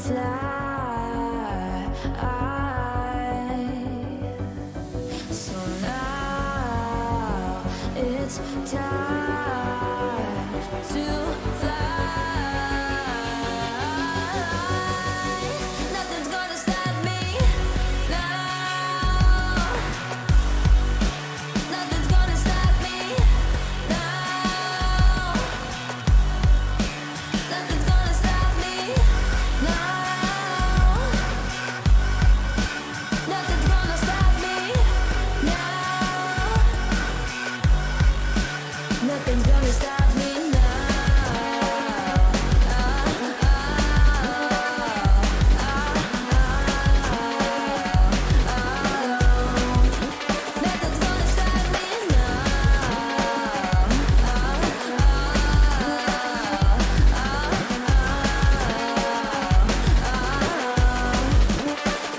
fly. So now it's time to fly. Nothing's gonna stop me now. Nothing's gonna stop me now. Nothing's gonna stop me now. Nothing's gonna stop me now. Nothing's gonna stop me now. Nothing's gonna stop me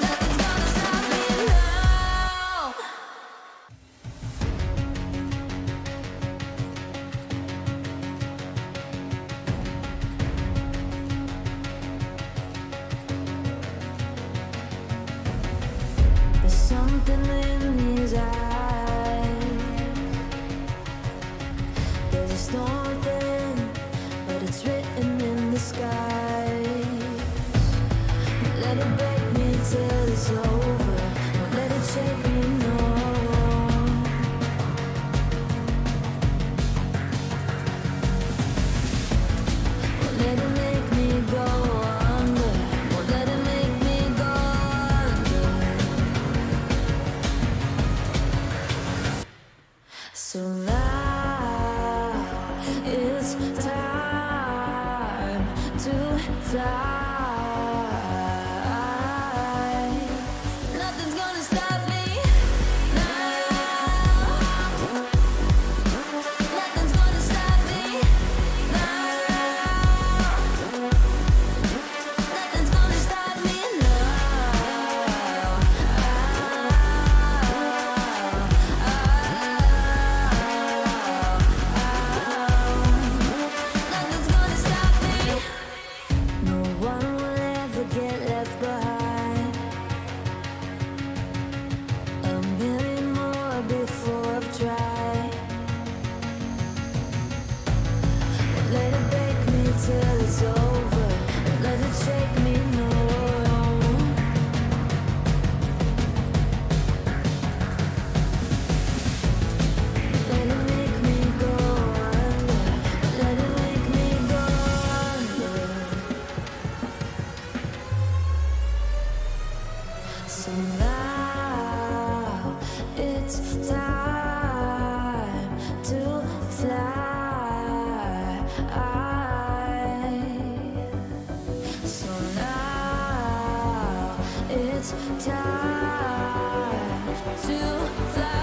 Nothing's gonna stop me now. There's something in his eyes. There's a storm within, but it's written in the skies. Won't let it break me till it's over. Won't let it shake me, no. Won't let it make me go under. Won't let it make me go under. So now it's time to fly. Nothing's gonna stop me now. Nothing's gonna stop me now. Nothing's gonna stop me now. Nothing's gonna stop me. No one will ever get left behind. A million more before I've tried. Won't let it break me till it's over. Won't let it shake me, no. Won't let it make me go under. Won't let it make me go under. So now it's time to fly. So now it's time to fly.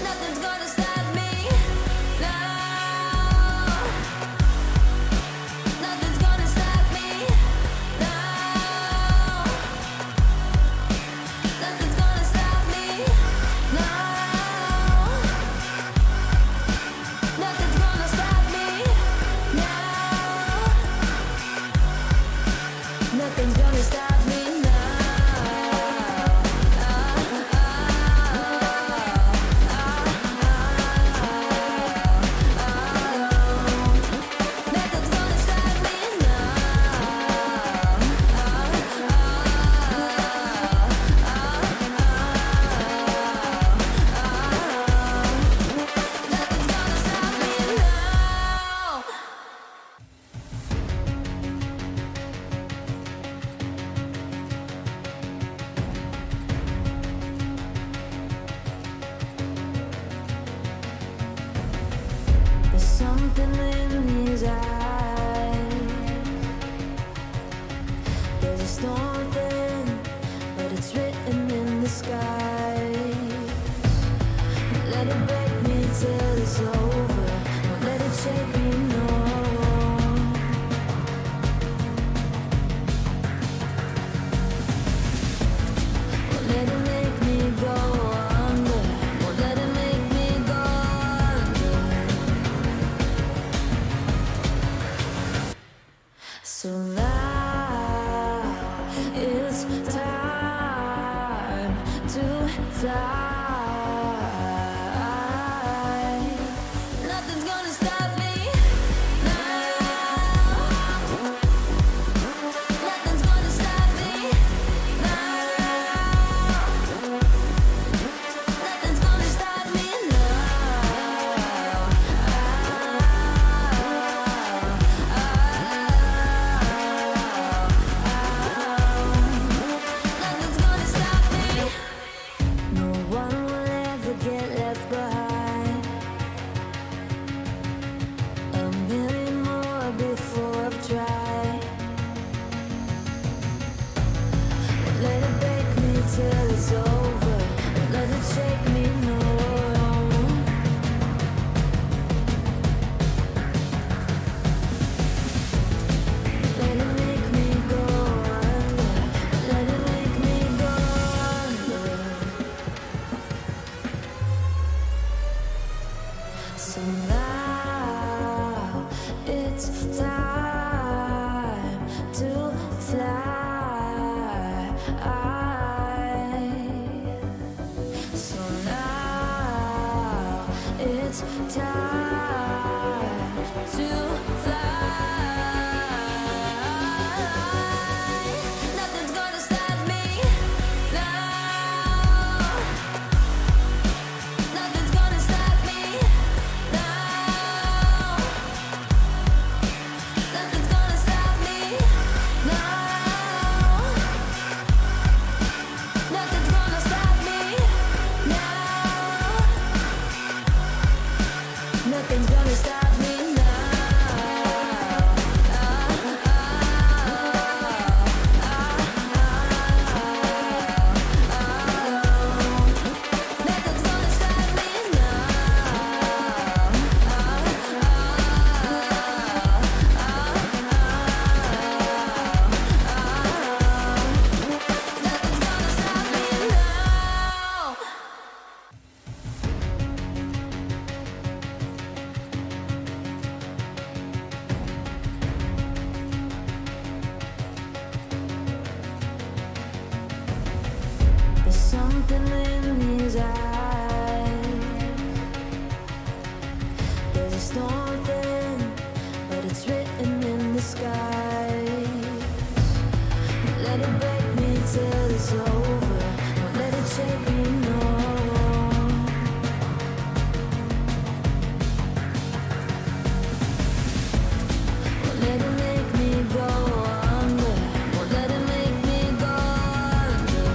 Nothing's gonna stop me now. Nothing's gonna stop me now. Nothing's gonna stop me now. Nothing's gonna stop me now. So now it's time to fly. Nothing's gonna stop me now. Nothing's gonna stop me now. Nothing's gonna stop me now. Nothing's gonna stop me. No one will ever get left behind. A million more before I've tried. Won't let it break me till it's over. Won't let it shake me, no. Let it make me go under. Let it make me go under. So now it's time to fly. So now it's time to fly. Nothing's gonna stop me now. Nothing's gonna stop me now. Nothing's gonna stop me now. Nothing's gonna stop me now. Nothing's gonna stop me now. Nothing's gonna stop me Nothing's gonna stop me now. There's something in his eyes. There's a storm within, but it's written in the skies. Won't let it break me till it's over. Won't let it shake me, no. Won't let it make me go under. Won't let it make me go under.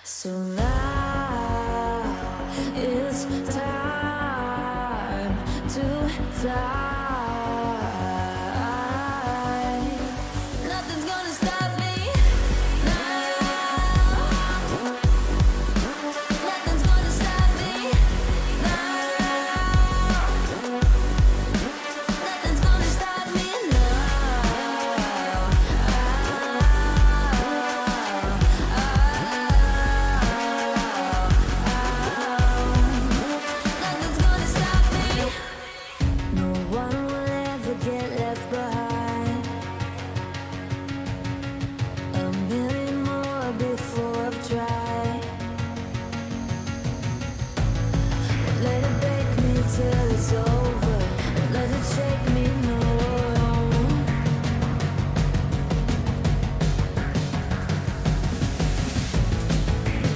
So now it's time to fly. Nothing's gonna stop me now. Nothing's gonna stop me now. Nothing's gonna stop me now. Nothing's gonna stop me. No one will ever get left behind. A million more before I've tried. Won't let it break me till it's over. Won't let it shake me, no.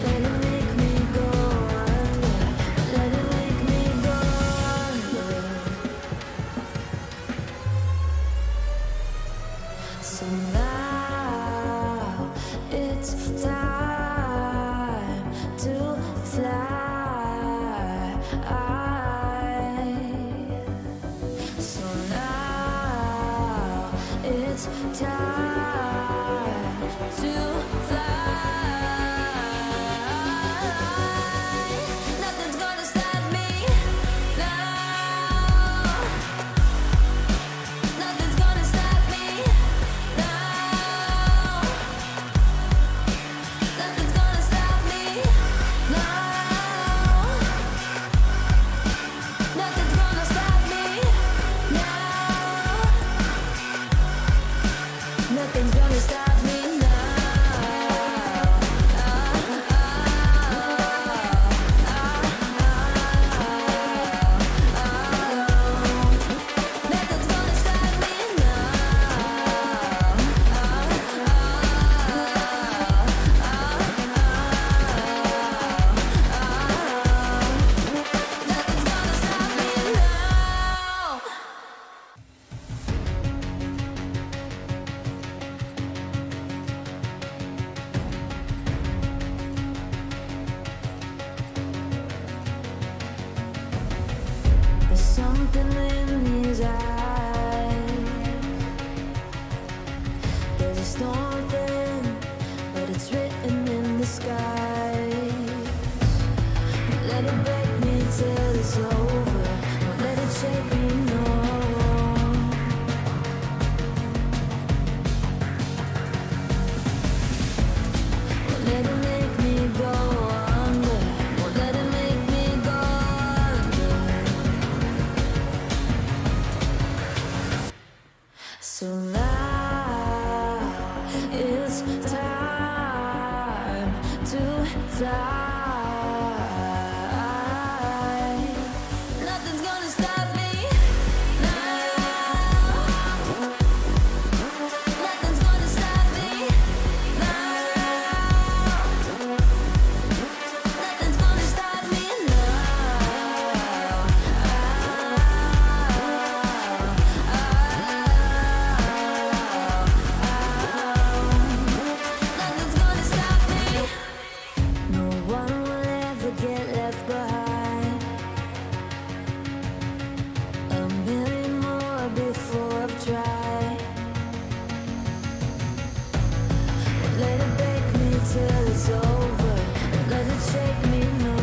Let it make me go under. Let it make me go under. So now it's time to fly. So now it's time to fly. Nothing's gonna stop me now. Nothing's gonna stop me now. Nothing's gonna stop me now. Nothing's gonna stop me something in his eyes. There's a storm within, but it's written in the sky. Let it break me till it's over. Won't let it shake me, no. Won't let it make me go under. Won't let it make me go under. So now it's time to fly. Nothing's gonna stop me now. Nothing's gonna stop me now. Nothing's gonna stop me now. Nothing's gonna stop me. No one will ever get left behind. A million more before I've tried. Won't let it break me till it's over. Won't let it shake me, no.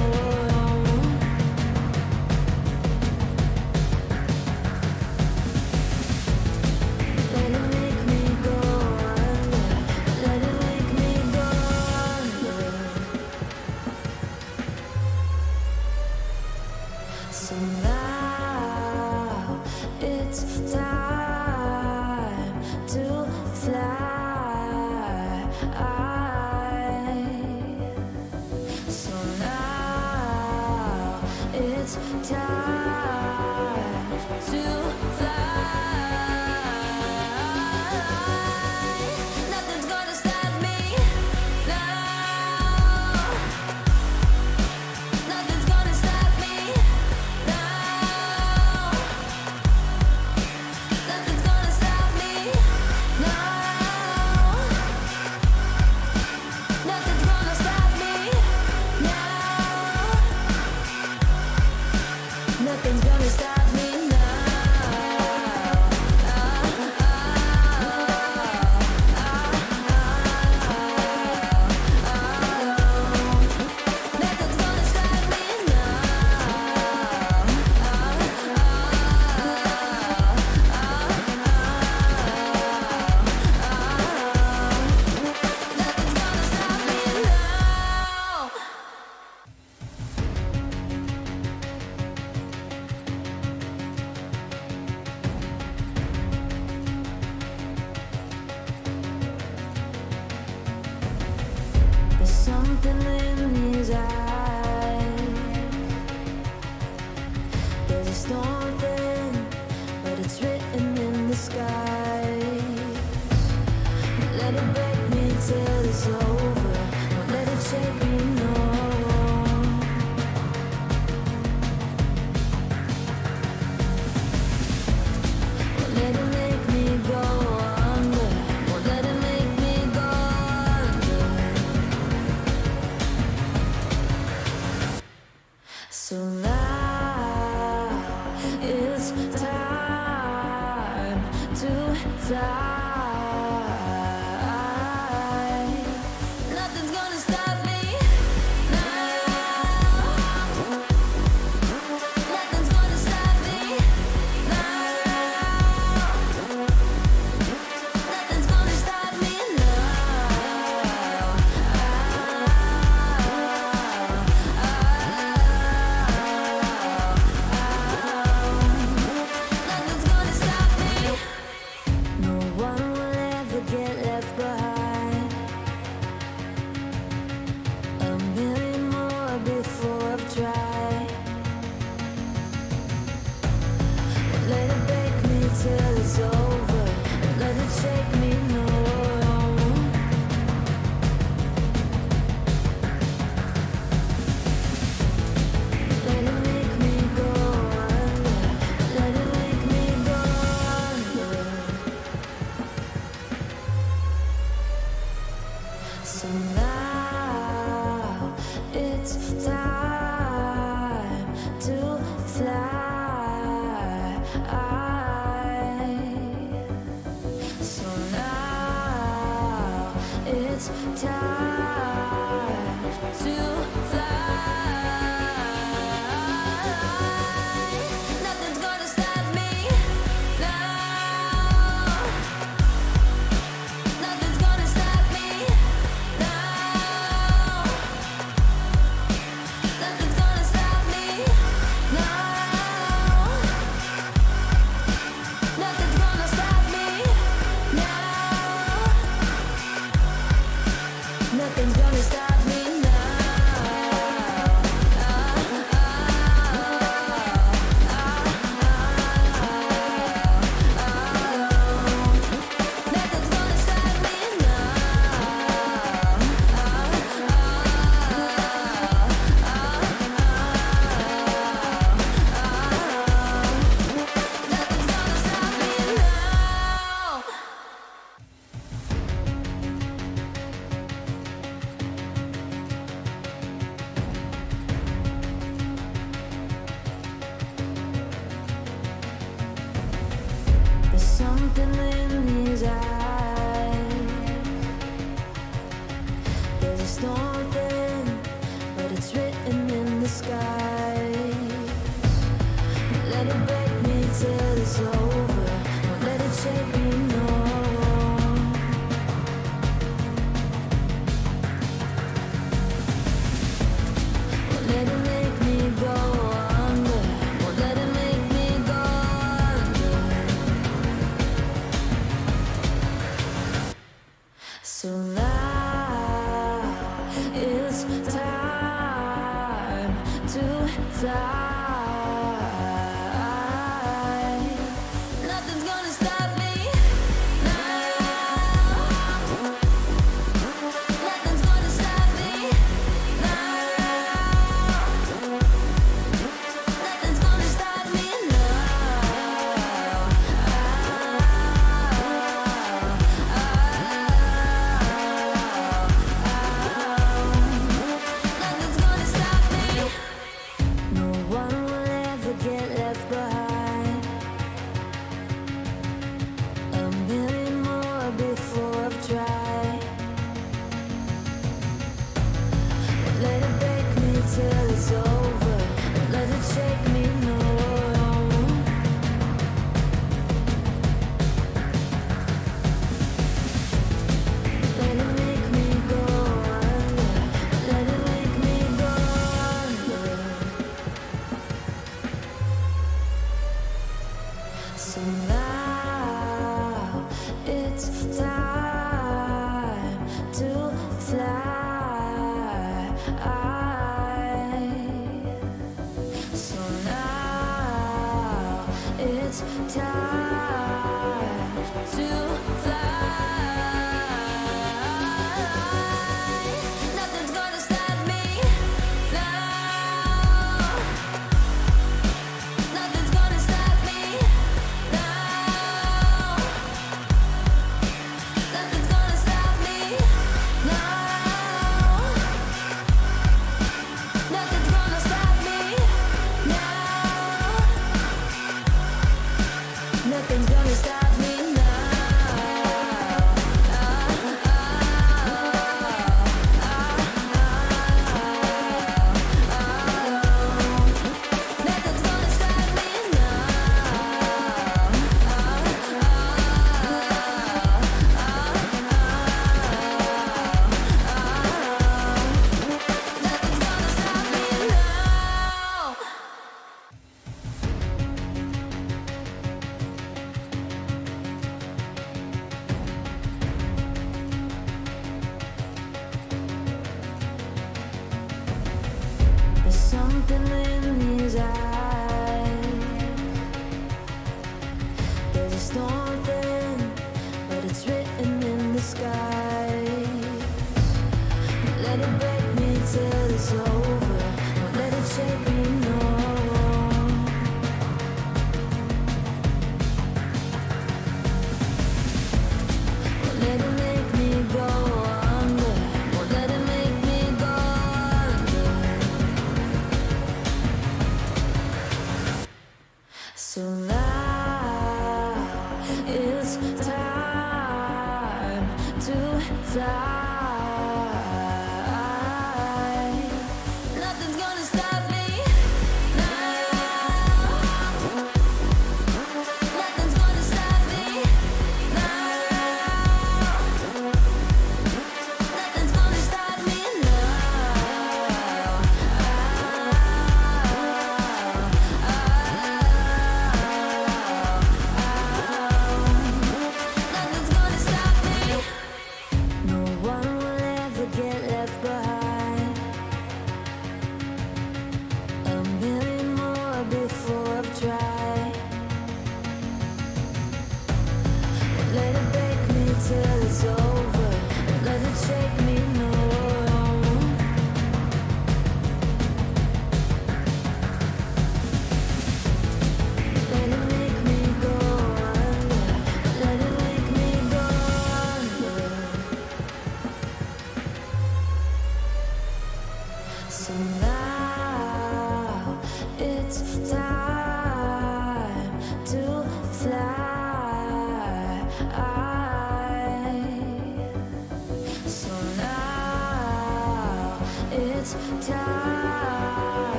Let it make me go under. Let it make me go under. So now it's time to fly. So now it's time to fly. Nothing's gonna stop me now. Nothing's gonna stop me now. Nothing's gonna stop me now. Nothing's gonna stop me now. Nothing's gonna stop me Nothing's gonna stop me Nothing's gonna stop me now. There's something in his eyes. There's a storm within, but it's written in the sky. Let it break me till it's over. Won't let it shake me, no. Won't let it make me go under. Won't let it make me go under. So now it's time to fly. Nothing's gonna stop me now. Nothing's gonna stop me now. Nothing's gonna stop me now. Nothing's gonna stop me. No one will ever get left behind. A million more before I've tried. Won't let it break me till it's over. Won't let it shake me, no. Let it make me go under. Let it make me go under. So now it's time to fly. it's time to fly. Nothing's gonna stop me now. Nothing's gonna stop me now. Nothing's gonna stop me now. Nothing's gonna stop me now. Nothing's gonna stop me something in his eyes. There's a storm within, but it's written in the sky. Let it break me till it's over. Won't let it shake me, no. Won't let it make me go under. Won't let it make me go under. So now it's time to fly. Nothing's gonna stop me now. Nothing's gonna stop me now. Nothing's gonna stop me now. Nothing's gonna stop me. No one will ever get left behind. A million more before I've tried. Won't let it break me till it's over. Won't let it shake me, no. Let it make me go under. Let it make me go under. So now it's time to fly. So now it's time to fly. Nothing's gonna stop me now. Nothing's gonna stop me now. Nothing's gonna stop me now. Nothing's gonna stop me now. Nothing's gonna stop me now. Nothing's gonna stop me Nothing's gonna stop me now. There's something in his eyes. There's a storm within, but it's written in the sky. Let it break me till it's over. Won't let it shake me, no. Won't let it make me go under. Won't let it make me go under. So now it's time to fly.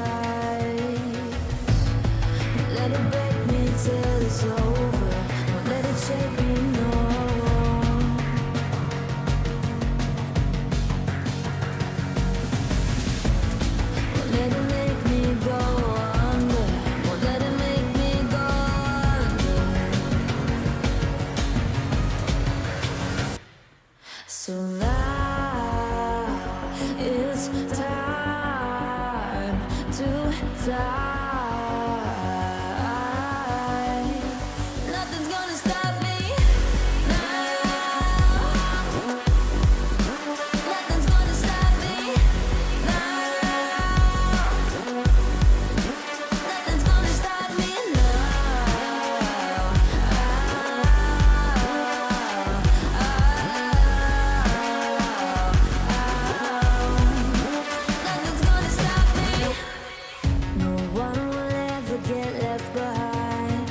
skies. Let it break me till it's over. Won't let it shake me, no. Won't let it make me go under. Won't let it make me go under. So now it's time to fly. Nothing's gonna stop me now. Nothing's gonna stop me now. Nothing's gonna stop me now. Nothing's gonna stop me. No one will ever get left behind.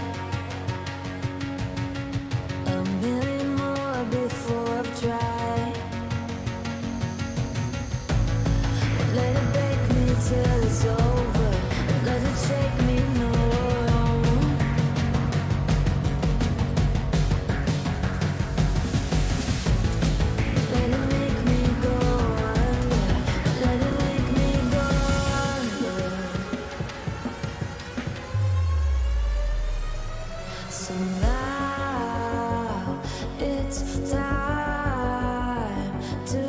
A million more before I've tried. Won't let it break me till it's over. Won't let it shake me, no. Let it make me go under. Let it make me go under. So now it's time to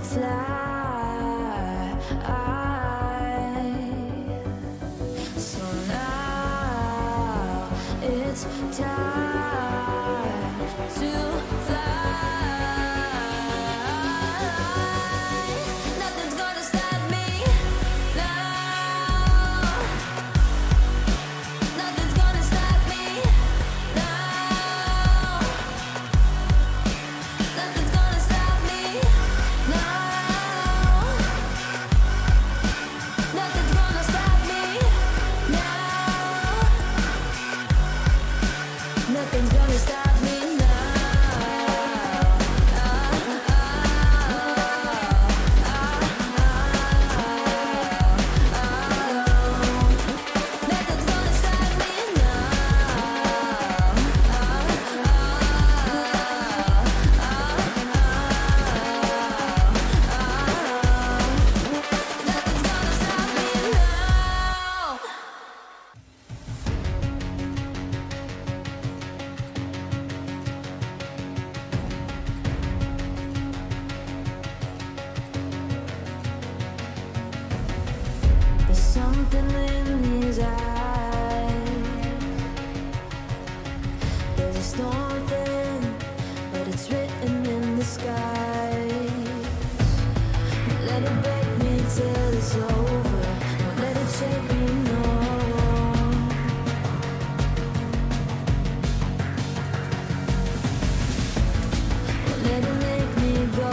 fly. So now it's time to fly. Nothing's gonna stop me now. Nothing's gonna stop me now. Nothing's gonna stop me now. Nothing's gonna stop me now. Nothing's gonna stop me Nothing's gonna stop me Nothing's gonna stop me now. There's something in his eyes. There's a storm within, but it's written in the sky. Won't let it break me till it's over. Won't let it shake me, no. Won't let it make me go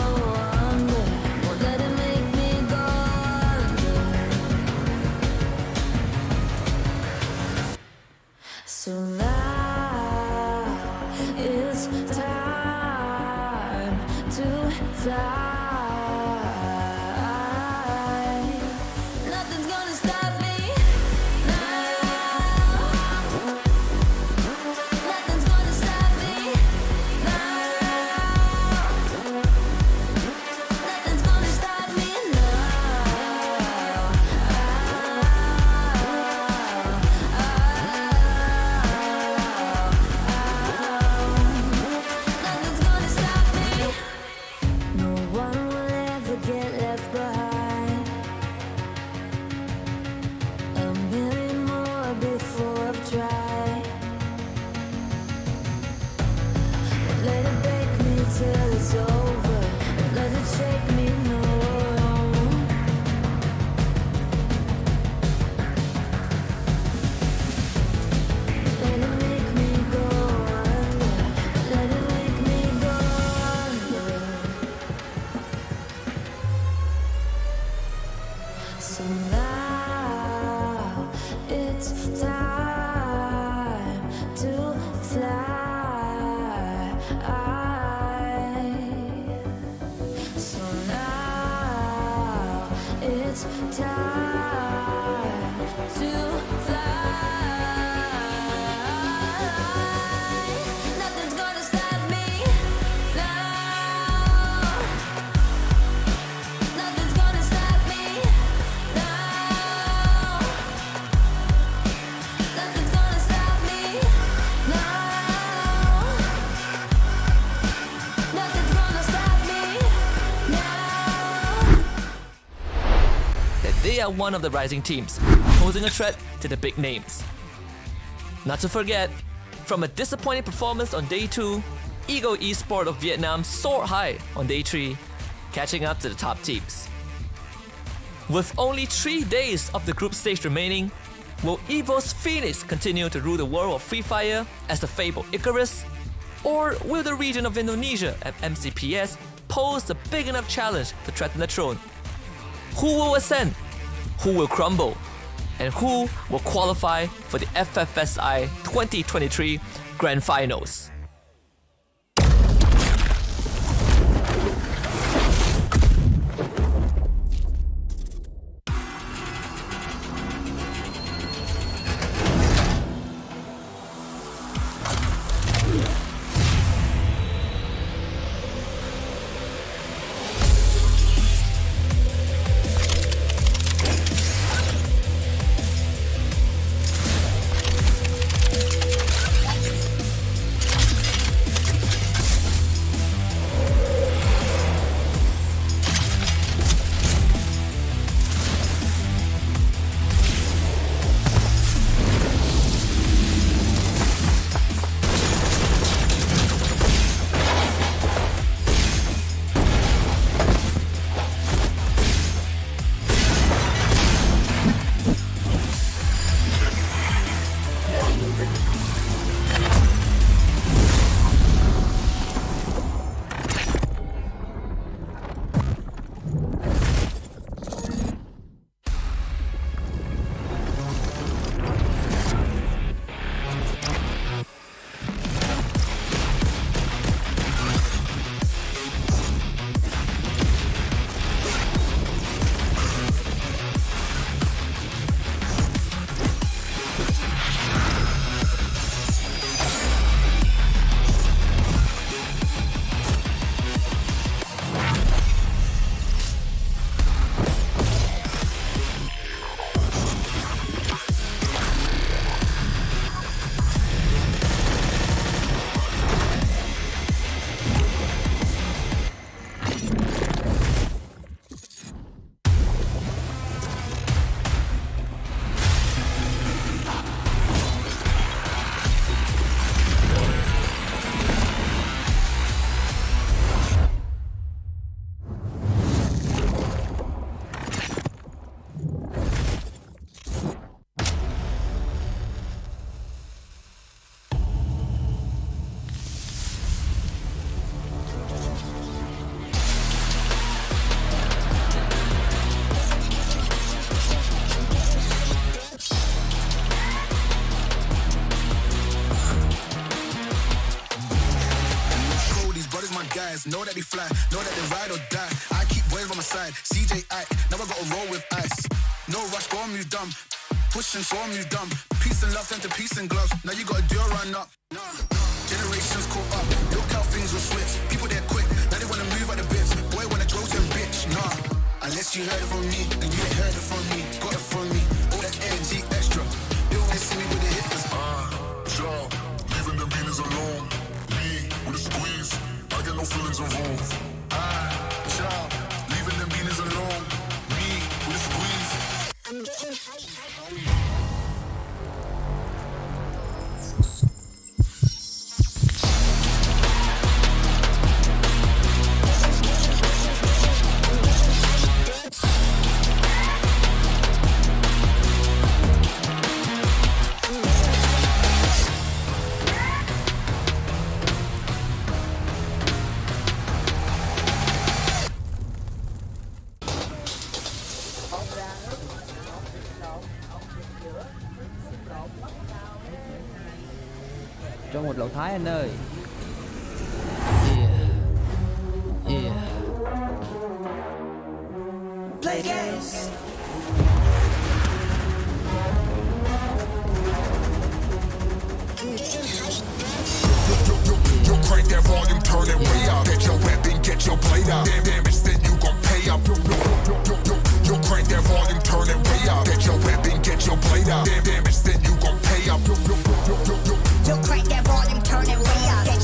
under. Won't let it make me go under. So now it's time to fly. Nothing's gonna stop me now. Nothing's gonna stop me now. Nothing's gonna stop me now. Nothing's gonna stop me. No are one of the rising teams, posing a threat to the big names. Not to forget, from a disappointing performance on day 2, Ego Esport of Vietnam soared high on day 3, catching up to the top teams. With only 3 days of the group stage remaining, will EVO's Phoenix continue to rule the world of Free Fire as the fabled Icarus? Or will the region of Indonesia at MCPS pose a big enough challenge to threaten the throne? Who will ascend? Who will crumble? And who will qualify for the FFSI 2023 Grand Finals? Know that they fly, know that they ride or die. I keep boys by my side, CJ Ike, now I gotta roll with ice. No rush, go on, move dumb. Pushing, so on, move dumb. Peace and love, turn to peace and gloves. Now you gotta do a run up. Generations caught up, look how things will switch. People there quick, now they wanna move out the bits. Boy wanna draw to bitch, nah. Unless you heard it from me, and you ain't heard it from me. Got it from me, all that energy extra. They always see me with the hitters. Joe, leaving them beaners alone. Me, with a squeeze. I get no feelings involved. Child, leaving them beaners alone. Me, with a squeeze. I'm getting high. Cho một lẩu Thái anh ơi. Play games. Yo, crank that volume, turn it way up. Get your weapon, get your blade out. Damage, then you gon' pay up. Yo, crank that volume, turn it way up. Get your weapon, get your blade out. Damage, then you gon' pay up. Yo, crank that volume, turn it way up.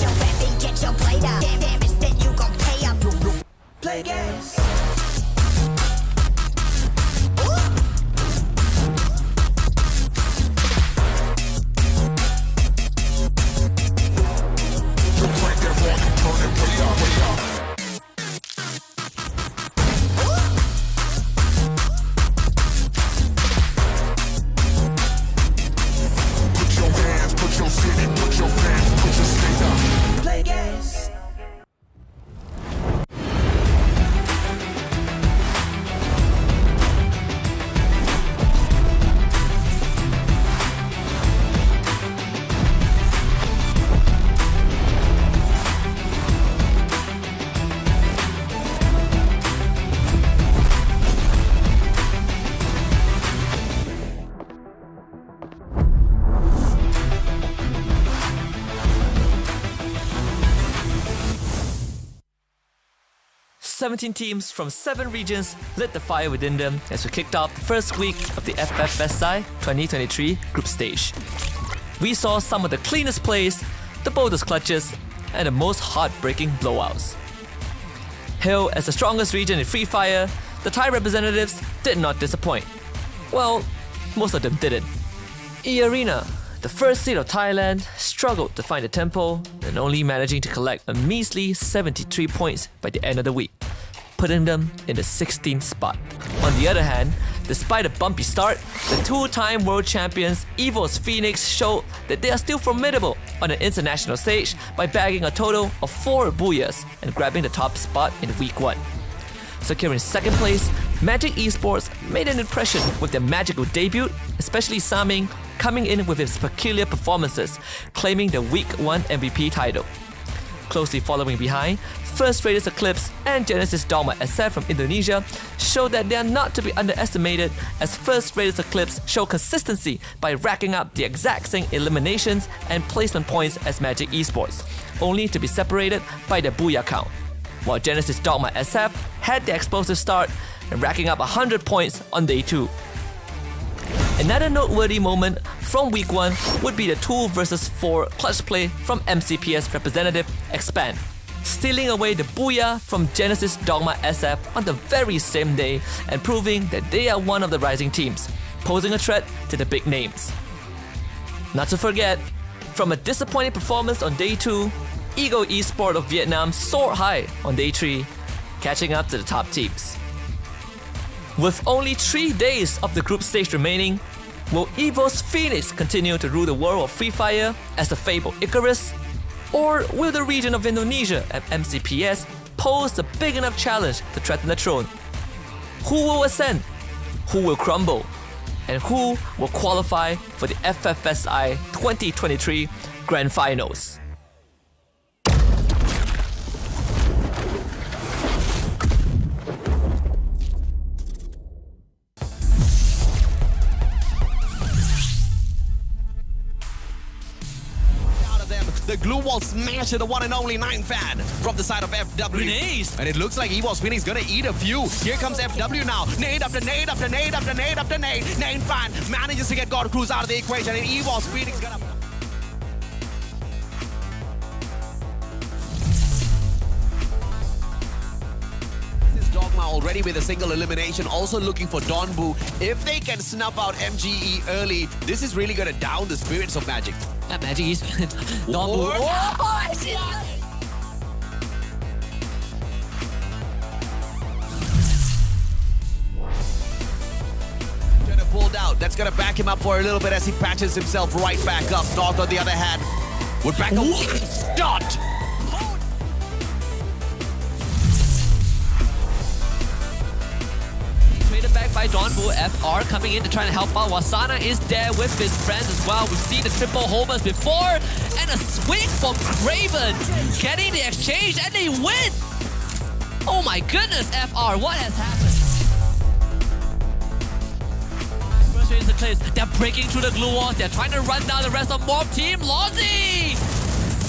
17 teams from 7 regions lit the fire within them as we kicked off the first week of the FFSI 2023 group stage. We saw some of the cleanest plays, the boldest clutches, and the most heartbreaking blowouts. Hailed as the strongest region in Free Fire, the Thai representatives did not disappoint. Well, most of them didn't. E-Arena, the first seed of Thailand, struggled to find the tempo and only managing to collect a measly 73 points by the end of the week, putting them in the 16th spot. On the other hand, despite a bumpy start, the two-time world champions EVOS Phoenix showed that they are still formidable on an international stage by bagging a total of 4 booyahs and grabbing the top spot in week 1. Securing second place, Magic Esports made an impression with their magical debut, especially Saming coming in with his peculiar performances, claiming the week 1 MVP title. Closely following behind, First Raiders Eclipse and Genesis Dogma SF from Indonesia show that they are not to be underestimated, as First Raiders Eclipse show consistency by racking up the exact same eliminations and placement points as Magic Esports, only to be separated by their booyah count. While Genesis Dogma SF had the explosive start and racking up 100 points on day 2. Another noteworthy moment from week 1 would be the 2 vs 4 clutch play from MCPS representative Expand, stealing away the booyah from Genesis Dogma SF on the very same day and proving that they are one of the rising teams, posing a threat to the big names. Not to forget, from a disappointing performance on day 2, Ego Esport of Vietnam soared high on day 3, catching up to the top teams. With only 3 days of the group stage remaining, will EVOS Phoenix continue to rule the world of Free Fire as the fabled Icarus? Or will the region of Indonesia and MCPS pose a big enough challenge to threaten the throne? Who will ascend? Who will crumble? And who will qualify for the FFSI 2023 Grand Finals? The glue wall smash to the one and only 9 fan from the side of FW. Grenades! And it looks like EVOS Phoenix gonna eat a few. Here comes FW now. Nade after nade after nade after nade after nade. 9 fan manages to get God Cruz out of the equation, and EVOS Phoenix gonna... Dogma already with a single elimination, also looking for Donbu. If they can snuff out MGE early, this is really gonna down the spirits of Magic. That Magic is Donbu. Oh, I see that! Pulled out. That's gonna back him up for a little bit as he patches himself right back up. North, on the other hand, would back up. Start. Back by Donbu, FR coming in to try and help out. Wasana is there with his friends as well. We've seen the triple homers before, and a swing from Craven, getting the exchange, and they win! Oh my goodness, FR, what has happened? First Raiders Eclipse, they're breaking through the glue walls, they're trying to run down the rest of Morph Team. Lozzy!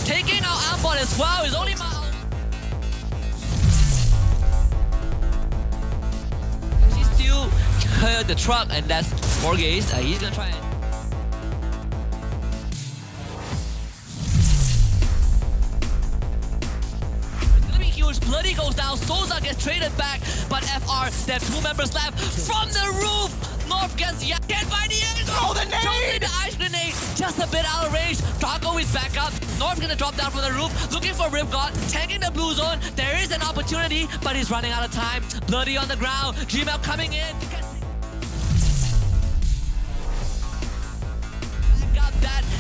Taking out Ambon as well, is only heard the truck, and that's Borges. He's gonna try it. It's gonna be huge. Bloody goes down. Souza gets traded back, but FR, there are 2 members left from the roof. North gets yanked by the end. Throw the nade! The ice grenade, just a bit out of range. Drago is back up. North gonna drop down from the roof, looking for Rip God, tagging the blue zone. There is an opportunity, but he's running out of time. Bloody on the ground. Gmail coming in.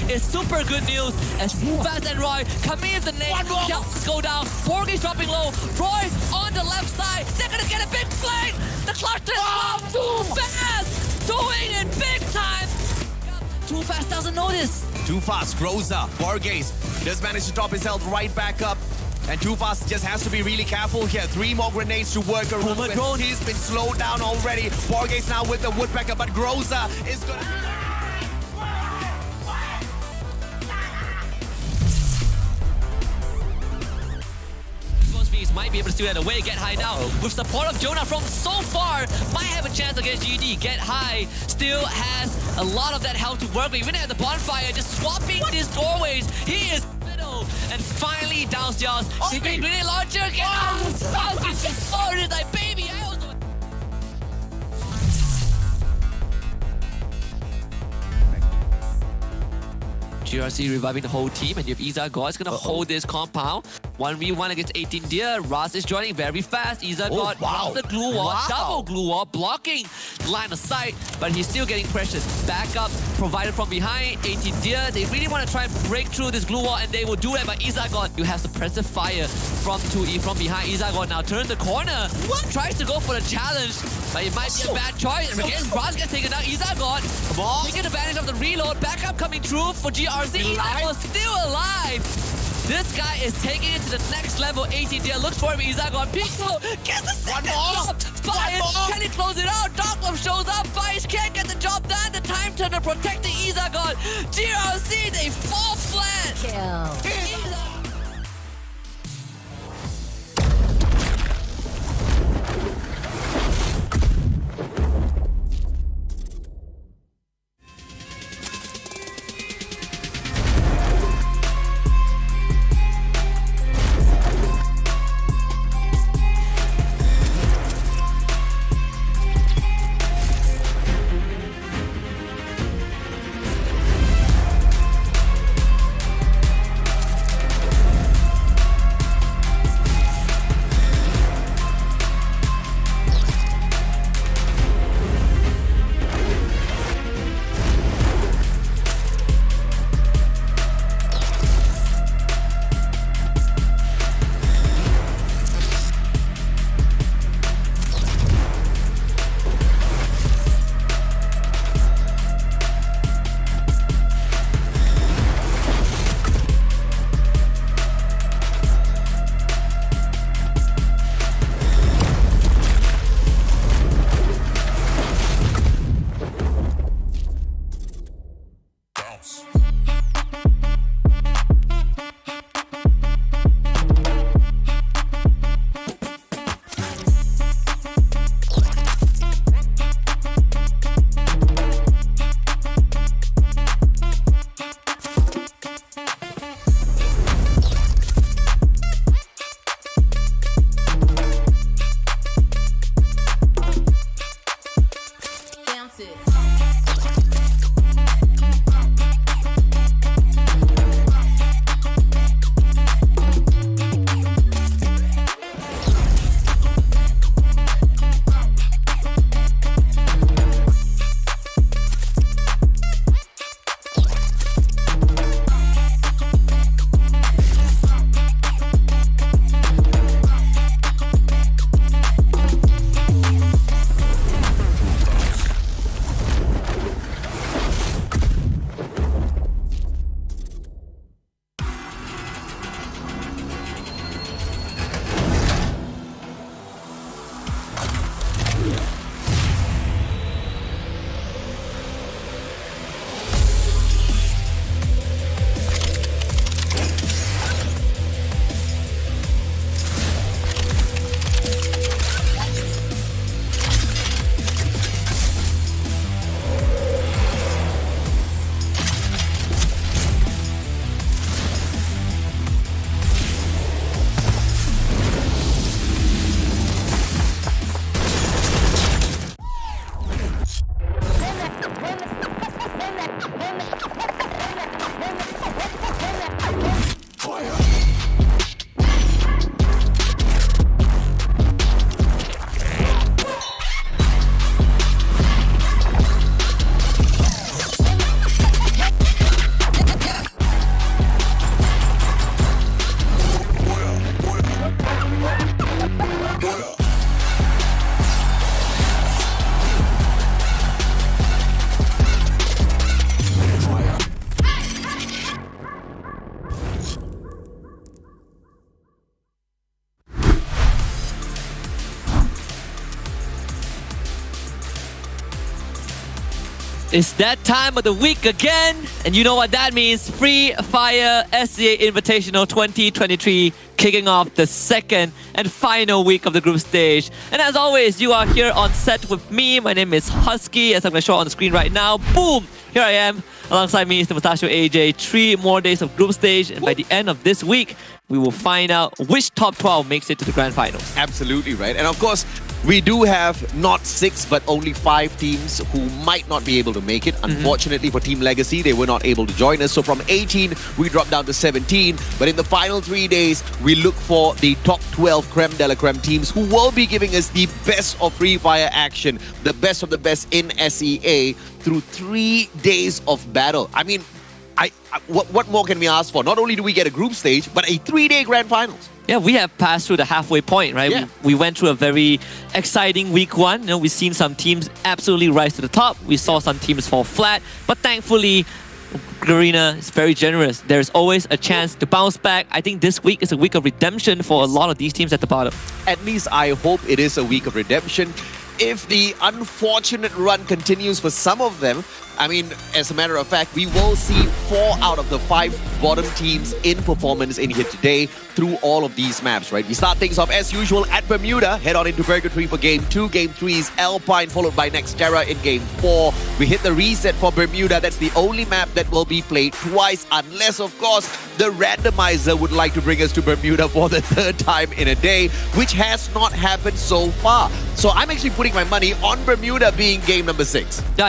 Is super good news as Fast and Roy coming in the name. Shouts go down. Borges dropping low. Roy on the left side. They're gonna get a big flank. The clutch is Too Fast doing it big time. Too Fast doesn't notice. Too Fast grows up. Borges does manage to drop his health right back up. And Too Fast just has to be really careful here. 3 more grenades to work around. He's been slowed down already. Borges now with the woodpecker, but Groza is gonna... Might be able to steal that away. Get High now with support of Jonah from so far. Might have a chance against GD. Get High still has a lot of that health to work with. Even at the bonfire, just swapping these doorways. He is middle. And finally downstairs. Big grenade launcher. Get out. Oh, it is like, baby. I also... GRC reviving the whole team, and if Iza God is gonna hold this compound 1v1 against 18 Deer. Ras is joining very fast. Iza God off the glue wall, double glue wall, blocking line of sight, but he's still getting pressured. Backup provided from behind. 18 Deer, they really want to try and break through this glue wall, and they will do that by Iza God. You have suppressive fire from 2E from behind. Iza God now turns the corner. Tries to go for the challenge, but it might be a bad choice. And again, Ras gets taken down. Iza God taking advantage of the reload. Backup coming through for GRC. Iza God still alive. This guy is taking it to the next level. 18 Deer looks for him. Iza God Pixel gets the second drop. Fire, can he close it out? Darklove shows up. Fire can't get the job done. The time turner protecting Iza God. GRC, they fall flat. Kill. It's that time of the week again, and you know what that means. Free Fire SEA Invitational 2023 kicking off the second and final week of the group stage. And as always, you are here on set with me. My name is Husky, as I'm going to show on the screen right now. Boom! Here I am. Alongside me is the Mustachio AJ. 3 more days of group stage, and by the end of this week, we will find out which top 12 makes it to the grand finals. Absolutely right. And of course, we do have not 6 but only 5 teams who might not be able to make it. Unfortunately for Team Legacy, they were not able to join us. So from 18, we dropped down to 17. But in the final 3 days, we look for the top 12 creme de la creme teams who will be giving us the best of Free Fire action, the best of the best in SEA through 3 days of battle. I mean, what more can we ask for? Not only do we get a group stage, but a 3-day grand finals. Yeah, we have passed through the halfway point, right? Yeah. We went through a very exciting week 1. You know, we've seen some teams absolutely rise to the top. We saw some teams fall flat, but thankfully, Garena is very generous. There's always a chance to bounce back. I think this week is a week of redemption for a lot of these teams at the bottom. At least I hope it is a week of redemption. If the unfortunate run continues for some of them, I mean, as a matter of fact, we will see 4 out of the 5 bottom teams in performance in here today through all of these maps, right? We start things off as usual at Bermuda, head on into Purgatory for Game 2. Game 3 is Alpine, followed by Nexterra in Game 4. We hit the reset for Bermuda. That's the only map that will be played twice, unless, of course, the randomizer would like to bring us to Bermuda for the 3rd time in a day, which has not happened so far. So I'm actually putting my money on Bermuda being game number 6. Yeah,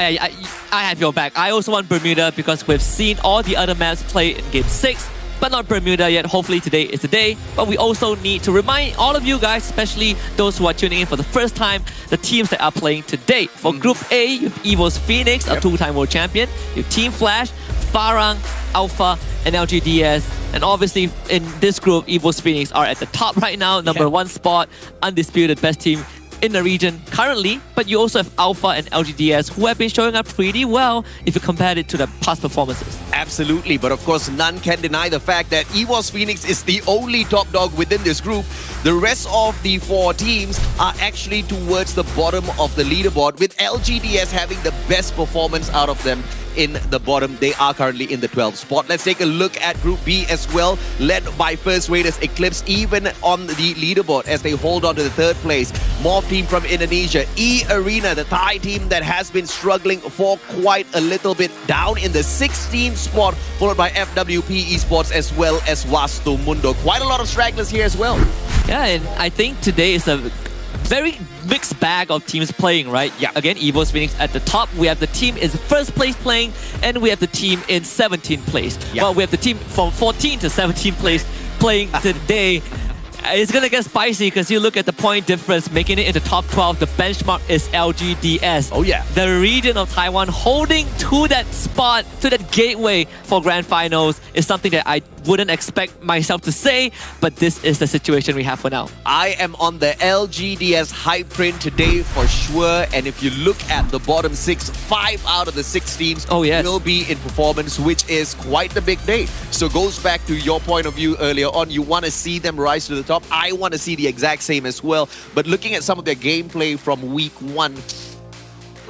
I have your back. I also want Bermuda because we've seen all the other maps play in Game 6, but not Bermuda yet. Hopefully today is the day. But we also need to remind all of you guys, especially those who are tuning in for the first time, the teams that are playing today. For Group A, you have EVO's Phoenix, a 2-time world champion. You have Team Flash, Farang, Alpha, and LGDS. And obviously in this group, EVO's Phoenix are at the top right now, number 1 spot, undisputed best team in the region currently. But you also have Alpha and LGDS who have been showing up pretty well if you compare it to the past performances. Absolutely, but of course none can deny the fact that EVO's Phoenix is the only top dog within this group. The rest of the 4 teams are actually towards the bottom of the leaderboard, with LGDS having the best performance out of them in the bottom. They are currently in the 12th spot. Let's take a look at Group B as well, led by First Raiders Eclipse, even on the leaderboard as they hold on to the 3rd place. Morph team from Indonesia, E-Arena, the Thai team that has been struggling for quite a little bit, down in the 16th spot, followed by FWP Esports as well as Vastu Mundo. Quite a lot of stragglers here as well. Yeah, and I think today is a very mixed bag of teams playing, right? Yeah. Again, EVO's Phoenix at the top. We have the team in 1st place playing, and we have the team in 17th place. Yeah. Well, we have the team from 14th to 17th place playing today. It's gonna get spicy because you look at the point difference, making it into top 12. The benchmark is LGDS. Oh yeah. The region of Taiwan holding to that spot, to that gateway for grand finals is something that I wouldn't expect myself to say, but this is the situation we have for now. I am on the LGDS hype train today for sure. And if you look at the bottom 6, 5 out of the 6 teams will be in performance, which is quite the big day. So goes back to your point of view earlier on. You want to see them rise to the top. I want to see the exact same as well. But looking at some of their gameplay from week 1,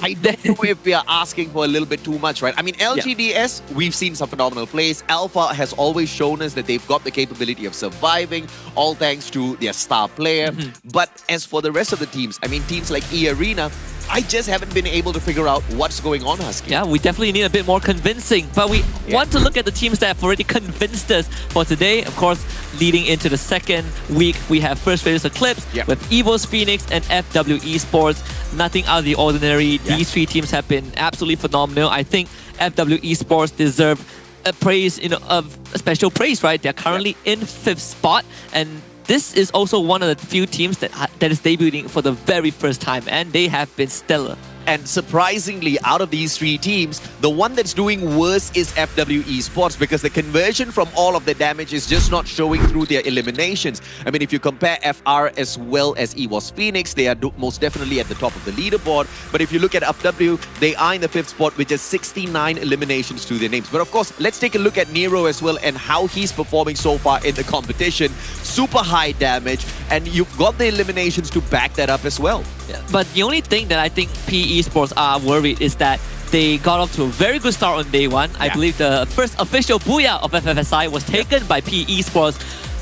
I don't know if we are asking for a little bit too much, right? I mean, LGDS, we've seen some phenomenal plays. Alpha has always shown us that they've got the capability of surviving, all thanks to their star player. But as for the rest of the teams, I mean, teams like E-Arena, I just haven't been able to figure out what's going on, Husky. Yeah, we definitely need a bit more convincing, but we want to look at the teams that have already convinced us for today. Of course, leading into the 2nd week, we have First Raiders Eclipse with EVO's Phoenix and FW Esports. Nothing out of the ordinary. These 3 teams have been absolutely phenomenal. I think FW Esports deserve a praise, a special praise, right? They're currently in 5th spot, and this is also one of the few teams that is debuting for the very first time, and they have been stellar. And surprisingly, out of these 3 teams, the one that's doing worse is FW Esports, because the conversion from all of the damage is just not showing through their eliminations. I mean, if you compare FR as well as EVO's Phoenix, they are most definitely at the top of the leaderboard. But if you look at FW, they are in the 5th spot with just 69 eliminations to their names. But of course, let's take a look at Nero as well and how he's performing so far in the competition. Super high damage, and you've got the eliminations to back that up as well. Yeah, but the only thing that I think PE Esports are worried is that they got off to a very good start on day 1. I believe the first official booyah of FFSI was taken by PE Esports.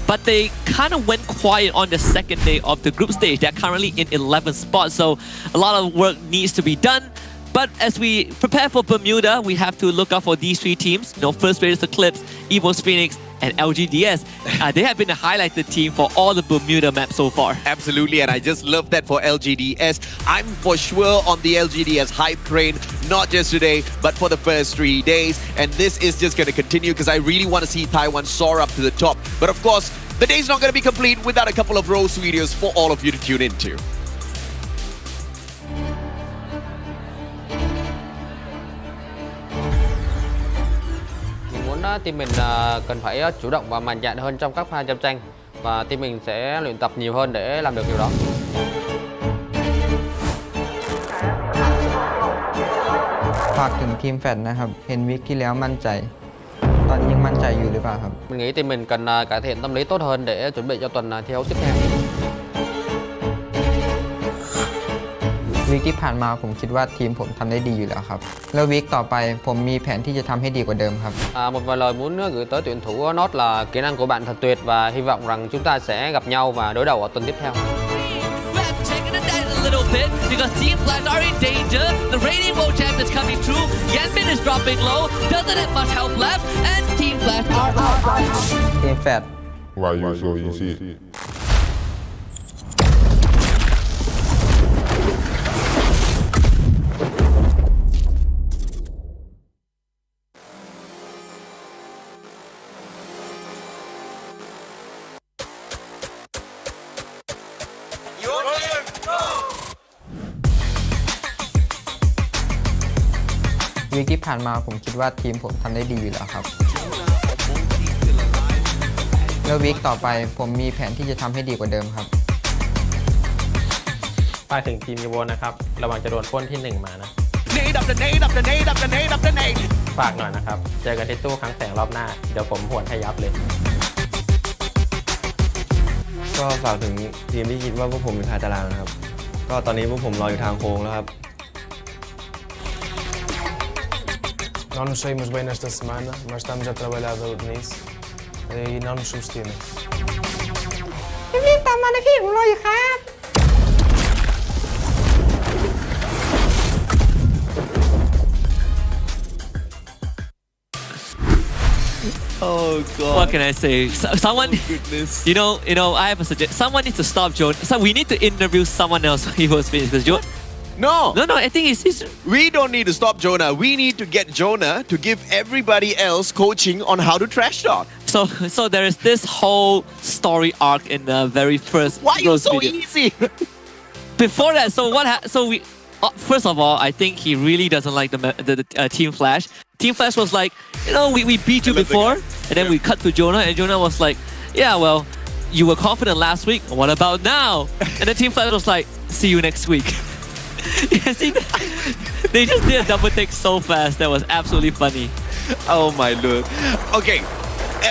but they kind of went quiet on the second day of the group stage. They're currently in 11th spot, so a lot of work needs to be done. But as we prepare for Bermuda, we have to look out for these three teams. First Raiders Eclipse, Evos Phoenix, and LGDS. They have been the highlighted team for all the Bermuda maps so far. Absolutely, and I just love that for LGDS. I'm for sure on the LGDS hype train, not just today, but for the first 3 days. And this is just going to continue because I really want to see Taiwan soar up to the top. But of course, the day's not going to be complete without a couple of Rose videos for all of you to tune into. Team mình cần phải chủ động và mạnh dạn hơn trong các pha chạm tranh và team mình sẽ luyện tập nhiều hơn để làm được điều đó. ฝากถึงทีมแฟดนะครับเห็นวิกที่แล้วมั่นใจตอนนี้ยังมั่นใจอยู่หรือเปล่าครับ Mình nghĩ team mình cần cải thiện tâm lý tốt hơn để chuẩn bị cho tuần thi đấu tiếp theo. วิกที่ผ่านมาผมคิดว่าทีมผมทำได้ดีอยู่แล้วครับแล้ววิกต่อไปผมมีแผนที่จะทำให้ดีกว่าเดิมครับ Một vài lời muốn gửi tới tuyển thủ Nốt là kỹ năng của bạn thật tuyệt và hy vọng rằng chúng ta sẽ gặp nhau và đối đầu ở tuần tiếp theo. Let's check it out a little bit because Team Flash are in danger. The reigning world champ is coming through. Yanbin is dropping low. Doesn't have much help left, and Team Flash are out. ทีมแฟด Why you so easy?วิกที่ผ่านมาผมคิดว่าทีมผมทำได้ดีอยู่แล้วครับแล้ววิกต่อไปผมมีแผนที่จะทำให้ดีกว่าเดิมครับ ฝากถึงทีมยูโวนะครับระวังจะโดนปล้นที่ 1 มานะ Nade up the nade up the nade up the nade up the nade. ฝากหน่อยนะครับเจอกันที่ตู้ครั้งแสงรอบหน้าเดี๋ยวผมหวนให้ยับเลย ก็ฝากถึงทีมที่คิดว่าพวกผมเป็นท้ายตารางนะครับก็ตอนนี้พวกผมรออยู่ทางโค้งแล้วครับ Não nos saímos bem nesta semana, mas estamos a trabalhar nisso e não nos subestimem. รีบตามมานะพี่ผมรออยู่ครับ Oh God! What can I say? Someone, Goodness. I have a suggestion. Someone needs to stop Joan. So we need to interview someone else when he was finished because Joan. No! I think it's We don't need to stop Jonah. We need to get Jonah to give everybody else coaching on how to trash talk. so there is this whole story arc in the very first Why are you Rose so video. easy? Before that, so we first of all, I think he really doesn't like the Team Flash. Team Flash was like, we beat you before, and then we cut to Jonah, and Jonah was like, yeah, well, you were confident last week. What about now? And then Team Flash was like, see you next week. Yes, they just did a double take so fast. That was absolutely funny. Oh my lord. Okay,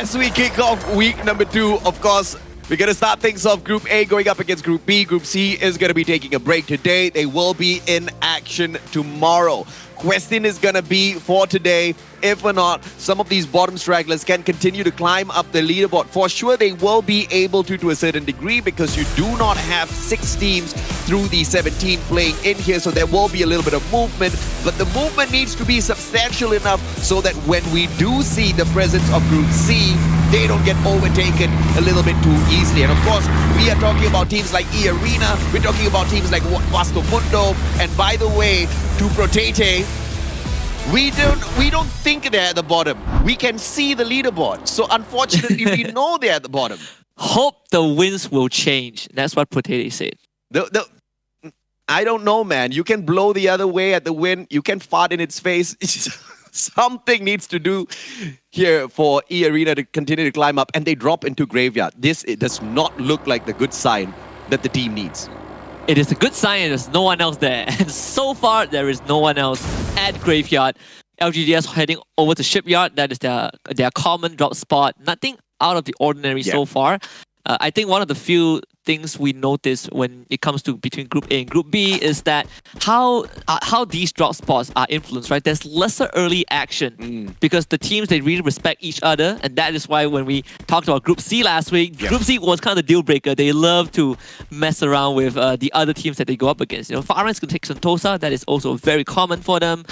as we kick off week number 2, of course, we're going to start things off. Group A going up against Group B. Group C is going to be taking a break today. They will be in action tomorrow. Question is going to be for today, if or not some of these bottom stragglers can continue to climb up the leaderboard. For sure, they will be able to a certain degree because you do not have 6 teams through the 17 playing in here. So there will be a little bit of movement, but the movement needs to be substantial enough so that when we do see the presence of Group C, they don't get overtaken a little bit too easily. And of course, we are talking about teams like E-Arena, we're talking about teams like Vasco Mundo, and by the way, to Protete, we don't think they're at the bottom. We can see the leaderboard. So unfortunately, we know they're at the bottom. Hope the winds will change. That's what Potato said. I don't know, man. You can blow the other way at the wind. You can fart in its face. Something needs to do here for E-Arena to continue to climb up, and they drop into Graveyard. It does not look like the good sign that the team needs. It is a good sign there's no one else there. And so far, there is no one else at Graveyard. LGDS heading over to Shipyard. That is their common drop spot. Nothing out of the ordinary so far. I think one of the few things we notice when it comes to between Group A and Group B is that how these drop spots are influenced, right? There's lesser early action because the teams, they really respect each other, and that is why when we talked about Group C last week, Group C was kind of the deal breaker. They love to mess around with the other teams that they go up against. You know, Fire SEA can take Sentosa, that is also very common for them.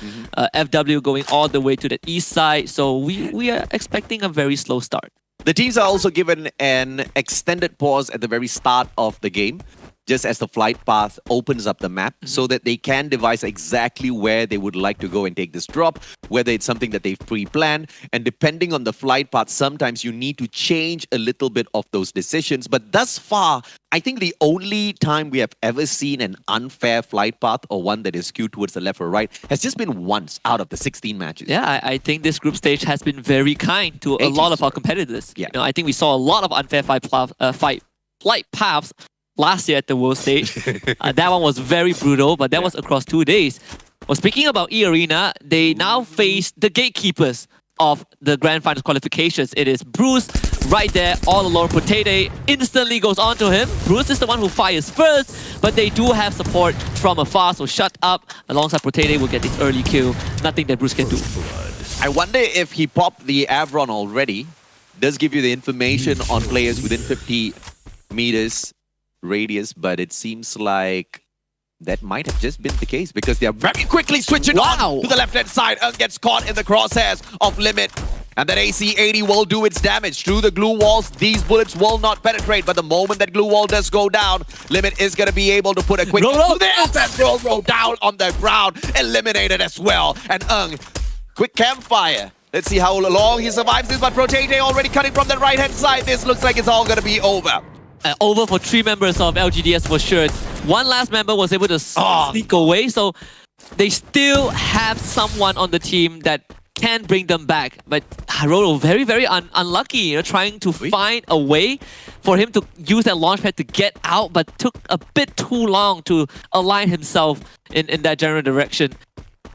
FW going all the way to the east side, so we are expecting a very slow start. The teams are also given an extended pause at the very start of the game, just as the flight path opens up the map, so that they can devise exactly where they would like to go and take this drop, whether it's something that they've pre-planned. And depending on the flight path, sometimes you need to change a little bit of those decisions. But thus far, I think the only time we have ever seen an unfair flight path or one that is skewed towards the left or right has just been once out of the 16 matches. Yeah, I think this group stage has been very kind to a lot of our competitors. Yeah. You know, I think we saw a lot of unfair flight paths last year at the World Stage. That one was very brutal, but that was across 2 days. Well, speaking about E-Arena, they now face the gatekeepers of the Grand Finals qualifications. It is Bruce right there, all alone. Potato instantly goes on to him. Bruce is the one who fires first, but they do have support from afar, so shut up. Alongside Potato will get this early kill. Nothing that Bruce can do. I wonder if he popped the Avron already. Does give you the information on players within 50 meters radius, but it seems like that might have just been the case because they are very quickly switching on to the left-hand side. Gets caught in the crosshairs of Limit. And that AC-80 will do its damage through the glue walls. These bullets will not penetrate, but the moment that glue wall does go down, Limit is going to be able to put a quick roll down on the ground. Eliminated as well. And quick campfire. Let's see how long he survives this, but Protete already cutting from the right-hand side. This looks like it's all going to be over. Over for 3 members of LGDS for sure. One last member was able to sneak away, so they still have someone on the team that can bring them back. But Hiroto very, very unlucky, you know, trying to find a way for him to use that launchpad to get out, but took a bit too long to align himself in that general direction.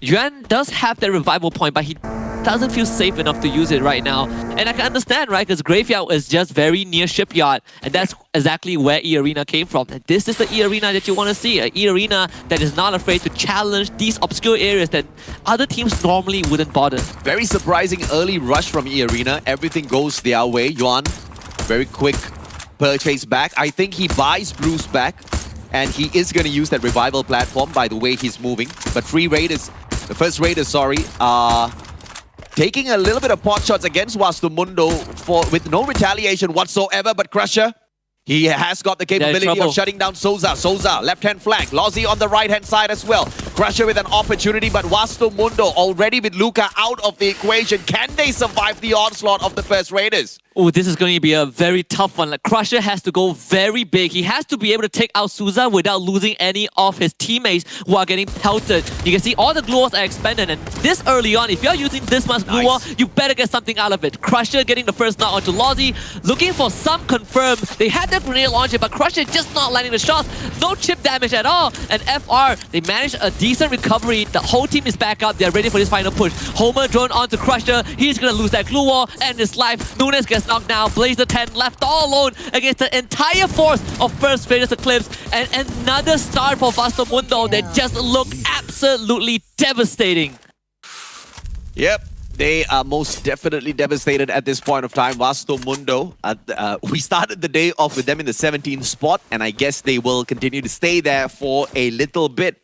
Yuan does have that revival point, but he doesn't feel safe enough to use it right now. And I can understand, right? Because Graveyard is just very near Shipyard. And that's exactly where E-Arena came from. And this is the E-Arena that you want to see. An E-Arena that is not afraid to challenge these obscure areas that other teams normally wouldn't bother. Very surprising early rush from E-Arena. Everything goes their way. Yuan, very quick purchase back. I think he buys Bruce back. And he is going to use that revival platform by the way he's moving. But Free Raiders, the first Raiders, taking a little bit of pot shots against Wastumundo with no retaliation whatsoever, but Crusher, he has got the capability of shutting down Souza. Souza, left-hand flank. Lozzy on the right-hand side as well. Crusher with an opportunity, but Wastumundo already with Luca out of the equation. Can they survive the onslaught of the first Raiders? Oh, this is going to be a very tough one. Like, Crusher has to go very big. He has to be able to take out Souza without losing any of his teammates who are getting pelted. You can see all the glue walls are expanded, and this early on, if you're using this much glue wall, you better get something out of it. Crusher getting the first knock onto Lozzy, looking for some confirm. They had the grenade launcher, but Crusher just not landing the shots. No chip damage at all. And FR, they managed a decent recovery. The whole team is back up. They're ready for this final push. Homer drone onto Crusher. He's going to lose that glue wall and his life. Nunes gets knocked down. Blazer 10 left all alone against the entire force of First Raiders Eclipse. And another start for Wastumundo that just looked absolutely devastating. Yep. They are most definitely devastated at this point of time. Wastumundo, we started the day off with them in the 17th spot, and I guess they will continue to stay there for a little bit.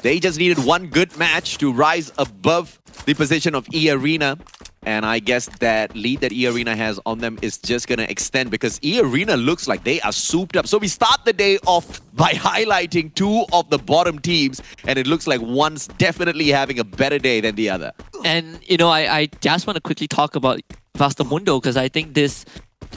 They just needed one good match to rise above the position of E-Arena. And I guess that lead that E-Arena has on them is just going to extend because E-Arena looks like they are souped up. So we start the day off by highlighting 2 of the bottom teams, and it looks like one's definitely having a better day than the other. And, you know, I just want to quickly talk about Wastumundo because I think this...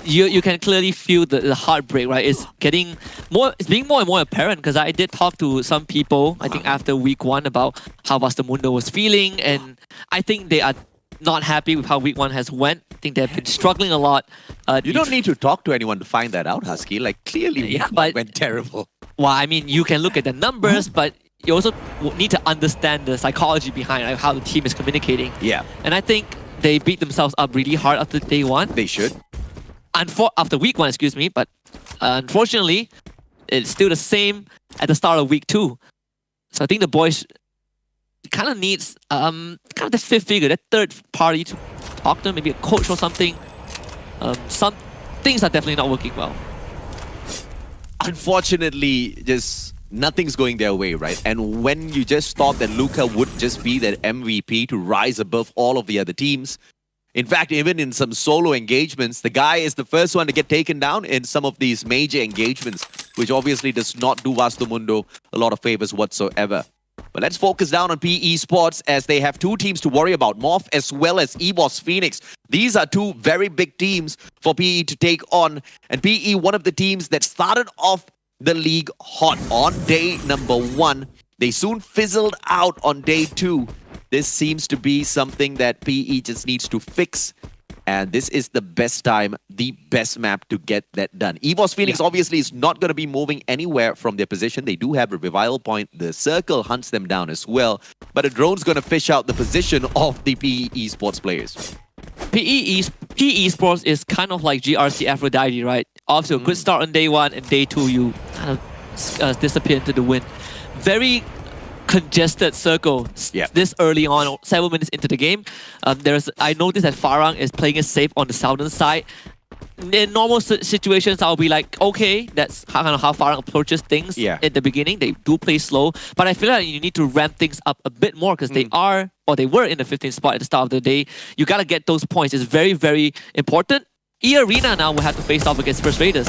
You can clearly feel the heartbreak, right? It's being more and more apparent because I did talk to some people, I think after week 1 about how Wastumundo was feeling, and I think they are not happy with how week 1 has went. I think they've been struggling a lot. You don't need to talk to anyone to find that out, Husky. Like, clearly week 1 went terrible. Well, I mean, you can look at the numbers, but you also need to understand the psychology behind like, how the team is communicating. Yeah. And I think they beat themselves up really hard after day 1. They should. After week 1, excuse me, but Unfortunately, it's still the same at the start of week 2. So I think the boys kind of needs kind of the fifth figure, that third party to talk to them, maybe a coach or something. Some things are definitely not working well. Unfortunately, just nothing's going their way, right? And when you just thought that Luca would just be that MVP to rise above all of the other teams, in fact, even in some solo engagements, the guy is the first one to get taken down in some of these major engagements, which obviously does not do Vasto Mundo a lot of favors whatsoever. But let's focus down on PE Sports as they have 2 teams to worry about, Morph as well as EVOS Phoenix. These are 2 very big teams for PE to take on. And PE, one of the teams that started off the league hot on day number 1. They soon fizzled out on day 2. This seems to be something that PE just needs to fix. And this is the best time, the best map to get that done. EVOS Phoenix obviously is not going to be moving anywhere from their position. They do have a revival point. The circle hunts them down as well. But a drone's going to fish out the position of the PE Esports players. PE Esports is kind of like GRC Aphrodite, right? Off to a good start on day 1, and day 2 you kind of disappear into the wind. Very congested circle this early on, 7 minutes into the game. I noticed that Farang is playing it safe on the southern side. In normal situations, I'll be like, okay, that's kind of how Farang approaches things at the beginning. They do play slow, but I feel like you need to ramp things up a bit more because they were in the 15th spot at the start of the day. You gotta get those points. It's very, very important. E-Arena now will have to face off against First Raiders.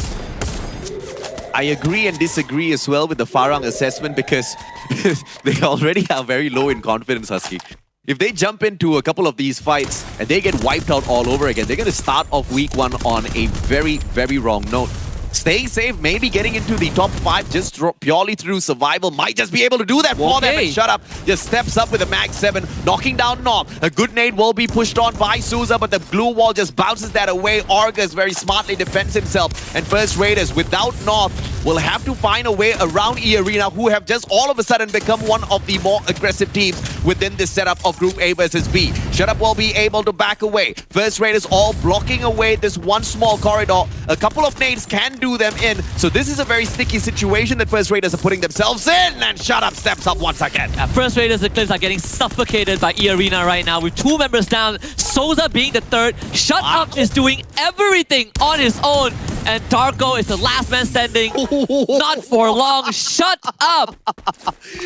I agree and disagree as well with the Farang assessment because they already are very low in confidence, Husky. If they jump into a couple of these fights and they get wiped out all over again, they're going to start off week 1 on a very, very wrong note. Staying safe, maybe getting into the top 5 just purely through survival might just be able to do that for them. And Shut Up just steps up with a Mag 7, knocking down North. A good nade will be pushed on by Souza, but the glue wall just bounces that away. Orgus very smartly defends himself. And First Raiders, without North, will have to find a way around E-Arena, who have just all of a sudden become one of the more aggressive teams within this setup of Group A versus B. Shut Up will be able to back away. First Raiders all blocking away this one small corridor. A couple of nades can do them in. So this is a very sticky situation that First Raiders are putting themselves in. And Shut Up steps up once again. First Raiders Eclipse are getting suffocated by E-Arena right now with 2 members down. Souza being the 3rd. Shut Up is doing everything on his own. And Darko is the last man standing. Not for long. Shut Up!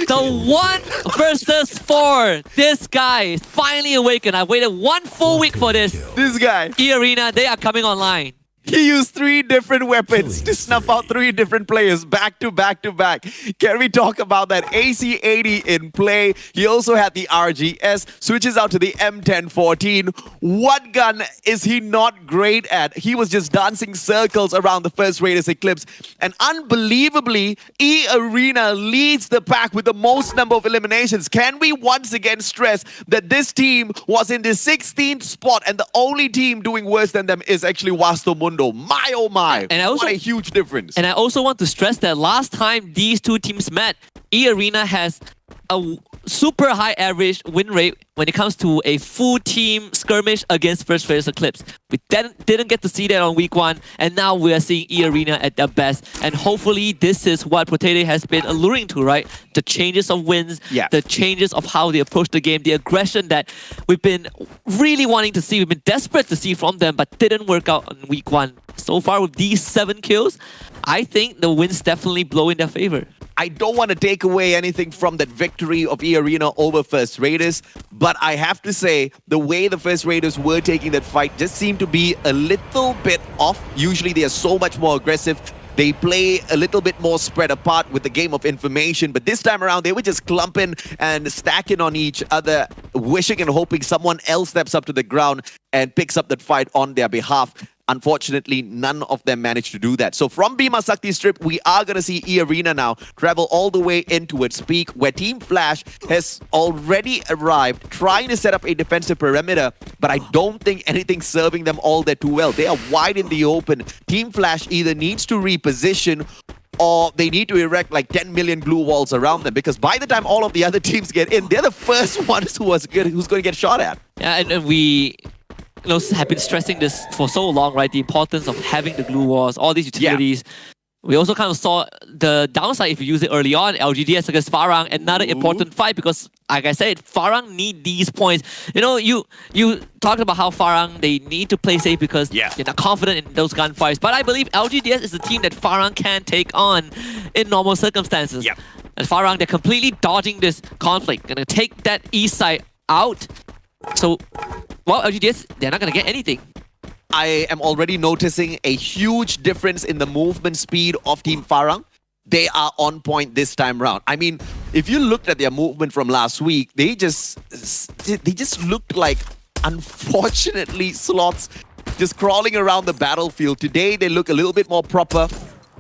The 1 versus 4. This guy is finally awakened. I waited 1 full week for this. This guy. E-Arena, they are coming online. He used 3 different weapons to snuff out 3 different players back to back to back. Can we talk about that? AC-80 in play. He also had the RGS, switches out to the M1014. What gun is he not great at? He was just dancing circles around the First Raiders Eclipse. And unbelievably, E-Arena leads the pack with the most number of eliminations. Can we once again stress that this team was in the 16th spot and the only team doing worse than them is actually Vasto Mundo? My oh my, what a huge difference. And I also want to stress that last time these 2 teams met, E-Arena has a super high average win rate when it comes to a full team skirmish against First Raiders Eclipse. We didn't get to see that on week 1, and now we are seeing E-Arena at their best. And hopefully this is what Protete has been alluring to, right? The changes of wins, the changes of how they approach the game, the aggression that we've been really wanting to see, we've been desperate to see from them, but didn't work out on week 1. So far with these 7 kills, I think the wins definitely blow in their favor. I don't want to take away anything from that victory of E-Arena over First Raiders, but I have to say the way the First Raiders were taking that fight just seemed to be a little bit off. Usually they are so much more aggressive. They play a little bit more spread apart with the game of information, but this time around they were just clumping and stacking on each other, wishing and hoping someone else steps up to the ground and picks up that fight on their behalf. Unfortunately, none of them managed to do that. So from Bima Sakti Strip, we are going to see E-Arena now travel all the way into its peak, where Team Flash has already arrived, trying to set up a defensive perimeter, but I don't think anything's serving them all that too well. They are wide in the open. Team Flash either needs to reposition or they need to erect like 10 million glue walls around them, because by the time all of the other teams get in, they're the first ones who's going to get shot at. Yeah, and we have been stressing this for so long, right? The importance of having the glue walls, all these utilities. We also kind of saw the downside if you use it early on. LGDS against Farang, another important fight because, like I said, Farang need these points. You know, you talked about how Farang, they need to play safe because they're not confident in those gunfights. But I believe LGDS is a team that Farang can take on in normal circumstances. And Farang, they're completely dodging this conflict. Gonna take that east side out. So, well, LGDS, they're not gonna get anything. I am already noticing a huge difference in the movement speed of Team Farang. They are on point this time round. I mean, if you looked at their movement from last week, they just looked like, unfortunately, slots just crawling around the battlefield. Today, they look a little bit more proper.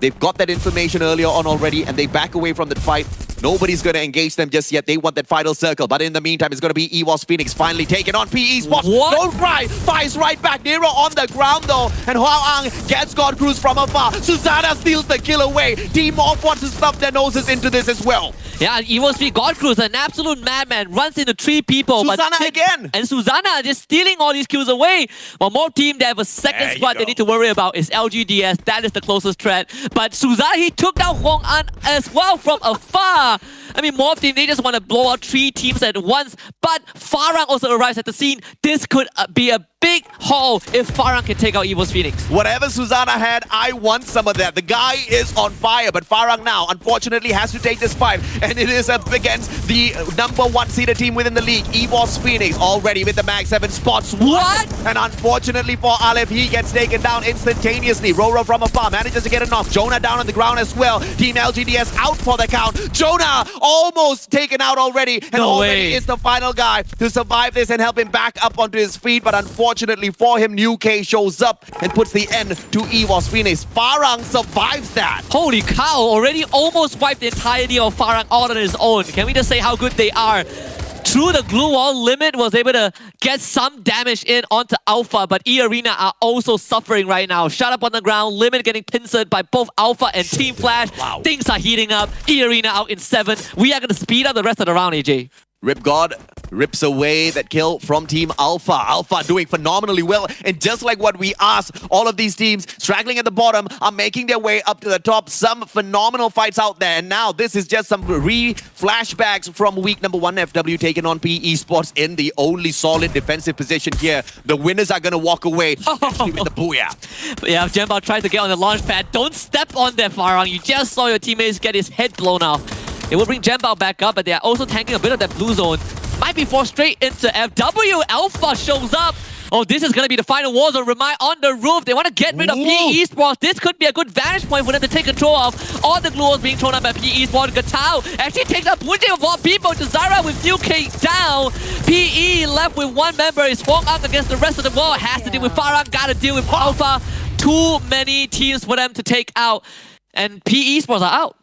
They've got that information earlier on already, and they back away from the fight. Nobody's going to engage them just yet. They want that final circle. But in the meantime, it's going to be EVOS Phoenix finally taking on PE Sports. Don't cry. Fires right back. Nero on the ground, though. And Hua Ang gets God Cruz from afar. Susanna steals the kill away. Team Morph wants to stuff their noses into this as well. Yeah, EVOS Phoenix, God Cruz, an absolute madman. Runs into 3 people. Susanna again. And Susanna just stealing all these kills away. One more team, they have a second squad they need to worry about is LGDS. That is the closest threat. But Susanna, he took down Hong An as well from afar. I mean, Morph team, they just want to blow out 3 teams at once. But Farang also arrives at the scene. This could be a big haul if Farang can take out EVOS Phoenix. Whatever Susanna had, I want some of that. The guy is on fire, but Farang now, unfortunately, has to take this fight. And it is up against the #1 seeded team within the league, EVOS Phoenix, already with the Mag 7 spots. What? And unfortunately for Aleph, he gets taken down instantaneously. Roro from afar manages to get a knock. Jonah down on the ground as well. Team LGDS out for the count. Jonah almost taken out already. And already is the final guy to survive this and help him back up onto his feet. But unfortunately for him, New K shows up and puts the end to EVOS Phoenix. Farang survives that. Holy cow, already almost wiped the entirety of Farang all on his own. Can we just say how good they are? Through the glue wall, Limit was able to get some damage in onto Alpha, but E-Arena are also suffering right now. Shut up on the ground, Limit getting pincered by both Alpha and Team Flash. Things are heating up. E-Arena out in 7. We are going to speed up the rest of the round, AJ. Rip God rips away that kill from Team Alpha. Alpha doing phenomenally well. And just like what we asked, all of these teams straggling at the bottom are making their way up to the top. Some phenomenal fights out there. And now this is just some flashbacks from week #1 FW taking on PE Sports in the only solid defensive position here. The winners are going to walk away with the booyah. Yeah, Jembao tried to get on the launch pad. Don't step on that, Farang. You just saw your teammates get his head blown off. It will bring Jembao back up, but they are also tanking a bit of that blue zone. Might be forced straight into FW. Alpha shows up. Oh, this is going to be the final war zone. Remind on the roof. They want to get rid of PE Sports. This could be a good vantage point for them to take control of. All the glue walls being thrown up by PE Sports. Gatao actually takes up Punje of all people. Desira with UK down. PE left with 1 member. Is Hong Ang against the rest of the wall. Has to deal with Farang. Got to deal with Alpha. Too many teams for them to take out. And PE Sports are out.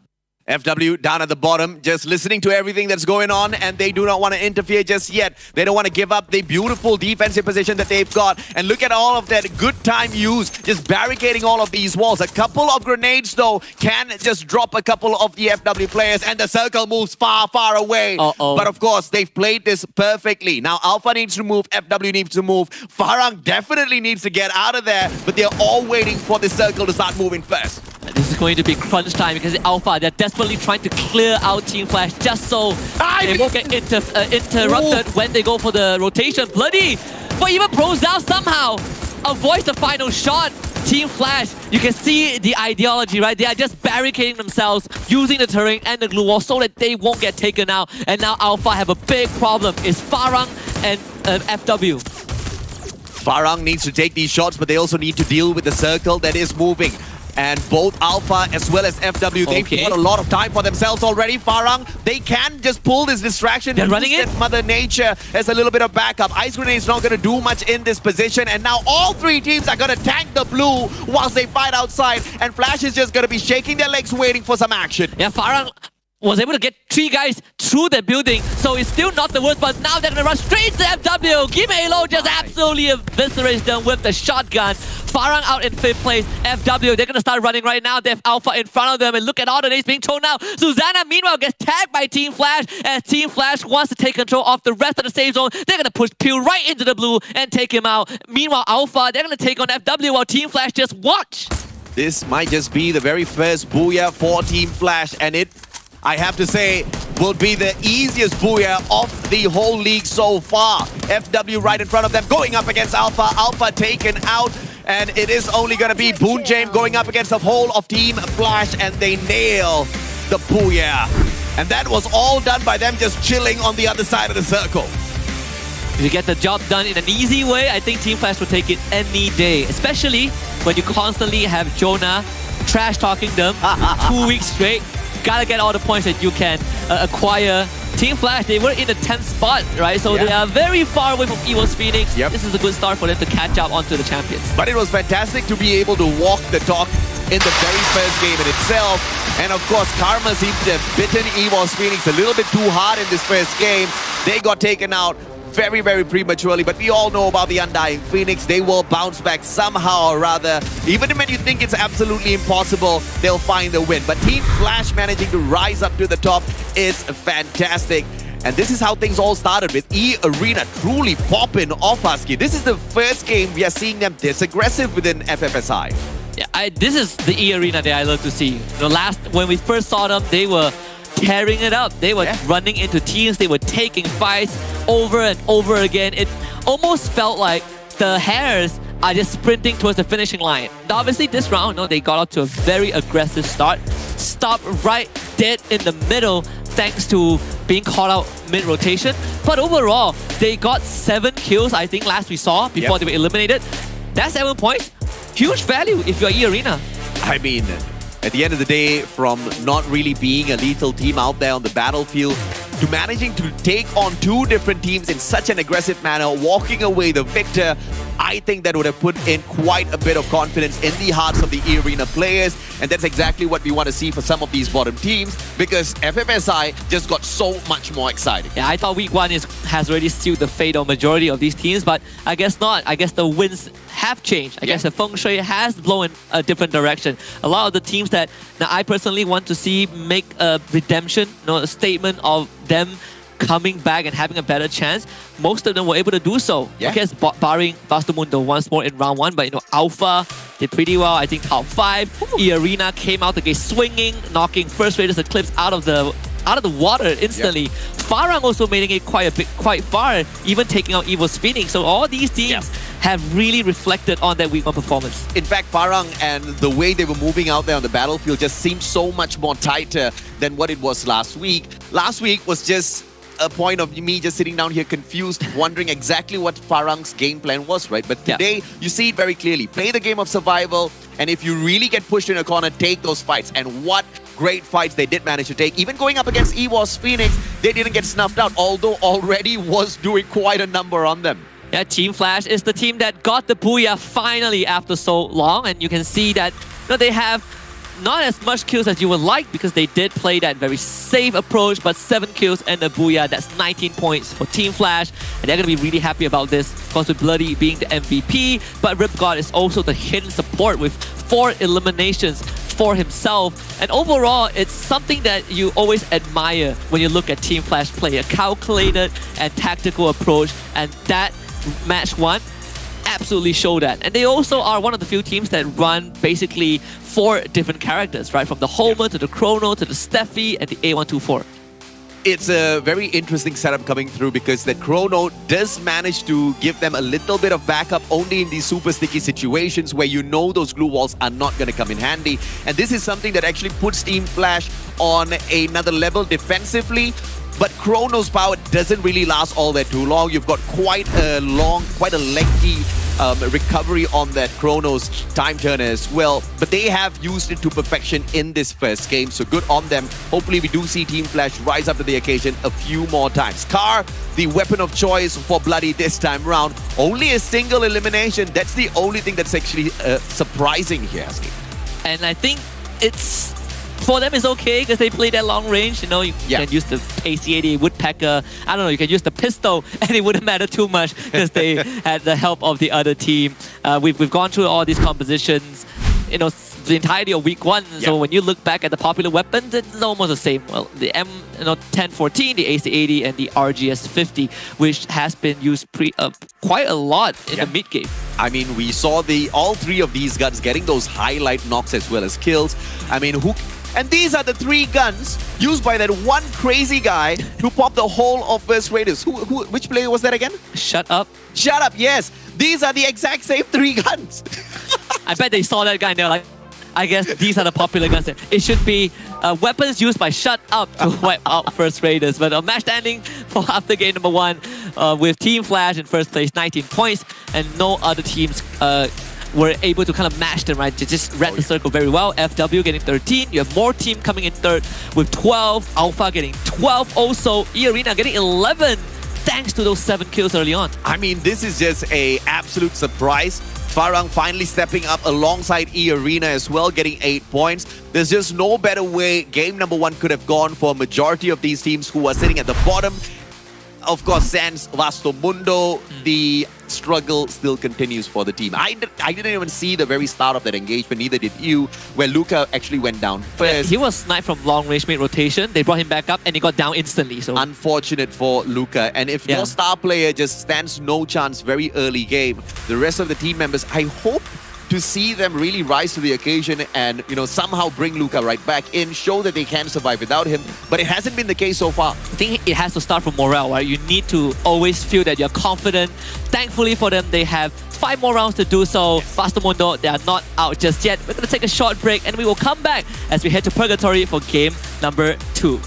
FW down at the bottom, just listening to everything that's going on, and they do not want to interfere just yet. They don't want to give up the beautiful defensive position that they've got. And look at all of that good time used, just barricading all of these walls. A couple of grenades, though, can just drop a couple of the FW players, and the circle moves far, far away. But of course, they've played this perfectly. Now, Alpha needs to move, FW needs to move. Farang definitely needs to get out of there, but they're all waiting for the circle to start moving first. This is going to be crunch time because Alpha, they're desperately trying to clear out Team Flash just so they won't get interrupted when they go for the rotation. Bloody! But even Prozal somehow avoids the final shot. Team Flash, you can see the ideology, right? They are just barricading themselves using the terrain and the glue wall so that they won't get taken out. And now Alpha have a big problem. It's Farang and FW. Farang needs to take these shots, but they also need to deal with the circle that is moving. And both Alpha as well as FW, they've got a lot of time for themselves already. Farang, they can just pull this distraction. They're running it. Mother Nature as a little bit of backup. Ice Grenade is not going to do much in this position. And now all 3 teams are going to tank the blue whilst they fight outside. And Flash is just going to be shaking their legs waiting for some action. Yeah, Farang was able to get 3 guys through the building, so it's still not the worst, but now they're gonna rush straight to FW. Kim Halo just absolutely eviscerates them with the shotgun. Farang out in 5th place. FW, they're gonna start running right now. They have Alpha in front of them, and look at all the nades being thrown out. Susanna, meanwhile, gets tagged by Team Flash, as Team Flash wants to take control of the rest of the safe zone. They're gonna push Pew right into the blue and take him out. Meanwhile, Alpha, they're gonna take on FW while Team Flash just watch. This might just be the very first booyah for Team Flash, and it, I have to say, will be the easiest booyah of the whole league so far. FW right in front of them, going up against Alpha. Alpha taken out, and it is only going to be Boon James going up against the whole of Team Flash, and they nail the booyah. And that was all done by them just chilling on the other side of the circle. If you get the job done in an easy way, I think Team Flash will take it any day. Especially when you constantly have Jonah trash-talking them 2 weeks straight. Gotta get all the points that you can acquire. Team Flash, they were in the 10th spot, right? So they are very far away from EVO's Phoenix. This is a good start for them to catch up onto the champions. But it was fantastic to be able to walk the talk in the very first game in itself. And of course, Karma seems to have bitten EVO's Phoenix a little bit too hard in this first game. They got taken out very, very prematurely, but we all know about the Undying Phoenix. They will bounce back somehow or rather. Even when you think it's absolutely impossible, they'll find the win. But Team Flash managing to rise up to the top is fantastic. And this is how things all started, with E-Arena truly popping off, Husky. This is the first game we are seeing them this aggressive within FFSI. Yeah, this is the E-Arena that I love to see. When we first saw them, they were tearing it up. They were running into teams. They were taking fights over and over again. It almost felt like the Hares are just sprinting towards the finishing line. Obviously, this round, they got off to a very aggressive start. Stopped right dead in the middle thanks to being caught out mid-rotation. But overall, they got 7 kills, I think, last we saw before they were eliminated. That's 7 points. Huge value if you're E-Arena. I mean, at the end of the day, from not really being a lethal team out there on the battlefield to managing to take on 2 different teams in such an aggressive manner, walking away the victor, I think that would have put in quite a bit of confidence in the hearts of the E-Arena players. And that's exactly what we want to see for some of these bottom teams, because FFSI just got so much more exciting. Yeah, I thought week 1 has already sealed the fate of majority of these teams, but I guess not. I guess the wins have changed. I guess the feng shui has blown in a different direction. A lot of the teams that I personally want to see make a redemption, a statement of them coming back and having a better chance, most of them were able to do so. I guess barring Vastamundo once more in round 1, but Alpha did pretty well. I think top 5. E-Arena came out the gate swinging, knocking First Raiders Eclipse out of the water instantly. Farang also making it quite far, even taking out EVO's Phoenix. So all these teams have really reflected on that week 1 performance. In fact, Farang and the way they were moving out there on the battlefield just seemed so much more tighter than what it was last week. Last week was just a point of me just sitting down here confused, wondering exactly what Farang's game plan was, right? But today, you see it very clearly. Play the game of survival, and if you really get pushed in a corner, take those fights. And what great fights they did manage to take. Even going up against EVO's Phoenix, they didn't get snuffed out, although already was doing quite a number on them. Yeah, Team Flash is the team that got the booyah finally after so long, and you can see that they have not as much kills as you would like, because they did play that very safe approach, but 7 kills and a booyah. That's 19 points for Team Flash, and they're going to be really happy about this, of course with Bloody being the MVP, but RipGod is also the hidden support with 4 eliminations for himself. And overall, it's something that you always admire when you look at Team Flash play, a calculated and tactical approach, and that match 1 absolutely show that. And they also are one of the few teams that run basically 4 different characters, right? From the Homer to the Chrono to the Steffi and the A124. It's a very interesting setup coming through, because the Chrono does manage to give them a little bit of backup only in these super sticky situations where those glue walls are not going to come in handy. And this is something that actually puts Team Flash on another level defensively. But Chrono's power doesn't really last all that too long. You've got quite a lengthy recovery on that Chrono's time turner as well. But they have used it to perfection in this first game, so good on them. Hopefully we do see Team Flash rise up to the occasion a few more times. Car, the weapon of choice for Bloody this time round. Only a single elimination. That's the only thing that's actually surprising here, Husky. And I think it's for them it's okay because they play that long range. You know, you can use the AC-80 Woodpecker. I don't know, you can use the pistol and it wouldn't matter too much because they had the help of the other team. We've gone through all these compositions, you know, the entirety of week 1. So when you look back at the popular weapons, it's almost the same. Well, the M1014, the AC-80, and the RGS-50, which has been used quite a lot in the mid game. I mean, we saw all three of these guns getting those highlight knocks as well as kills. I mean, and these are the 3 guns used by that one crazy guy who popped the whole of First Raiders. Which player was that again? Shut up. Shut up, yes. These are the exact same 3 guns. I bet they saw that guy and they're like, I guess these are the popular guns. It should be weapons used by Shut Up to wipe out First Raiders. But a match standing for after game number 1 with Team Flash in first place, 19 points, and no other teams were able to kind of match them, right? To just read the circle very well. FW getting 13. You have more team coming in third with 12. Alpha getting 12 also. E-Arena getting 11 thanks to those 7 kills early on. I mean, this is just an absolute surprise. Farang finally stepping up alongside E-Arena as well, getting 8 points. There's just no better way game number 1 could have gone for a majority of these teams who are sitting at the bottom. Of course, sans Vasto Mundo, the struggle still continues for the team. I didn't even see the very start of that engagement, neither did you, where Luca actually went down first. Yeah, he was sniped from long range mid rotation. They brought him back up and he got down instantly. So unfortunate for Luca. And if your star player just stands no chance very early game, the rest of the team members, I hope to see them really rise to the occasion and, you know, somehow bring Luca right back in, show that they can survive without him. But it hasn't been the case so far. I think it has to start from morale, right? You need to always feel that you're confident. Thankfully for them, they have 5 more rounds to do so. Vasto Mundo, they are not out just yet. We're going to take a short break and we will come back as we head to Purgatory for game number 2.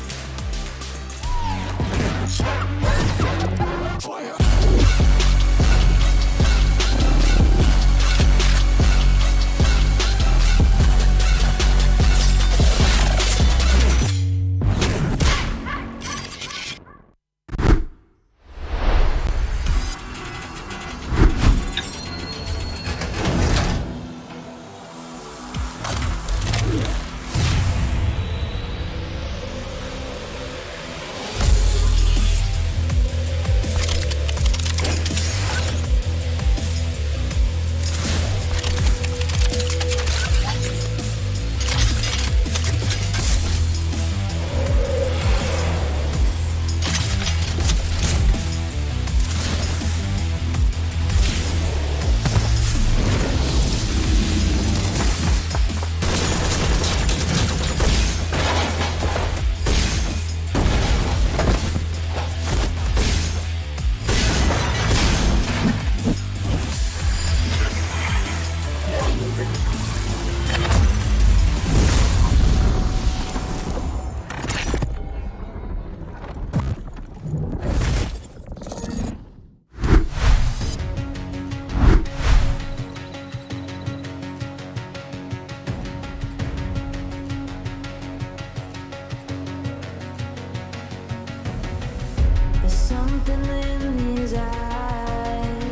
Something in his eyes.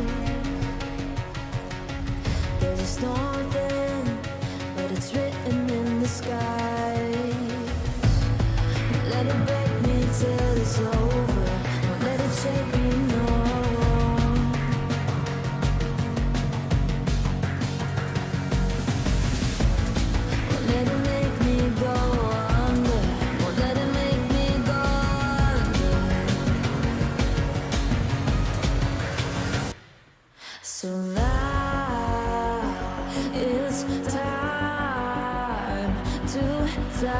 There's a storm within, but it's written in the sky. Let it break me till it's over. Don't let it shake me, no. Won't let it make me go under. Won't let it make me go under. So now it's time to fly.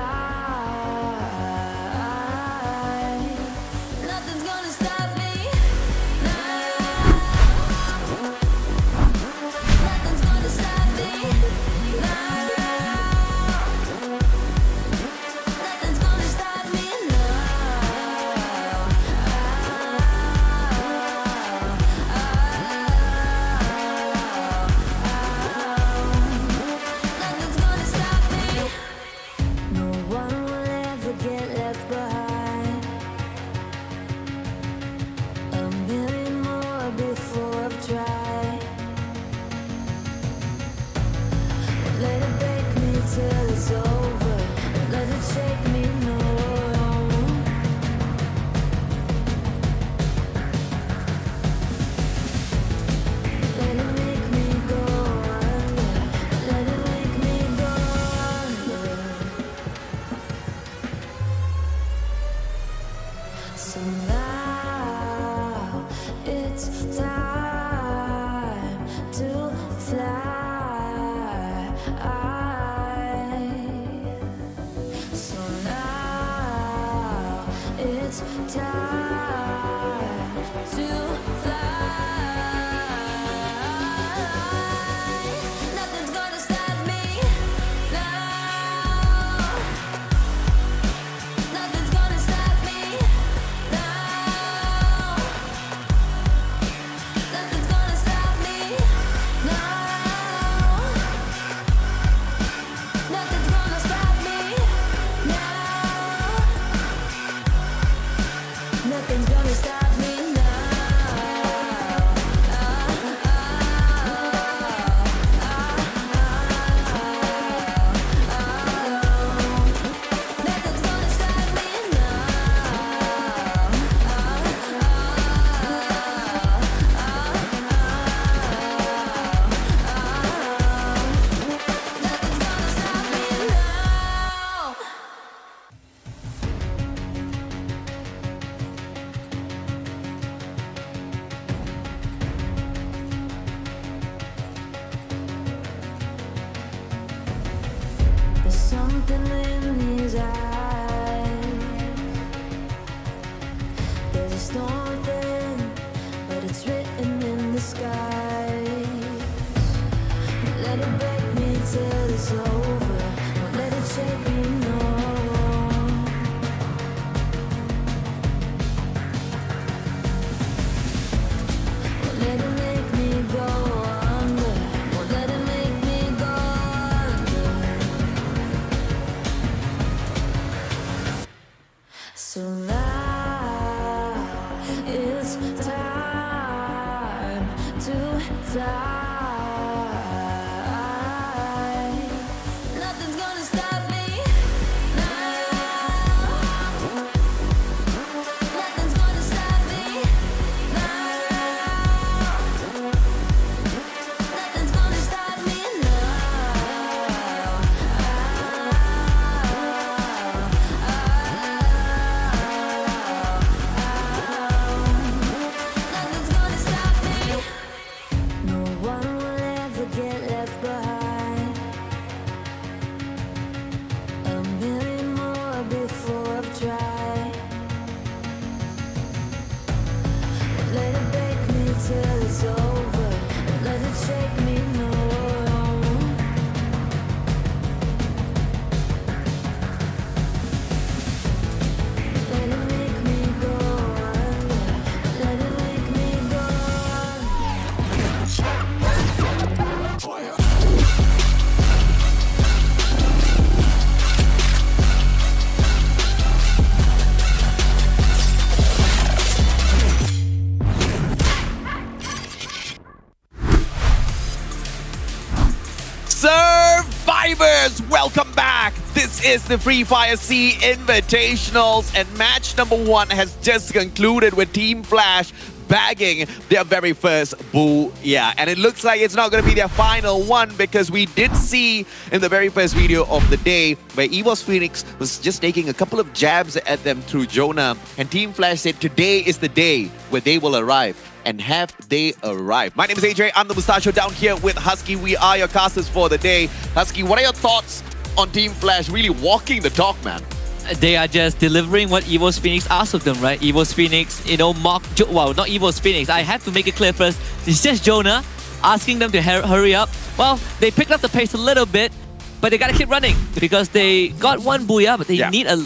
Nothing's gonna stop me. something in his eyes. There's a storm then, but it's written in the sky. Let it break me till it's over. Won't let it shake me, no. Won't let it make me go under. Won't let it make me go under. So now it's time to fly. Nothing's gonna stop me now. Nothing's gonna stop me now. Nothing's gonna stop me now. Nothing's gonna stop me. No one will ever get left behind. A million more before I've tried. Let it break me till it's over. Let it shake me, no. Let it make me go under. Let it make me go under. Survivors, welcome back. This is the Fire SEA Invitationals, and match number 1 has just concluded with Team Flash bagging their very first booyah. And it looks like it's not going to be their final one, because we did see in the very first video of the day where EVOS Phoenix was just taking a couple of jabs at them through Jonah, and Team Flash said today is the day where they will arrive. And have they arrived? My name is AJ. I'm the Mustacho down here with Husky. We are your casters for the day. Husky, what are your thoughts on Team Flash really walking the talk, man? They are just delivering what EVOS Phoenix asked of them, right? EVOS Phoenix, well, not EVOS Phoenix. I have to make it clear first. It's just Jonah asking them to hurry up. Well, they picked up the pace a little bit, but they gotta keep running because they got one booyah, but they need a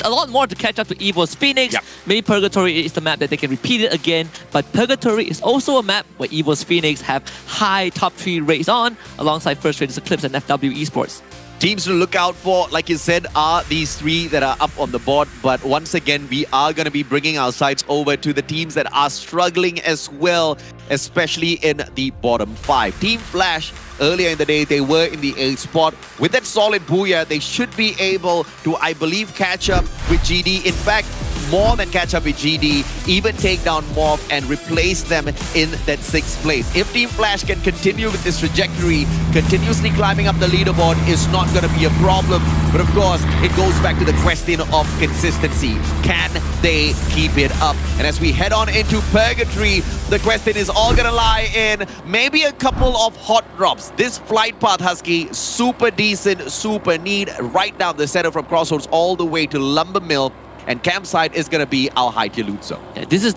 lot more to catch up to EVOS Phoenix. Maybe Purgatory is the map that they can repeat it again, but Purgatory is also a map where EVOS Phoenix have high top 3 rates on, alongside First Raiders Eclipse and FW Esports. Teams to look out for, like you said, are these 3 that are up on the board. But once again, we are going to be bringing our sights over to the teams that are struggling as well, especially in the bottom 5. Team Flash, earlier in the day, they were in the 8th spot. With that solid booyah, they should be able to, I believe, catch up with GD. In fact, more than catch up with GD, even take down Morph and replace them in that 6th place. If Team Flash can continue with this trajectory, continuously climbing up the leaderboard is not going to be a problem. But of course, it goes back to the question of consistency. Can they keep it up? And as we head on into Purgatory, the question is all going to lie in maybe a couple of hot drops. This flight path, Husky, super decent, super neat, right down the center from Crossroads all the way to Lumber Mill. And campsite is going to be our high tier loot zone. Yeah, this is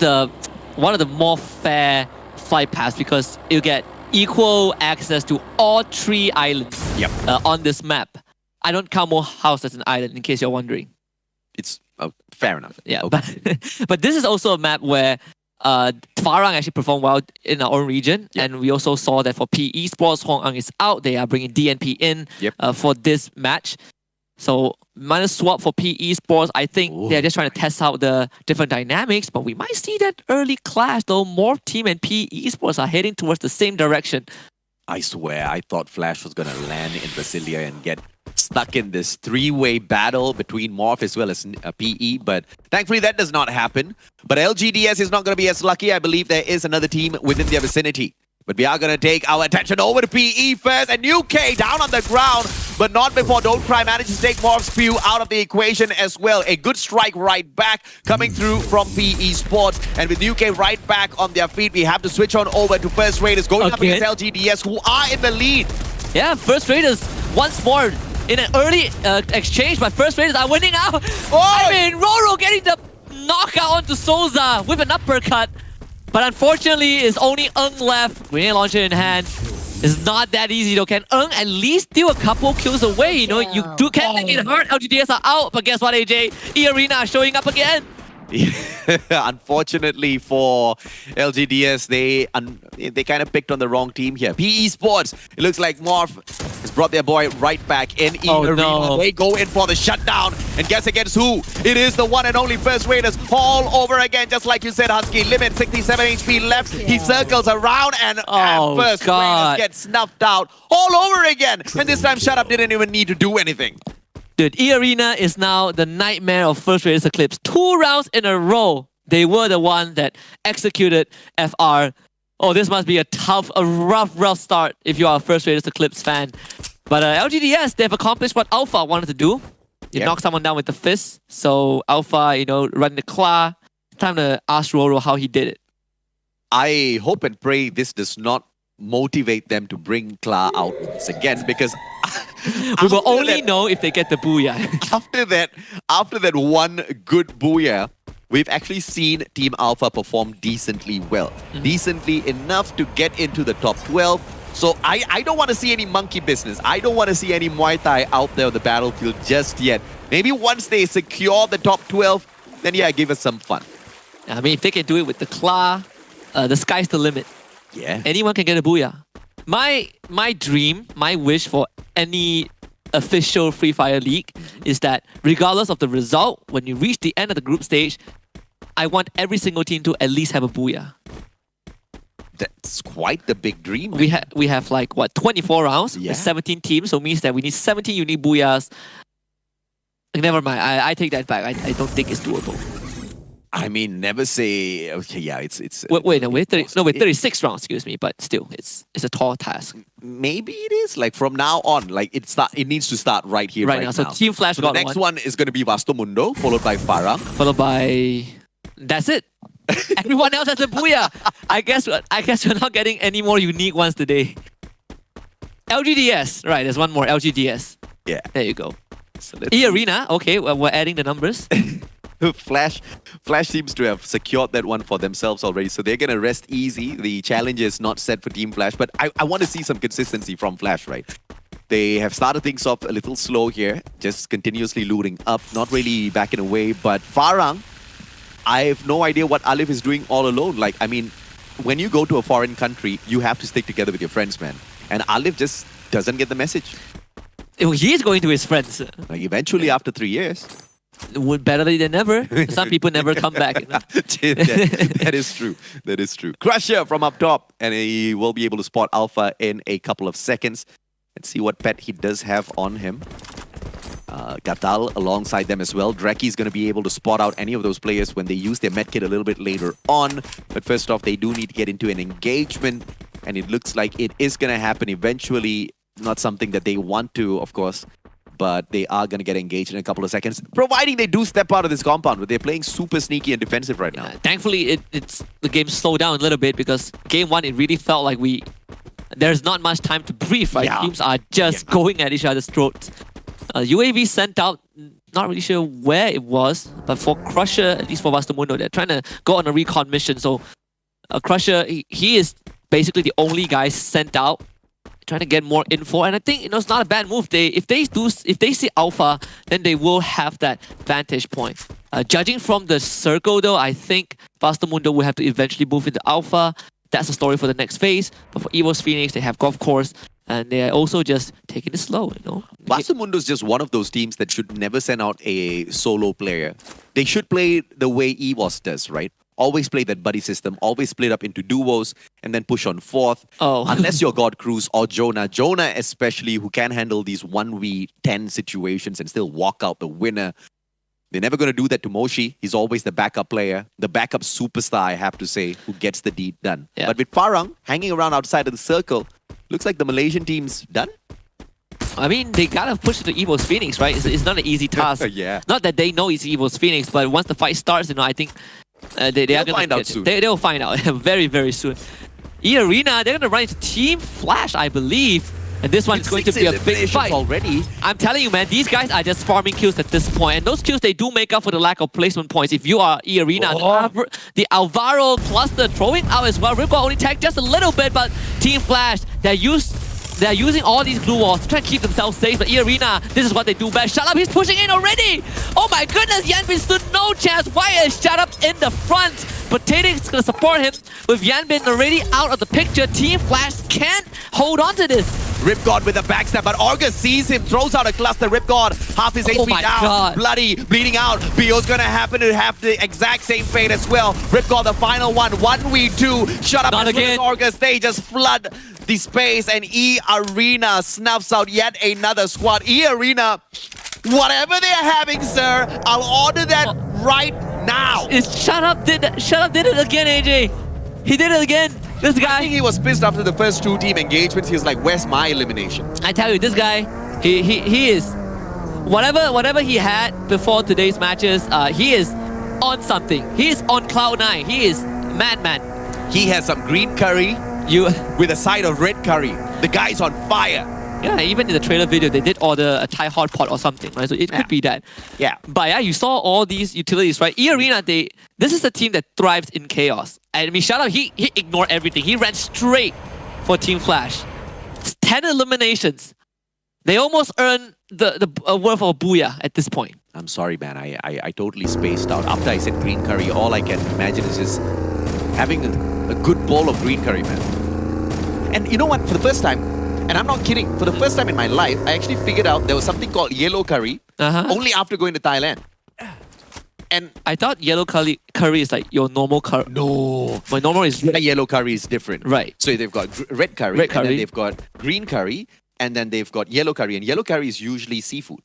one of the more fair flight paths because you get equal access to all 3 islands on this map. I don't count Mo House as an island, in case you're wondering. It's fair enough. Yeah, okay. but this is also a map where Farang actually performed well in our own region. And we also saw that for PE Sports, Hong Ang is out. They are bringing DNP in for this match. So minus swap for PE Sports, I think they're just trying to test out the different dynamics, but we might see that early clash though. Morph Team and PE Sports are heading towards the same direction. I swear, I thought Flash was going to land in Brasilia and get stuck in this 3-way battle between Morph as well as PE, but thankfully that does not happen. But LGDS is not going to be as lucky. I believe there is another team within their vicinity. But we are going to take our attention over to PE first, and UK down on the ground, but not before Don't Cry manages to take Morph's Spew out of the equation as well. A good strike right back coming through from PE Sports, and with UK right back on their feet, we have to switch on over to First Raiders going up against LGDS, who are in the lead. Yeah, First Raiders once more in an early exchange, but First Raiders are winning out. Oh! I mean, Roro getting the knockout onto Souza with an uppercut. But unfortunately, it's only Eng left. Grenade launcher in hand. It's not that easy though. Can Eng at least steal a couple kills away? You know, you can't get hurt. LGDS are out. But guess what, AJ? E-Arena showing up again. Unfortunately for LGDS, they kind of picked on the wrong team here. PE Sports, it looks like Morph has brought their boy right back in Arena. No. They go in for the shutdown, and guess against who? It is the one and only First Raiders all over again, just like you said, Husky. Limit 67 HP left. He circles around and First Raiders get snuffed out all over again. And this time, Shut Up didn't even need to do anything. Dude, E-Arena is now the nightmare of First Raiders Eclipse. 2 rounds in a row, they were the one that executed FR. Oh, this must be a rough start if you are a First Raiders Eclipse fan. But LGDS, they've accomplished what Alpha wanted to do. You knock someone down with the fist. So Alpha, you know, run the claw. Time to ask Roro how he did it. I hope and pray this does not motivate them to bring Kla out once again, because we will only know if they get the booyah. after that one good booyah, we've actually seen Team Alpha perform decently well. Decently enough to get into the top 12. So I don't want to see any monkey business. I don't want to see any Muay Thai out there on the battlefield just yet. Maybe once they secure the top 12, then yeah, give us some fun. I mean, if they can do it with the claw, the sky's the limit. Yeah. Anyone can get a booyah. My dream, my wish for any official Free Fire League is that regardless of the result, when you reach the end of the group stage, I want every single team to at least have a booyah. That's quite the big dream. We have like, what, 24 rounds? Yeah. With 17 teams, so it means that we need 17 unique booyahs. Never mind, I take that back. I don't think it's doable. I mean, never say. Okay, yeah, it's. Wait, 36 rounds. Excuse me, but still, it's a tall task. Maybe it is. Like from now on, like it needs to start right here, right now. So Team Flash so got the next one is going to be Vasto Mundo, followed by Farah, followed by. That's it. Everyone else has a booyah. I guess we're not getting any more unique ones today. LGDS, right? There's one more LGDS. Yeah, there you go. So E-Arena. Okay, well, we're adding the numbers. Flash seems to have secured that one for themselves already, so they're gonna rest easy. The challenge is not set for Team Flash, but I want to see some consistency from Flash, right? They have started things off a little slow here, just continuously looting up, not really backing away. But Farang, I have no idea what Alif is doing all alone. Like, I mean, when you go to a foreign country, you have to stick together with your friends, man. And Alif just doesn't get the message. He is going to his friends. Like, eventually, after 3 years. Better than never. Some people never come back. You know? That is true. That is true. Crusher from up top, and he will be able to spot Alpha in a couple of seconds. Let's see what pet he does have on him. Gatal alongside them as well. Dreki is going to be able to spot out any of those players when they use their medkit a little bit later on. But first off, they do need to get into an engagement, and it looks like it is going to happen eventually. Not something that they want to, of course. But they are going to get engaged in a couple of seconds, providing they do step out of this compound. But they're playing super sneaky and defensive right now. Thankfully, the game slowed down a little bit because game 1, it really felt like there's not much time to breathe, right? Yeah. Teams are just going at each other's throats. UAV sent out, not really sure where it was, but for Crusher, at least for Vastamundo, they're trying to go on a recon mission. So Crusher, he is basically the only guy sent out, trying to get more info, and I think it's not a bad move. If they see Alpha, then they will have that vantage point. Judging from the circle, though, I think Vastamundo will have to eventually move into Alpha. That's the story for the next phase. But for Evo's Phoenix, they have Golf Course, and they are also just taking it slow. Vastamundo is just one of those teams that should never send out a solo player. They should play the way Evos does, right? Always play that buddy system, always split up into duos, and then push on fourth. Unless you're God Cruz or Jonah. Jonah especially, who can handle these 1v10 situations and still walk out the winner. They're never going to do that to Moshi. He's always the backup player, the backup superstar, I have to say, who gets the deed done. Yeah. But with Farang hanging around outside of the circle, looks like the Malaysian team's done. I mean, they gotta push it to Evo's Phoenix, right? It's not an easy task. Yeah. Not that they know it's Evo's Phoenix, but once the fight starts, I think they'll find out soon. They'll find out very, very soon. E-Arena, they're going to run into Team Flash, I believe. And this one is going to be a big fight. Already. I'm telling you, man, these guys are just farming kills at this point. And those kills, they do make up for the lack of placement points. If you are E-Arena, the Alvaro cluster throwing out as well. Ripcord only tagged just a little bit, but Team Flash, they're using all these glue walls to try to keep themselves safe. But E-Arena, this is what they do best. Shut up, he's pushing in already! Oh my goodness, Yanbin stood no chance. Why is Shut Up in the front? Potato is going to support him. With Yanbin already out of the picture, Team Flash can't hold on to this. Ripcord with a backstab, but August sees him, throws out a cluster. Ripcord, half his HP down, God. bloody, bleeding out. BO's gonna happen to have the exact same fate as well. Ripcord, the final one, 1v2. Shut up, Not as well again. as August. They just flood the space, and E-Arena snuffs out yet another squad. E-Arena, whatever they're having, sir, I'll order that right now. Shut Up did it again, AJ. He did it again. This guy. I think he was pissed after the first 2 team engagements. He was like, where's my elimination? I tell you, this guy, he is whatever he had before today's matches. He is on something. He is on cloud 9. He is madman. He has some green curry with a side of red curry. The guy's on fire. Yeah, even in the trailer video, they did order a Thai hot pot or something, right? So it could be that. Yeah. But yeah, you saw all these utilities, right? E-Arena, this is a team that thrives in chaos. And Mishara, he ignored everything. He ran straight for Team Flash. 10 eliminations. They almost earned the worth of a booyah at this point. I'm sorry, man. I totally spaced out. After I said green curry, all I can imagine is just having a good bowl of green curry, man. And you know what? For the first time, and I'm not kidding, for the first time in my life, I actually figured out there was something called yellow curry only after going to Thailand. And I thought yellow curry is like your normal curry. No. My normal is red. Yellow curry is different. Right. So they've got red curry, and then they've got green curry, and then they've got yellow curry. And yellow curry is usually seafood.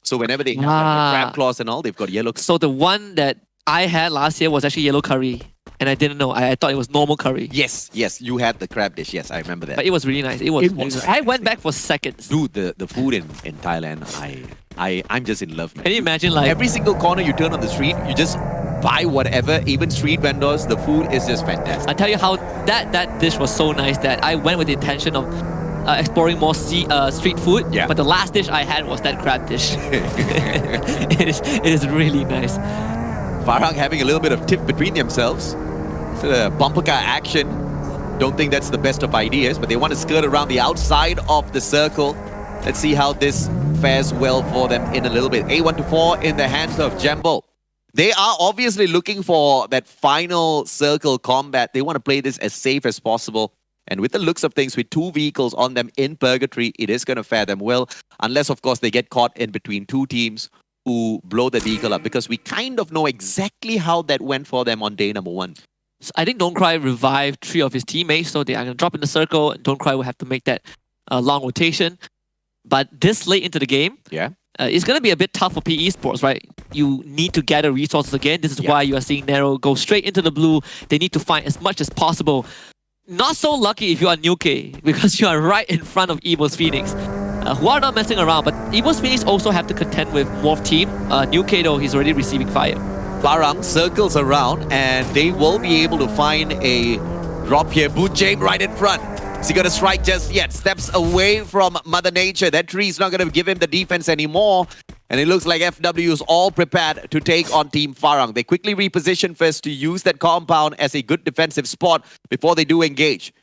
So whenever they have like, crab claws and all, they've got yellow curry. So the one that I had last year was actually yellow curry. And I didn't know. I thought it was normal curry. Yes, you had the crab dish. Yes, I remember that. But it was really nice. It was I went back for seconds. Dude, the food in Thailand, I'm just in love, man. Can you imagine, like, every single corner you turn on the street, you just buy whatever, even street vendors, the food is just fantastic. I tell you how that dish was so nice that I went with the intention of exploring more street food. Yeah. But the last dish I had was that crab dish. it is really nice. Farhang having a little bit of tiff between themselves. So the bumper car action. Don't think that's the best of ideas, but they want to skirt around the outside of the circle. Let's see how this fares well for them in a little bit. A124 in the hands of Jumbo. They are obviously looking for that final circle combat. They want to play this as safe as possible. And with the looks of things, with 2 vehicles on them in Purgatory, it is going to fare them well. Unless, of course, they get caught in between 2 teams who blow the vehicle up. Because we kind of know exactly how that went for them on day number 1. So I think Don't Cry revived 3 of his teammates. So they are going to drop in the circle. And Don't Cry will have to make that long rotation. But this late into the game, it's going to be a bit tough for PE Sports, right? You need to gather resources again. This is why you are seeing Nero go straight into the blue. They need to find as much as possible. Not so lucky if you are Nuke, because you are right in front of Evo's Phoenix, who are not messing around. But Evo's Phoenix also have to contend with Morph Team. Nuke, though, he's already receiving fire. Farang circles around, and they will be able to find a drop here. Boot James right in front. Is he going to strike just yet? Steps away from Mother Nature. That tree is not going to give him the defense anymore. And it looks like FW is all prepared to take on Team Farang. They quickly reposition first to use that compound as a good defensive spot before they do engage.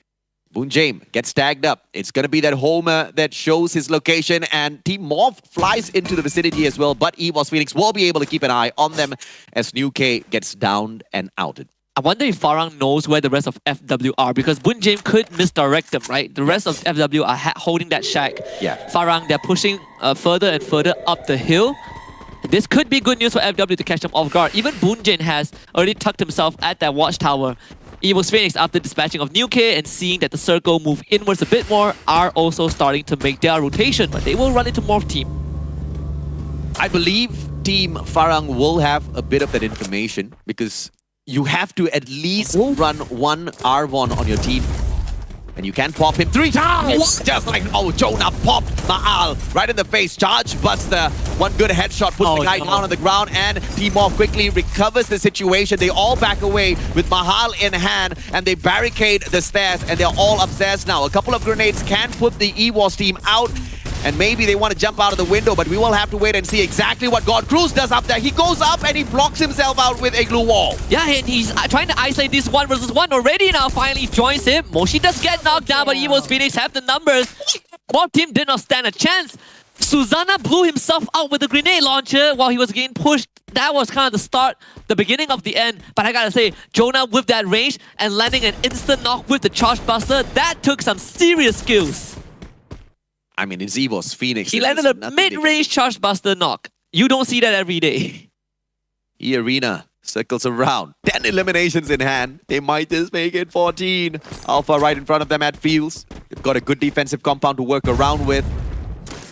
Boon James gets tagged up. It's going to be that Homer that shows his location, and Team Morph flies into the vicinity as well, but EVOS Phoenix will be able to keep an eye on them as New K gets downed and outed. I wonder if Farang knows where the rest of FW are, because Boon James could misdirect them, right? The rest of FW are holding that shack. Yeah. Farang, they're pushing further and further up the hill. This could be good news for FW to catch them off guard. Even Boon James has already tucked himself at that watchtower. EVO's Phoenix, after dispatching of New K and seeing that the circle move inwards a bit more, are also starting to make their rotation, but they will run into Morph Team. I believe Team Farang will have a bit of that information, because you have to at least run one Arvon on your team. And you can pop him 3 times! Just like, oh, Jonah popped Ma'al right in the face. Charge Buster. One good headshot puts the guy down on the ground, and Team Off quickly recovers the situation. They all back away with Mahal in hand, and they barricade the stairs, and they're all upstairs now. A couple of grenades can put the EWAS team out, and maybe they want to jump out of the window, but we will have to wait and see exactly what God Cruz does up there. He goes up and he blocks himself out with a glue wall. Yeah, and he's trying to isolate this 1 versus 1 already now. Finally joins him. Moshi does get knocked down, but Evo's Phoenix have the numbers. Mob team did not stand a chance. Susanna blew himself out with a grenade launcher while he was getting pushed. That was kind of the start, the beginning of the end. But I gotta say, Jonah with that range and landing an instant knock with the Charge Buster, that took some serious skills. I mean, it's Evo's Phoenix. He landed a mid-range Charge Buster knock. You don't see that every day. E-Arena circles around. 10 eliminations in hand. They might just make it 14. Alpha right in front of them at Fields. They've got a good defensive compound to work around with.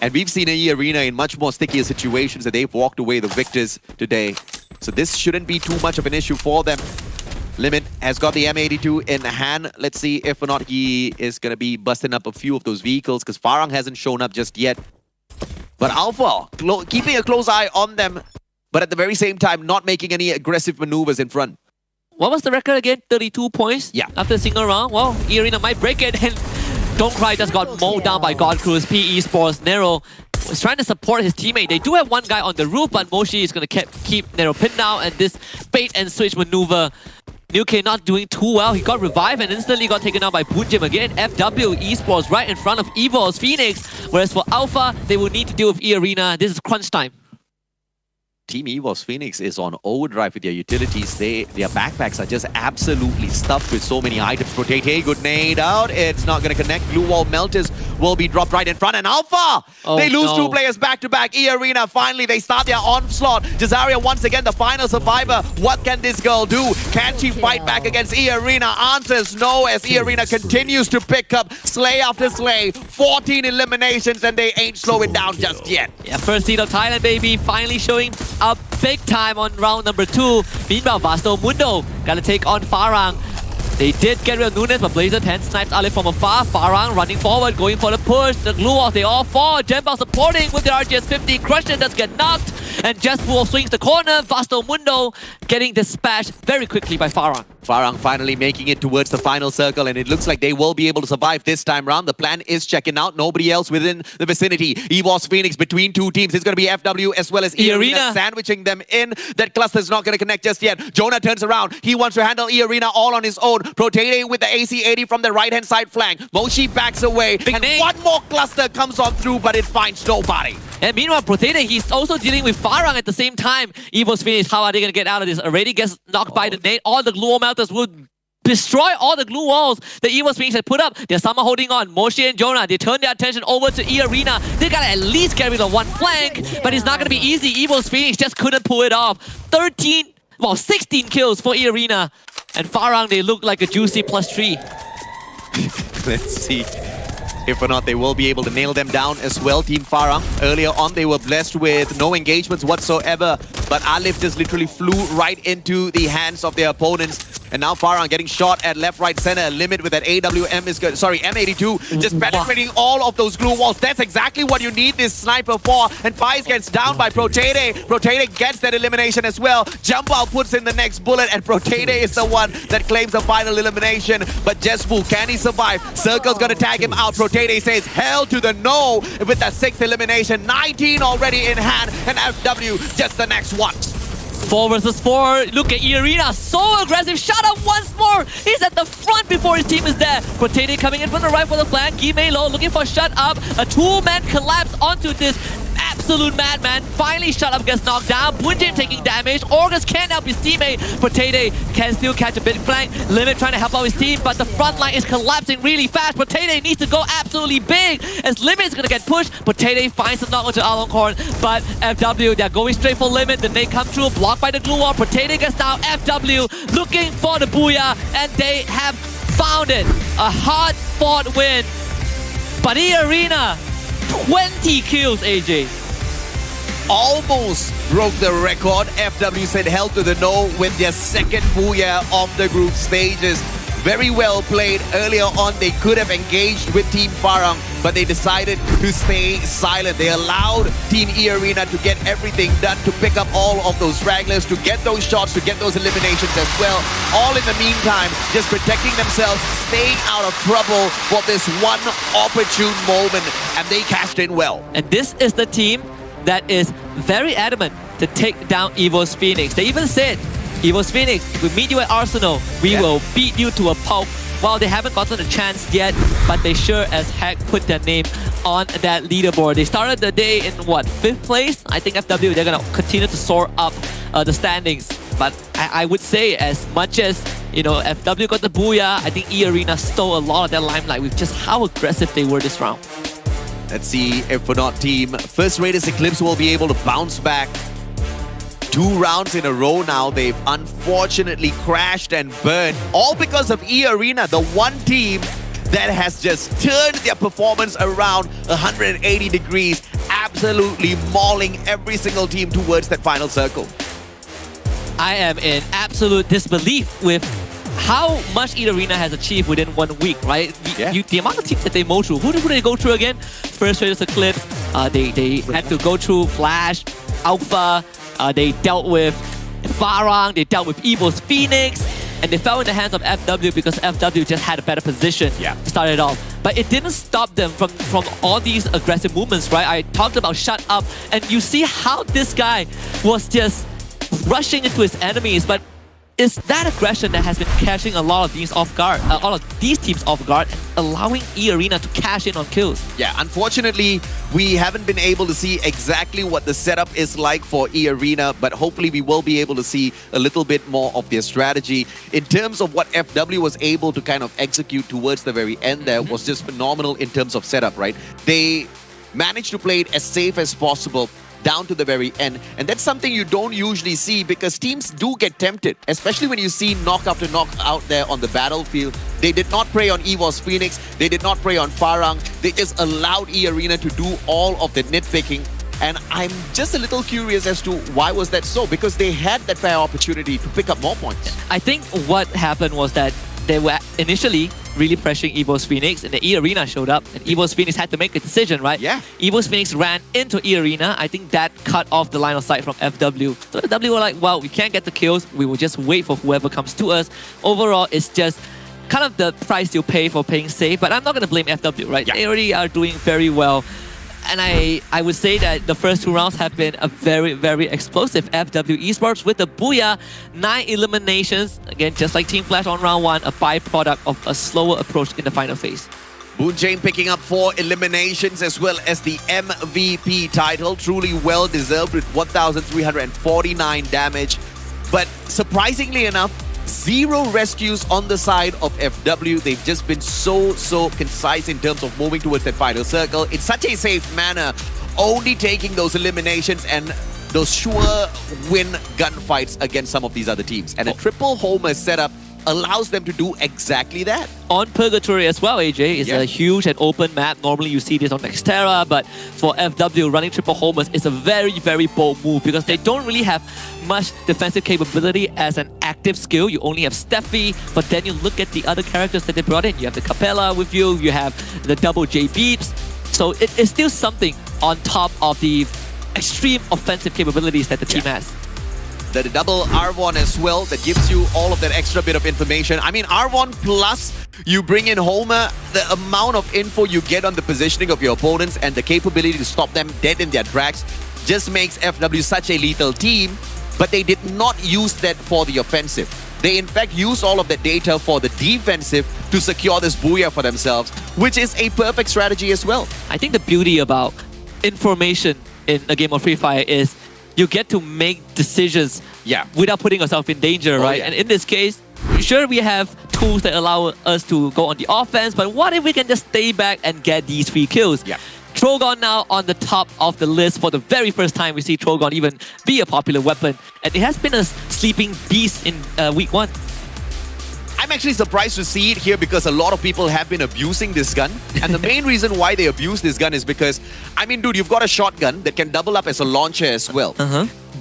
And we've seen E-Arena in much more stickier situations that they've walked away the victors today. So this shouldn't be too much of an issue for them. Limit has got the M82 in hand. Let's see if or not he is going to be busting up a few of those vehicles, because Farang hasn't shown up just yet. But Alpha, keeping a close eye on them, but at the very same time, not making any aggressive maneuvers in front. What was the record again? 32 points? Yeah. After a single round? Well, E-Arena might break it, and Don't Cry just got mowed down by God Cruz. PE Sports. Nero was trying to support his teammate. They do have one guy on the roof, but Moshi is going to keep Nero pinned down, and this bait and switch maneuver, Nuke not doing too well. He got revived and instantly got taken out by Bunjim again. FW Esports right in front of Evo's Phoenix. Whereas for Alpha, they will need to deal with E-Arena. This is crunch time. Team EVOS Phoenix is on overdrive with their utilities. Their backpacks are just absolutely stuffed with so many items. Rotate, good nade out. It's not going to connect. Glue wall melters will be dropped right in front. And Alpha! They lose 2 players back to back. E-Arena, finally, they start their onslaught. Jazaria once again, the final survivor. What can this girl do? Can she fight back against E-Arena? Answers no, as E-Arena continues to pick up slay after slay. 14 eliminations, and they ain't slowing down just yet. Yeah, first seed of Thailand, baby. Finally showing up big time on round number 2. Meanwhile, Vasto Mundo gotta take on Farang. They did get rid of Nunes, but Blazer 10 snipes Alif from afar. Farang running forward, going for the push. The glue off, they all fall. Jembao supporting with the RGS 50. Crushing does get knocked. And Jaspool swings the corner. Vasto Mundo getting dispatched very quickly by Farang. Farang finally making it towards the final circle, and it looks like they will be able to survive this time round. The plan is checking out. Nobody else within the vicinity. EVOS Phoenix between 2 teams. It's going to be FW as well as E-Arena sandwiching them in. That cluster is not going to connect just yet. Jonah turns around. He wants to handle E-Arena all on his own. Protete with the AC-80 from the right-hand side flank. Moshi backs away. And one more cluster comes on through, but it finds nobody. And meanwhile, Protete, he's also dealing with Farang at the same time. EVO's Phoenix, how are they going to get out of this? Already gets knocked by the nade. All the glue wall melters will destroy all the glue walls that EVO's Phoenix had put up. They're somehow holding on. Moshi and Jonah, they turn their attention over to E-Arena. They gotta at least get rid of one flank, but it's not gonna be easy. EVO's Phoenix just couldn't pull it off. 16 kills for E-Arena. And Farang, they look like a juicy +3. Let's see if or not they will be able to nail them down as well. Team Farang, earlier on they were blessed with no engagements whatsoever, but Alif just literally flew right into the hands of their opponents. And now Farang getting shot at left, right, center. Limit with that AWM is good. Sorry, M82 just penetrating all of those glue walls. That's exactly what you need this sniper for. And Pies gets down by Protete. Protete gets that elimination as well. Jumbo puts in the next bullet, and Protete is the one that claims the final elimination. But Jesbu, can he survive? Circle's gonna tag him out. Protete says hell to the no with that 6th elimination. 19 already in hand, and FW just the next one. 4 versus 4. Look at E-Arena. So aggressive. Shut up once more. He's at the front before his team is there. Protete coming in from the right for the flank. Gimei low looking for shut up. A 2-man collapse onto this absolute madman. Finally, Shut Up gets knocked down. Bunjim taking damage. Orgus can't help his teammate. Protete can still catch a big flank. Limit trying to help out his team, but the front line is collapsing really fast. Protete needs to go absolutely big as Limit is going to get pushed. Protete finds the knock onto Aloncorn, but FW, they're going straight for Limit. Then they come through, blocked by the glue wall. Protete gets down. FW looking for the booyah, and they have found it. A hard-fought win. But E-Arena, 20 kills, AJ. Almost broke the record. FW said hell to the no with their 2nd booyah of the group stages. Very well played. Earlier on, they could have engaged with Team Farang, but they decided to stay silent. They allowed Team E-Arena to get everything done, to pick up all of those stragglers, to get those shots, to get those eliminations as well. All in the meantime, just protecting themselves, staying out of trouble for this one opportune moment, and they cashed in well. And this is the team that is very adamant to take down EVO's Phoenix. They even said, EVO's Phoenix, if we meet you at Arsenal, we will beat you to a pulp. Well, they haven't gotten a chance yet, but they sure as heck put their name on that leaderboard. They started the day in what, 5th place? I think FW, they're gonna continue to soar up the standings. But I would say, as much as, you know, FW got the booyah, I think E-Arena stole a lot of their limelight with just how aggressive they were this round. Let's see if for not team First Raiders Eclipse will be able to bounce back. 2 rounds in a row now, they've unfortunately crashed and burned, all because of E-Arena, the one team that has just turned their performance around 180 degrees, absolutely mauling every single team towards that final circle. I am in absolute disbelief with how much E-Arena has achieved within 1 week, right? The amount of teams that they mow through. Who did they go through again? First Raiders Eclipse, they had to go through Flash, Alpha, they dealt with Farang, they dealt with EVO's Phoenix, and they fell in the hands of FW because FW just had a better position to start it off. But it didn't stop them from all these aggressive movements, right? I talked about shut up, and you see how this guy was just rushing into his enemies, but it's that aggression that has been catching a lot of these off guard, all of these teams off guard, and allowing E-Arena to cash in on kills. Yeah, unfortunately, we haven't been able to see exactly what the setup is like for E-Arena, but hopefully we will be able to see a little bit more of their strategy. In terms of what FW was able to kind of execute towards the very end there was just phenomenal in terms of setup, right? They managed to play it as safe as possible down to the very end, and that's something you don't usually see because teams do get tempted, especially when you see knock after knock out there on the battlefield. They did not prey on EVO's Phoenix, they did not prey on Farang, they just allowed E-Arena to do all of the nitpicking, and I'm just a little curious as to why was that so, because they had that fair opportunity to pick up more points. I think what happened was that they were initially really pressuring EVO's Phoenix, and the E-Arena showed up, and EVO's Phoenix had to make a decision, right? Yeah. EVO's Phoenix ran into E-Arena. I think that cut off the line of sight from FW. So FW were like, well, we can't get the kills. We will just wait for whoever comes to us. Overall, it's just kind of the price you pay for playing safe, but I'm not going to blame FW, right? Yeah. They already are doing very well. And I would say that the first 2 rounds have been a very, very explosive FW Esports with the booyah, 9 eliminations. Again, just like Team Flash on round 1, a byproduct of a slower approach in the final phase. Boon Jane picking up 4 eliminations as well as the MVP title. Truly well deserved with 1,349 damage. But surprisingly enough, 0 rescues on the side of FW. They've just been so concise in terms of moving towards that final circle in such a safe manner, only taking those eliminations and those sure win gunfights against some of these other teams. And a triple homer setup allows them to do exactly that. On Purgatory as well, AJ, is a huge and open map. Normally you see this on Nextera, but for FW, running triple homers is a very, very bold move because they don't really have much defensive capability as an active skill. You only have Steffi, but then you look at the other characters that they brought in. You have the Capella with you, you have the double J beeps. So it is still something on top of the extreme offensive capabilities that the team has. The double R1 as well, that gives you all of that extra bit of information. I mean, R1 plus you bring in Homer, the amount of info you get on the positioning of your opponents and the capability to stop them dead in their tracks just makes FW such a lethal team, but they did not use that for the offensive. They in fact used all of that data for the defensive to secure this booyah for themselves, which is a perfect strategy as well. I think the beauty about information in a game of Free Fire is you get to make decisions without putting yourself in danger, right? And in this case, sure, we have tools that allow us to go on the offense, but what if we can just stay back and get these 3 kills? Trogon now on the top of the list. For the very first time, we see Trogon even be a popular weapon. And it has been a sleeping beast in week 1. I'm actually surprised to see it here because a lot of people have been abusing this gun. And the main reason why they abuse this gun is because, I mean, dude, you've got a shotgun that can double up as a launcher as well.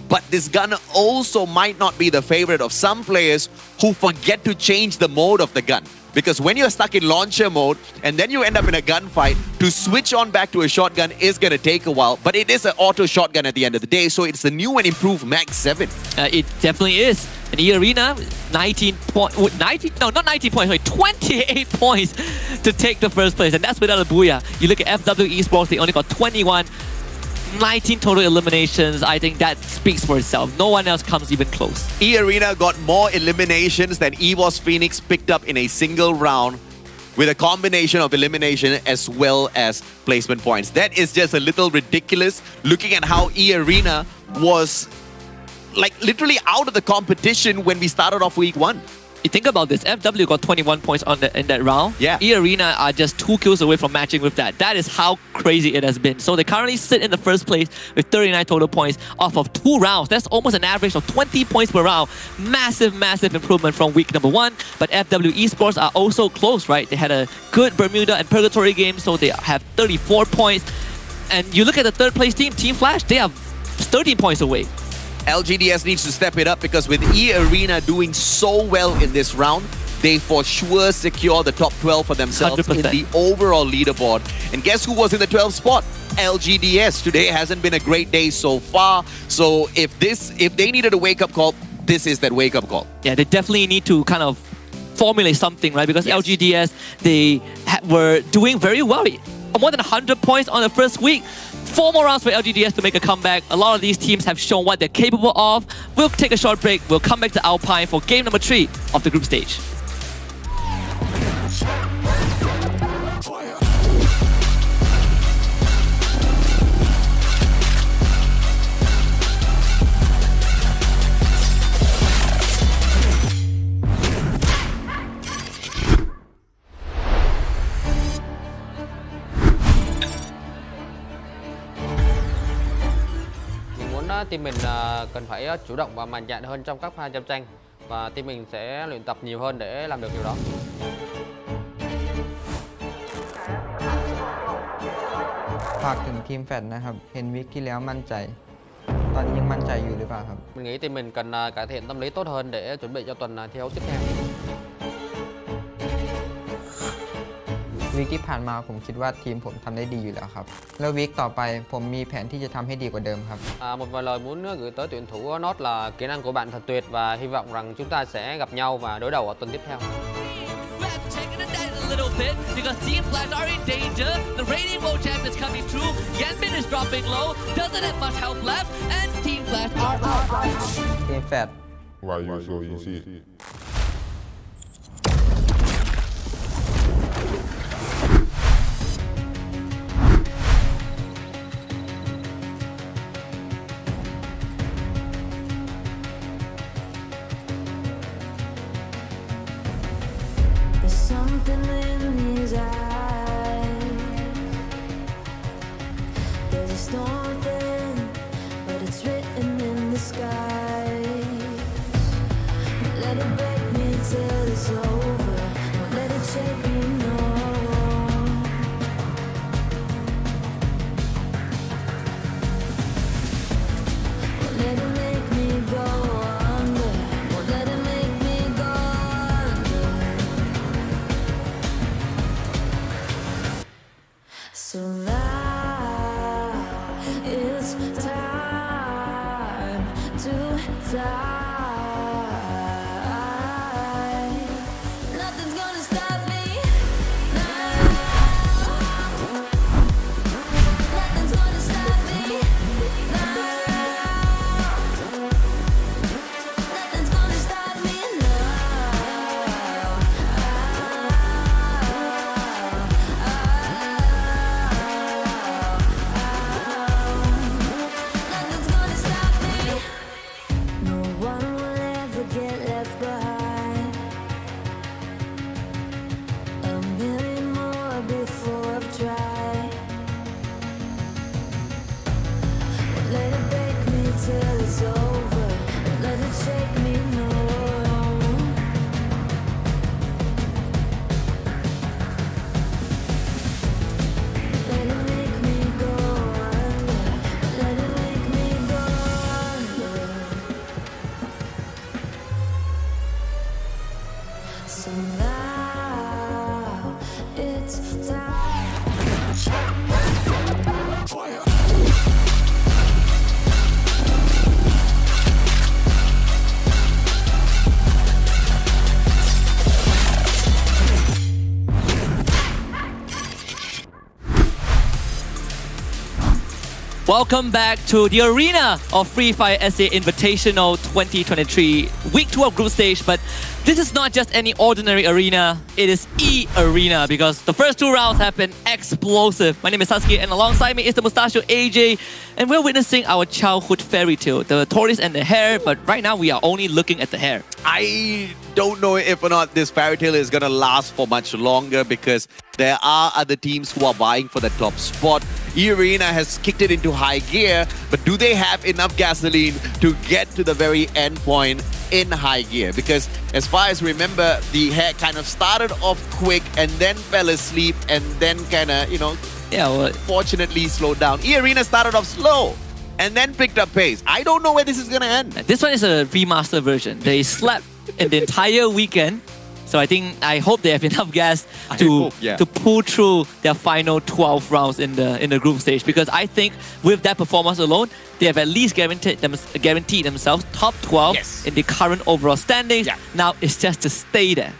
But this gun also might not be the favorite of some players who forget to change the mode of the gun. Because when you're stuck in launcher mode and then you end up in a gunfight, to switch on back to a shotgun is going to take a while. But it is an auto shotgun at the end of the day, so it's the new and improved Mag 7. It definitely is. In the arena, 28 points to take the first place. And that's without a booyah. You look at FW Esports, they only got 21. 19 total eliminations. I think that speaks for itself. No one else comes even close. E-Arena got more eliminations than EVOS Phoenix picked up in a single round, with a combination of elimination as well as placement points. That is just a little ridiculous, looking at how E-Arena was like literally out of the competition when we started off week 1. You think about this, FW got 21 points in that round. Yeah. E-Arena are just 2 kills away from matching with that. That is how crazy it has been. So they currently sit in the first place with 39 total points off of 2 rounds. That's almost an average of 20 points per round. Massive, massive improvement from week number 1. But FW Esports are also close, right? They had a good Bermuda and Purgatory game, so they have 34 points. And you look at the third place team, Team Flash, they are 13 points away. LGDS needs to step it up, because with E-Arena doing so well in this round, they for sure secure the top 12 for themselves 100%. in the overall leaderboard. And guess who was in the 12th spot? LGDS. Today hasn't been a great day so far. So if they needed a wake-up call, this is that wake-up call. Yeah, they definitely need to kind of formulate something, right? Because Yes. LGDS, they were doing very well. More than 100 points on the first week. 4 more rounds for LGDS to make a comeback. A lot of these teams have shown what they're capable of. We'll take a short break. We'll come back to Alpine for game number 3 of the group stage. Team mình cần phải chủ động và mạnh dạn hơn trong các pha giao tranh, và team mình sẽ luyện tập nhiều hơn để làm được điều đó. ฝากถึงทีมแฟดนะครับ เห็นวิกที่แล้วมั่นใจ ตอนนี้ยังมั่นใจอยู่หรือเปล่าครับ Mình nghĩ team mình cần cải thiện tâm lý tốt hơn để chuẩn bị cho tuần thi đấu tiếp theo. วีคที่ผ่านมาผมคิดว่าทีมผมทำได้ดีอยู่แล้วครับ แล้ววีคต่อไปผมมีแผนที่จะทำให้ดีกว่าเดิมครับ Một vài lời muốn gửi tới tuyển thủ Nốt là kỹ năng của bạn thật tuyệt, và hy vọng rằng chúng ta sẽ gặp nhau và đối đầu ở tuần tiếp theo. Checking it down a little bit because Team Flash are in danger. The Radiant World Champ is coming through. Yanbin is dropping low. Doesn't have much help left, and Team Flash are out. ทีมแฟด Why you so easy? There's something in his eyes. There's a storm within, but it's written in the sky. Let it break me till it's over. Won't let it shake me, no. Won't let it make me go under. Won't let it make me go under. So now it's time to fly. Nothing's gonna stop me now. Nothing's gonna stop me now. Nothing's gonna stop me now. Nothing's gonna stop me. No one Welcome back to the arena of Free Fire SEA Invitational 2023, week 2 of group stage. But this is not just any ordinary arena, it is E-Arena because the first 2 rounds have been explosive. My name is Sasuke and alongside me is the mustachio AJ, and we're witnessing our childhood fairy tale, the tortoise and the hare, but right now we are only looking at the hare. I don't know if or not this fairy tale is going to last for much longer because there are other teams who are vying for the top spot. E-Arena has kicked it into high gear, but do they have enough gasoline to get to the very end point in high gear? Because as far as remember, the hare kind of started off quick and then fell asleep and then kind of, fortunately slowed down. E-Arena started off slow and then picked up pace. I don't know where this is going to end. This one is a remaster version. They slept in the entire weekend. So I hope they have enough gas to pull through their final 12 rounds in the group stage, because I think with that performance alone, they have at least guaranteed themselves top 12 in the current overall standings. Now it's just to stay there.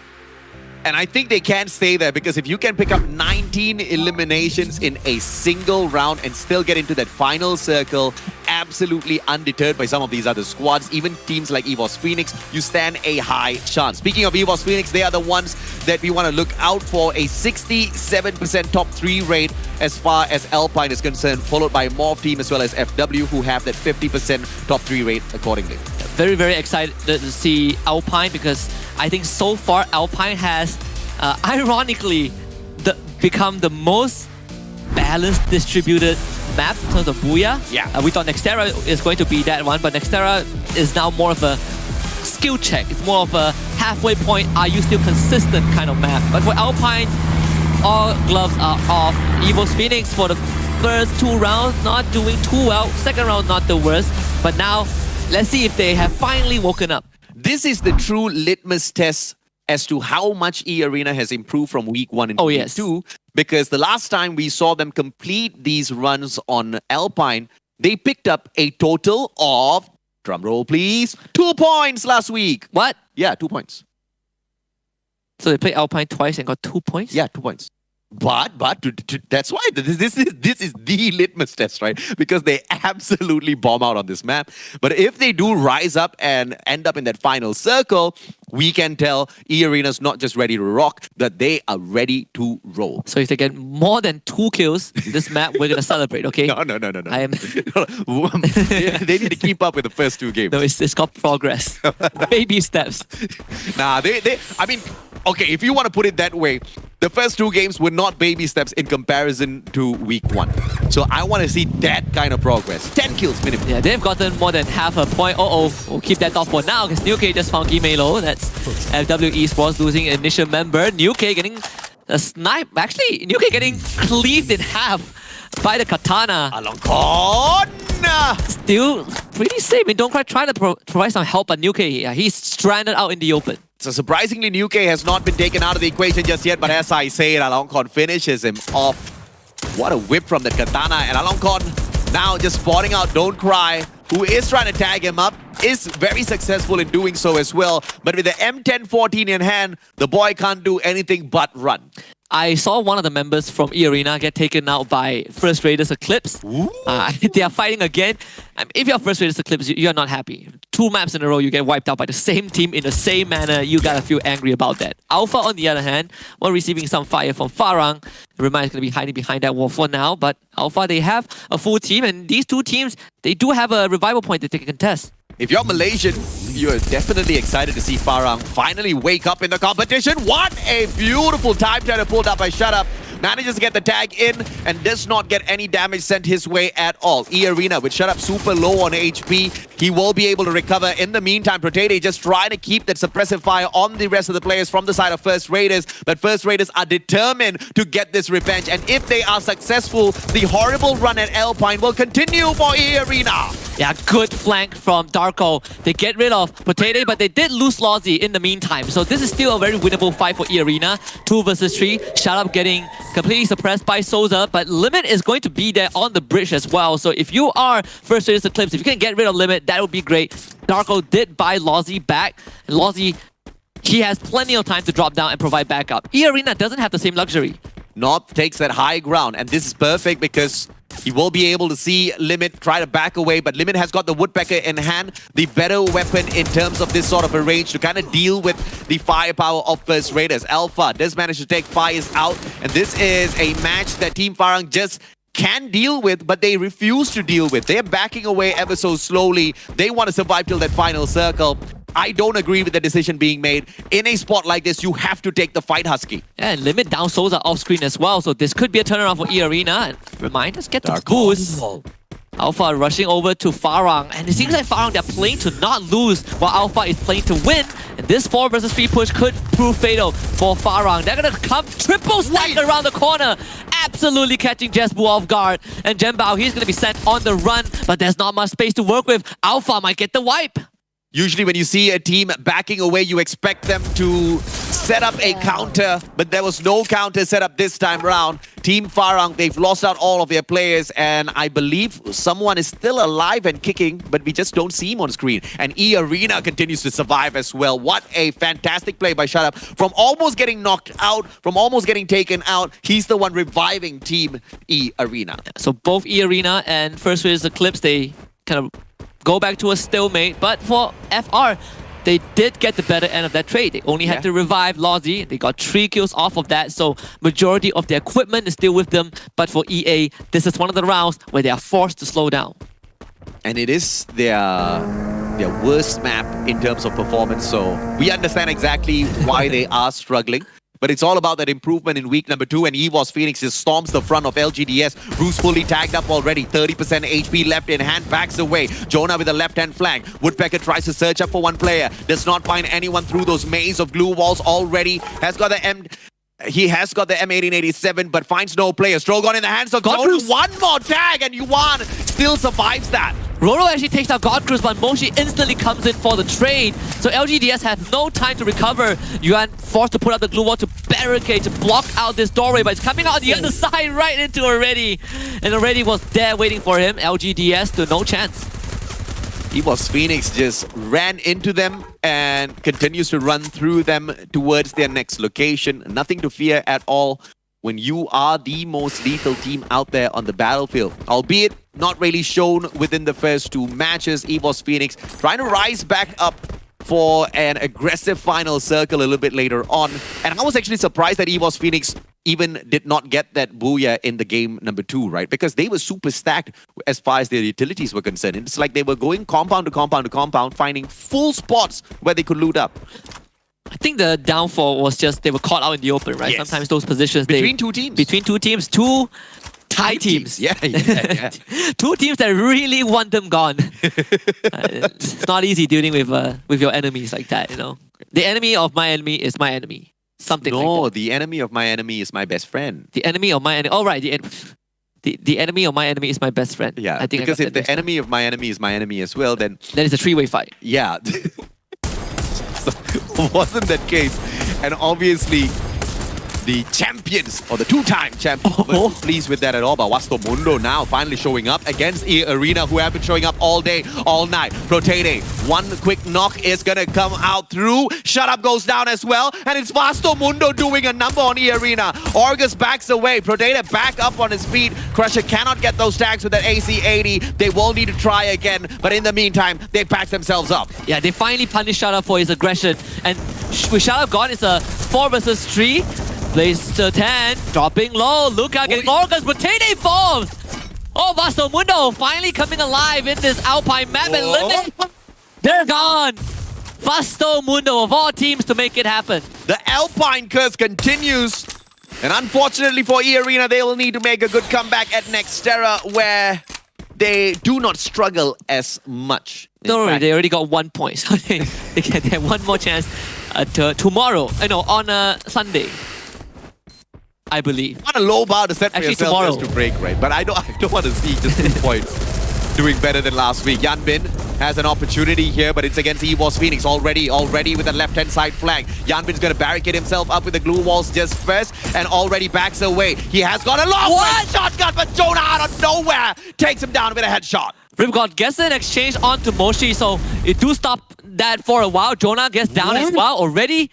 And I think they can stay there because if you can pick up 19 eliminations in a single round and still get into that final circle, absolutely undeterred by some of these other squads, even teams like EVOS Phoenix, you stand a high chance. Speaking of EVOS Phoenix, they are the ones that we want to look out for. A 67% top 3 rate as far as Alpine is concerned, followed by Morph Team as well as FW, who have that 50% top 3 rate accordingly. Very, very excited to see Alpine because I think so far Alpine has ironically become the most balanced distributed map in terms of Booyah. We thought Nextera is going to be that one, but Nextera is now more of a skill check. It's more of a halfway point, are you still consistent kind of map. But for Alpine, all gloves are off. EVOS Phoenix for the first 2 rounds not doing too well. Second round not the worst, but now let's see if they have finally woken up. This is the true litmus test as to how much E-Arena has improved from week 1 into week 2. Because the last time we saw them complete these runs on Alpine, they picked up a total of, drumroll please, 2 points last week. What? Yeah, 2 points. So they played Alpine twice and got 2 points? Yeah, 2 points. But that's why this is the litmus test, right? Because they absolutely bomb out on this map. But if they do rise up and end up in that final circle, we can tell E-Arena's not just ready to rock, that they are ready to roll. So if they get more than 2 kills this map, we're gonna celebrate, okay? No. I am. They need to keep up with the first 2 games. No, it's called progress. Baby steps. Nah, I mean, okay, if you want to put it that way, the first 2 games were not baby steps in comparison to week 1. So I want to see that kind of progress. 10 kills minimum. Yeah, they've gotten more than half a point. We'll keep that off for now because New K just found Gimelo. That's FW Esports losing initial member. New K getting a snipe. Actually, New K getting cleaved in half by the katana. Alongkon! Still pretty safe. I mean, Don't Cry trying to provide some help, but New K, he's stranded out in the open. So surprisingly, New K has not been taken out of the equation just yet, but as I say, Alongkon finishes him off. What a whip from the katana, and Alongkon now just spotting out Don't Cry, who is trying to tag him up, is very successful in doing so as well. But with the M1014 in hand, the boy can't do anything but run. I saw one of the members from E-Arena get taken out by First Raiders Eclipse. They are fighting again. If you're First Raiders Eclipse, you're not happy. 2 maps in a row, you get wiped out by the same team in the same manner. You gotta feel angry about that. Alpha, on the other hand, while receiving some fire from Farang, Rema is gonna be hiding behind that wall for now. But Alpha, they have a full team, and these 2 teams, they do have a revival point that they can contest. If you're Malaysian, you're definitely excited to see Farang finally wake up in the competition. What a beautiful time turner pulled up by Shutup. Manages to get the tag in and does not get any damage sent his way at all. E-Arena with Shutup super low on HP. He will be able to recover. In the meantime, Protete just trying to keep that suppressive fire on the rest of the players from the side of First Raiders. But First Raiders are determined to get this revenge. And if they are successful, the horrible run at Alpine will continue for E-Arena. Yeah, good flank from Darko. They get rid of Potato, but they did lose Lozzy in the meantime. So this is still a very winnable fight for E-Arena. 2 versus 3. Shutup getting completely suppressed by Souza, but Limit is going to be there on the bridge as well. So if you are First Raiders Eclipse, if you can get rid of Limit, that would be great. Darko did buy Lozzy back. And Lozzy, he has plenty of time to drop down and provide backup. E-Arena doesn't have the same luxury. North takes that high ground, and this is perfect because He will be able to see Limit try to back away, but Limit has got the Woodpecker in hand, the better weapon in terms of this sort of a range to kind of deal with the firepower of First Raiders. Alpha does manage to take Fires out, and this is a match that Team Farang just can deal with, but they refuse to deal with. They're backing away ever so slowly. They want to survive till that final circle. I don't agree with the decision being made. In a spot like this, you have to take the fight, Husky. Yeah, and Limit down souls are off screen as well, so this could be a turnaround for E-Arena. And remind us, get the boost. Alpha rushing over to Farang, and it seems like Farang, they're playing to not lose, while Alpha is playing to win. And this 4 versus 3 push could prove fatal for Farang. They're gonna come triple stack around the corner, absolutely catching Jesbu off guard. And Jembao, he's gonna be sent on the run, but there's not much space to work with. Alpha might get the wipe. Usually when you see a team backing away, you expect them to set up a counter, but there was no counter set up this time around. Team Farang, they've lost out all of their players, and I believe someone is still alive and kicking, but we just don't see him on screen. And E-Arena continues to survive as well. What a fantastic play by Shut Up. From almost getting knocked out, from almost getting taken out, he's the one reviving Team E-Arena. So both E-Arena and First Raiders Eclipse, they kind of go back to a stalemate, but for FR, they did get the better end of that trade. They only had to revive Lozzy. They got 3 kills off of that, so majority of their equipment is still with them. But for EA, this is one of the rounds where they are forced to slow down. And it is their worst map in terms of performance, so we understand exactly why they are struggling. But it's all about that improvement in week number 2, and EVOS Phoenix just storms the front of LGDS. Bruce fully tagged up already, 30% HP left in hand, backs away. Jonah with the left-hand flank. Woodpecker tries to search up for one player, does not find anyone through those maze of glue walls already. He has got the M1887, but finds no player. Strogon in the hands of Jonah. One more tag, and Yuan still survives that. Roro actually takes out Godcruise, but Moshi instantly comes in for the trade. So LGDS have no time to recover. Yuan forced to put up the glue wall to barricade, to block out this doorway, but it's coming out the other side right into Already. And Already was there waiting for him. LGDS to no chance. EVOS Phoenix just ran into them and continues to run through them towards their next location. Nothing to fear at all when you are the most lethal team out there on the battlefield. Albeit not really shown within the first 2 matches, EVOS Phoenix trying to rise back up for an aggressive final circle a little bit later on. And I was actually surprised that EVOS Phoenix even did not get that booyah in the game number 2, right? Because they were super stacked as far as their utilities were concerned. It's like they were going compound to compound to compound, finding full spots where they could loot up. I think the downfall was just they were caught out in the open, right? Yes. Sometimes those positions... Between 2 teams. Between 2 teams, 2 Thai teams. Yeah. 2 teams that really want them gone. It's not easy dealing with your enemies like that, you know? The enemy of my enemy is my enemy. Something like that. No, the enemy of my enemy is my best friend. The enemy of my enemy... Oh, right. The enemy of my enemy is my best friend. Yeah, I think because if the enemy of my enemy is my enemy as well, then... Then it's a 3-way fight. Yeah. So, wasn't that case. And obviously, the champions, or the 2-time champions, weren't pleased with that at all. But Vasto Mundo now finally showing up against E-Arena, who have been showing up all day, all night. Protete, one quick knock is gonna come out through. Shut Up goes down as well, and it's Vasto Mundo doing a number on E-Arena. Orgus backs away. Protete back up on his feet. Crusher cannot get those tags with that AC-80. They will need to try again, but in the meantime, they patch themselves up. Yeah, they finally punish Shut Up for his aggression. And with Shut Up gone, it's a 4 versus 3. Plays to 10, dropping low. Luca getting Orgus, but Tene falls. Oh, Vasto Mundo finally coming alive in this Alpine map, and Limit, they're gone. Vasto Mundo of all teams to make it happen. The Alpine curse continues. And unfortunately for E-Arena, they will need to make a good comeback at Nextera, where they do not struggle as much. Don't worry, they already got 1 point. So they have one more chance tomorrow. On Sunday. I believe. What a low bar to set for Actually, yourself tomorrow. just to break, right? But I don't want to see just 2 points doing better than last week. Yanbin has an opportunity here, but it's against EVOS Phoenix already with the left-hand side flank. Yanbin's going to barricade himself up with the glue walls just first, and already backs away. He has got a long-range shotgun, but Jonah out of nowhere takes him down with a headshot. Ripgod gets an exchange onto Moshi, so it do stop that for a while. Jonah gets down as well, already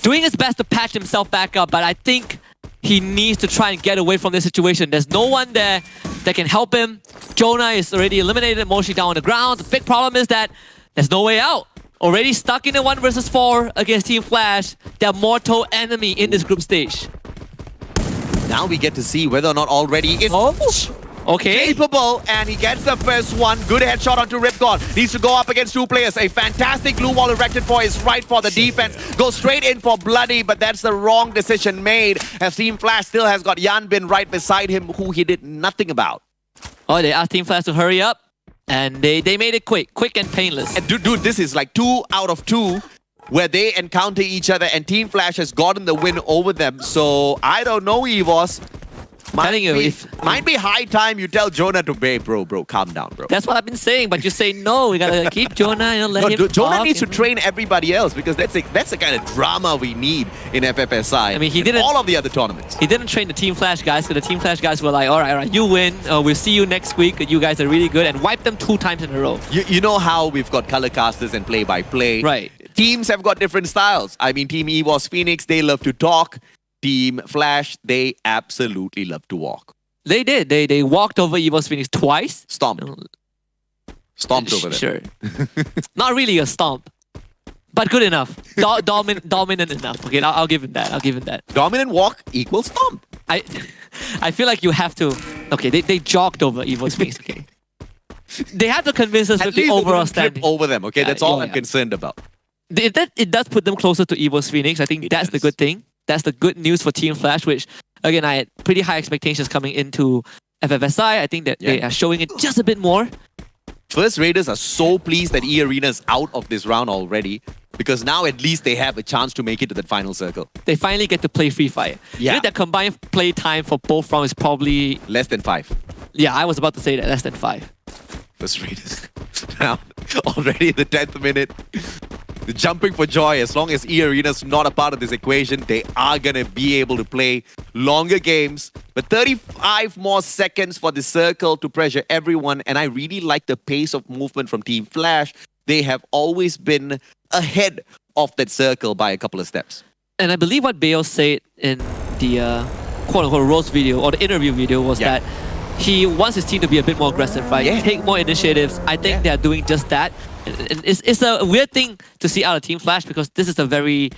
doing his best to patch himself back up, but I think he needs to try and get away from this situation. There's no one there that can help him. Jonah is already eliminated, mostly down on the ground. The big problem is that there's no way out. Already stuck in a 1 versus 4 against Team Flash, their mortal enemy in this group stage. Now we get to see whether or not already is capable, and he gets the first one. Good headshot onto Ripcord. Needs to go up against 2 players. A fantastic glue wall erected for his right for the defense. Goes straight in for Bloody, but that's the wrong decision made, as Team Flash still has got Yanbin right beside him, who he did nothing about. Oh, they asked Team Flash to hurry up, and they made it quick and painless. And dude, this is like 2 out of 2 where they encounter each other, and Team Flash has gotten the win over them. So I don't know, Evos. Might be high time you tell Jonah to pay, bro, calm down, bro. That's what I've been saying, but you say no. We gotta keep Jonah, let him Jonah talk, needs to train everybody else, because that's the kind of drama we need in FFSI. I mean, he didn't. All of the other tournaments. He didn't train the Team Flash guys, because the Team Flash guys were like, all right, you win. We'll see you next week. You guys are really good, and wipe them 2 times in a row. You know how we've got color casters and play-by-play. Right. Teams have got different styles. I mean, Team EVOS Phoenix, they love to talk. Team Flash, they absolutely love to walk. They did. They walked over EVOS Phoenix twice. Stomped over them. Sure. Not really a stomp, but good enough. Dominant enough. Okay, I'll give him that. Dominant walk equals stomp. I feel like you have to. Okay, they jogged over EVOS Phoenix. Okay. They have to convince us with the overall standing. Over them. Okay, that's all I'm concerned about. It does put them closer to EVOS Phoenix. I think that's the good thing. That's the good news for Team Flash, which, again, I had pretty high expectations coming into FFSI. I think that they are showing it just a bit more. First Raiders are so pleased that E-Arena is out of this round already, because now at least they have a chance to make it to that final circle. They finally get to play Free Fire. Yeah. I think the combined play time for both rounds is probably... less than 5. Yeah, I was about to say that, less than 5. First Raiders round already in the 10th minute. Jumping for joy. As long as E-Arena's not a part of this equation, they are going to be able to play longer games. But 35 more seconds for the circle to pressure everyone. And I really like the pace of movement from Team Flash. They have always been ahead of that circle by a couple of steps. And I believe what Bayo said in the quote-unquote roast video, or the interview video, was that he wants his team to be a bit more aggressive, right? Take more initiatives. I think they're doing just that. And it's a weird thing to see out of Team Flash, because this is a very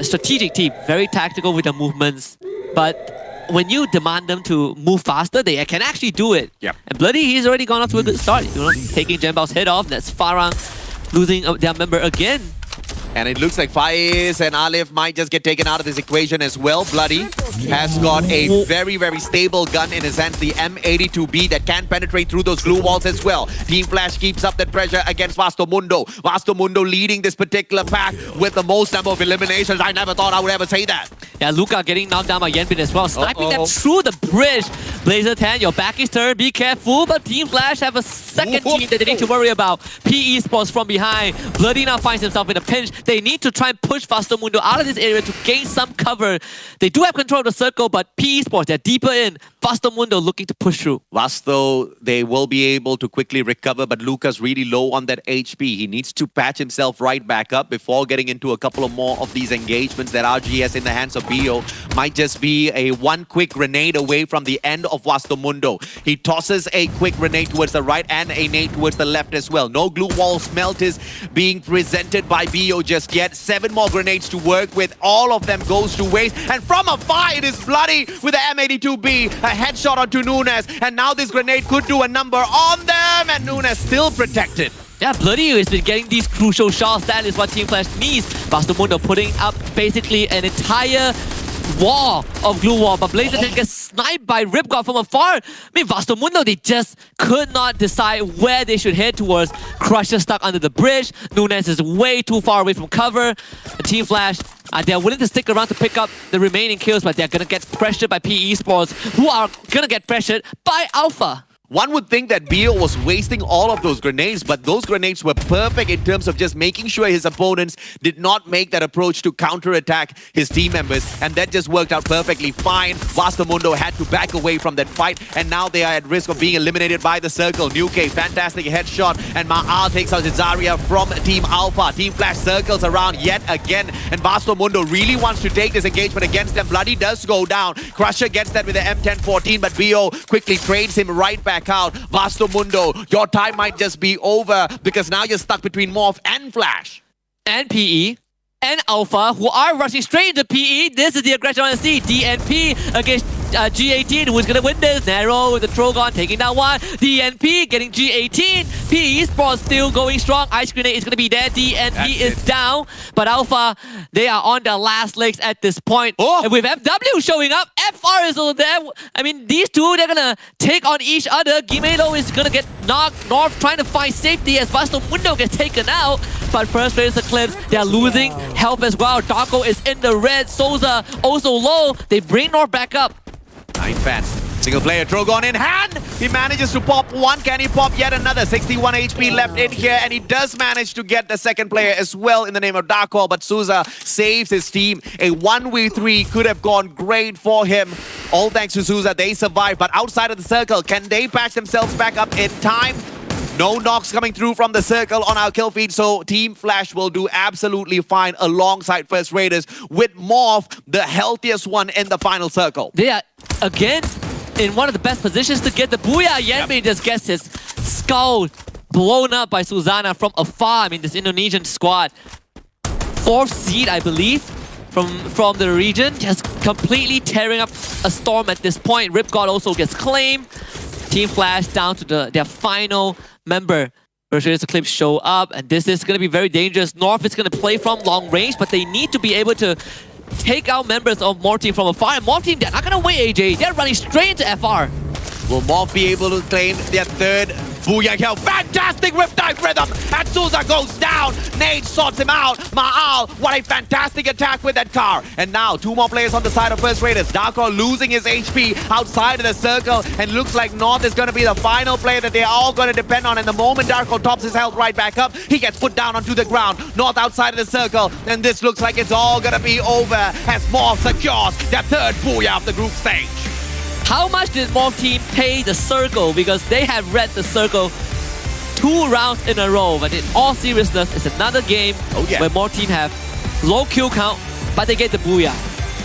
strategic team, very tactical with their movements. But when you demand them to move faster, they can actually do it. Yep. And Bloody, he's already gone off to a good start. You know, taking Jenbao's head off. That's Farang losing their member again. And it looks like Faiz and Alif might just get taken out of this equation as well. Bloody has got a very, very stable gun in his hands, the M82B, that can penetrate through those glue walls as well. Team Flash keeps up that pressure against Vasto Mundo. Vasto Mundo leading this particular pack with the most number of eliminations. I never thought I would ever say that. Yeah, Luca getting knocked down by Yenbin as well, sniping them through the bridge. Blazer 10, your back is turned, be careful. But Team Flash have a second team that they need to worry about. PE Sports from behind. Bloody now finds himself in a pinch. They need to try and push Vasto Mundo out of this area to gain some cover. They do have control of the circle, but PE Sports, they're deeper in. Vasto Mundo looking to push through. Vasto, they will be able to quickly recover, but Luca's really low on that HP. He needs to patch himself right back up before getting into a couple of more of these engagements that RGS in the hands of Bio might just be a one quick grenade away from the end of Vasto Mundo. He tosses a quick grenade towards the right and a nade towards the left as well. No glue wall smelt is being presented by Bio just yet. 7 more grenades to work with. All of them goes to waste. And from afar, it is Bloody with the M82B. A headshot onto Nunes. And now this grenade could do a number on them. And Nunes still protected. Yeah, Bloody has been getting these crucial shots. That is what Team Flash needs. Vasto Mundo putting up basically an entire wall of glue wall, but Blazer 10 gets sniped by Ripcord from afar. I mean, Vasto Mundo, they just could not decide where they should head towards. Crusher stuck under the bridge. Nunes is way too far away from cover. And Team Flash, they're willing to stick around to pick up the remaining kills, but they're going to get pressured by PE Sports, who are going to get pressured by Alpha. One would think that Bio was wasting all of those grenades, but those grenades were perfect in terms of just making sure his opponents did not make that approach to counterattack his team members, and that just worked out perfectly fine. Vastomundo had to back away from that fight, and now they are at risk of being eliminated by the circle. Nuke, fantastic headshot, and Ma'al takes out Zarya from Team Alpha. Team Flash circles around yet again, and Vastomundo really wants to take this engagement against them. Bloody does go down. Crusher gets that with the M1014, but Bio quickly trades him right back out. Vastomundo, your time might just be over because now you're stuck between Morph and Flash. And PE. And Alpha, who are rushing straight into PE. This is the aggression on the sea. DNP against G18. Who's going to win this? Narrow with the Trogon taking down one. DNP getting G18. PE Sports still going strong. Ice Grenade is going to be there. DNP is down. But Alpha, they are on their last legs at this point. And with FW showing up, FR is over there. I mean, these two, they're going to take on each other. Gimelo is going to get knocked. North trying to find safety as Vastomundo gets taken out. But first phase Eclipse, they're losing health as well. Darko is in the red. Souza also low. They bring North back up. 9 fans. Single player, Drogon in hand. He manages to pop one. Can he pop yet another? 61 HP left in here, and he does manage to get the second player as well in the name of Darko, but Souza saves his team. A 1v3 could have gone great for him. All thanks to Souza, they survived, but outside of the circle, can they patch themselves back up in time? No knocks coming through from the circle on our kill feed, so Team Flash will do absolutely fine alongside First Raiders, with Morph, the healthiest one in the final circle. They are, again, in one of the best positions to get the booyah. Yanbei just gets his skull blown up by Susanna from afar. I mean, this Indonesian squad, 4th seed, I believe, from the region, just completely tearing up a Storm at this point. Rip God also gets claimed. Team Flash down to their final member. Versus Eclipse show up, and this is going to be very dangerous. North is going to play from long range, but they need to be able to take out members of Morph Team from afar. And Morph Team, they're not going to wait, AJ. They're running straight into FR. Will Morph be able to claim their third booyah kill? Fantastic Riptide rhythm! And Souza goes down. Nate sorts him out. Ma'al, what a fantastic attack with that car. And now, 2 more players on the side of First Raiders. Darko losing his HP outside of the circle, and looks like North is going to be the final player that they're all going to depend on. And the moment Darko tops his health right back up, he gets put down onto the ground. North outside of the circle, and this looks like it's all going to be over as Morph secures their third booyah of the group stage. How much did Morph Team pay the circle? Because they have read the circle 2 rounds in a row. But in all seriousness, it's another game where Morph Team have low kill count, but they get the booyah.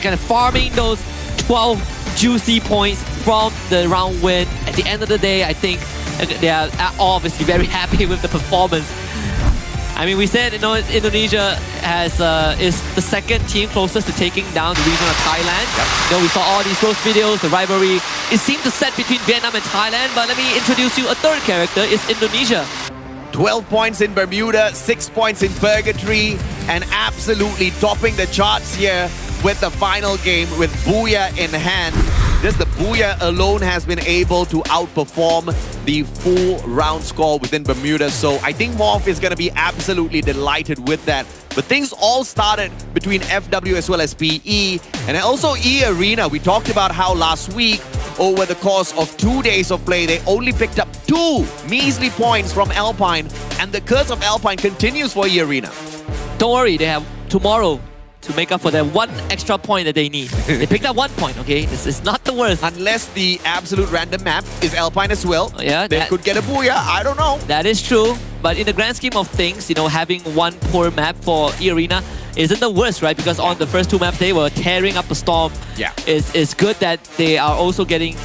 Kind of farming those 12 juicy points from the round win. At the end of the day, I think they are obviously very happy with the performance. I mean, we said, Indonesia is the second team closest to taking down the region of Thailand. We saw all these close videos, the rivalry. It seemed to set between Vietnam and Thailand, but let me introduce you a third character. It's Indonesia. 12 points in Bermuda, 6 points in Purgatory, and absolutely topping the charts here with the final game with Booyah in hand. Just the Booyah alone has been able to outperform the full round score within Bermuda. So I think Morph is going to be absolutely delighted with that. But things all started between FW as well as PE. And also E-Arena, we talked about how last week, over the course of 2 days of play, they only picked up 2 measly points from Alpine. And the curse of Alpine continues for E-Arena. Don't worry, they have tomorrow to make up for that 1 extra point that they need. They picked up 1 point, okay? This is not the worst. Unless the absolute random map is Alpine as well. Yeah, they could get a booyah, I don't know. That is true. But in the grand scheme of things, having 1 poor map for E-Arena isn't the worst, right? Because on the first 2 maps, they were tearing up the Storm. Yeah. It's good that they are also getting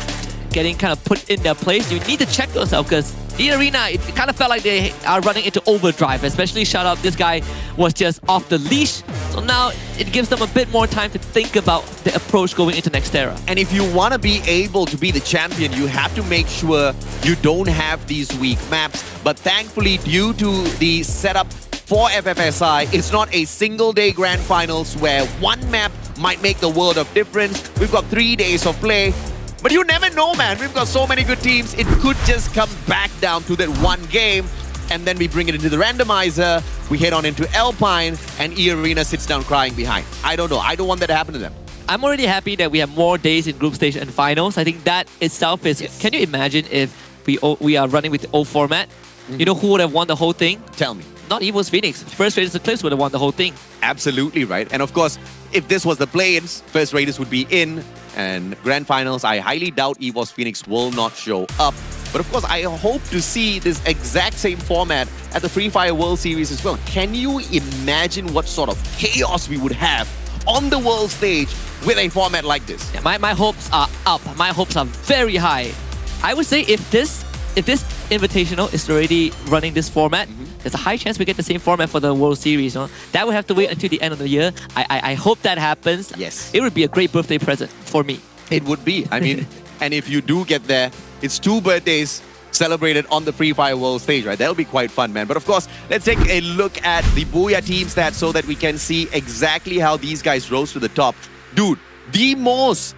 kind of put in their place. You need to check yourself, because E-Arena, it kind of felt like they are running into overdrive, especially shout out, this guy was just off the leash. So now it gives them a bit more time to think about the approach going into next era. And if you want to be able to be the champion, you have to make sure you don't have these weak maps. But thankfully, due to the setup for FFSI, it's not a single day grand finals where 1 map might make the world of difference. We've got 3 days of play. But you never know, man. We've got so many good teams. It could just come back down to that 1 game. And then we bring it into the randomizer. We head on into Alpine. And E-Arena sits down crying behind. I don't know. I don't want that to happen to them. I'm already happy that we have more days in group stage and finals. I think that itself is... Yes. Can you imagine if we are running with the old format? You know who would have won the whole thing? Tell me. Not EVOS Phoenix. First Raiders Eclipse would have won the whole thing. Absolutely right. And of course, if this was the play-ins, First Raiders would be in. And Grand Finals, I highly doubt EVOS Phoenix will not show up. But of course, I hope to see this exact same format at the Free Fire World Series as well. Can you imagine what sort of chaos we would have on the world stage with a format like this? Yeah, my hopes are up. My hopes are very high. I would say if this Invitational is already running this format, there's a high chance we get the same format for the World Series. No? That will have to wait until the end of the year. I hope that happens. Yes. It would be a great birthday present for me. It would be. I mean, and if you do get there, it's 2 birthdays celebrated on the Free Fire World stage, right? That'll be quite fun, man. But of course, let's take a look at the Booyah team stats so that we can see exactly how these guys rose to the top. Dude, the most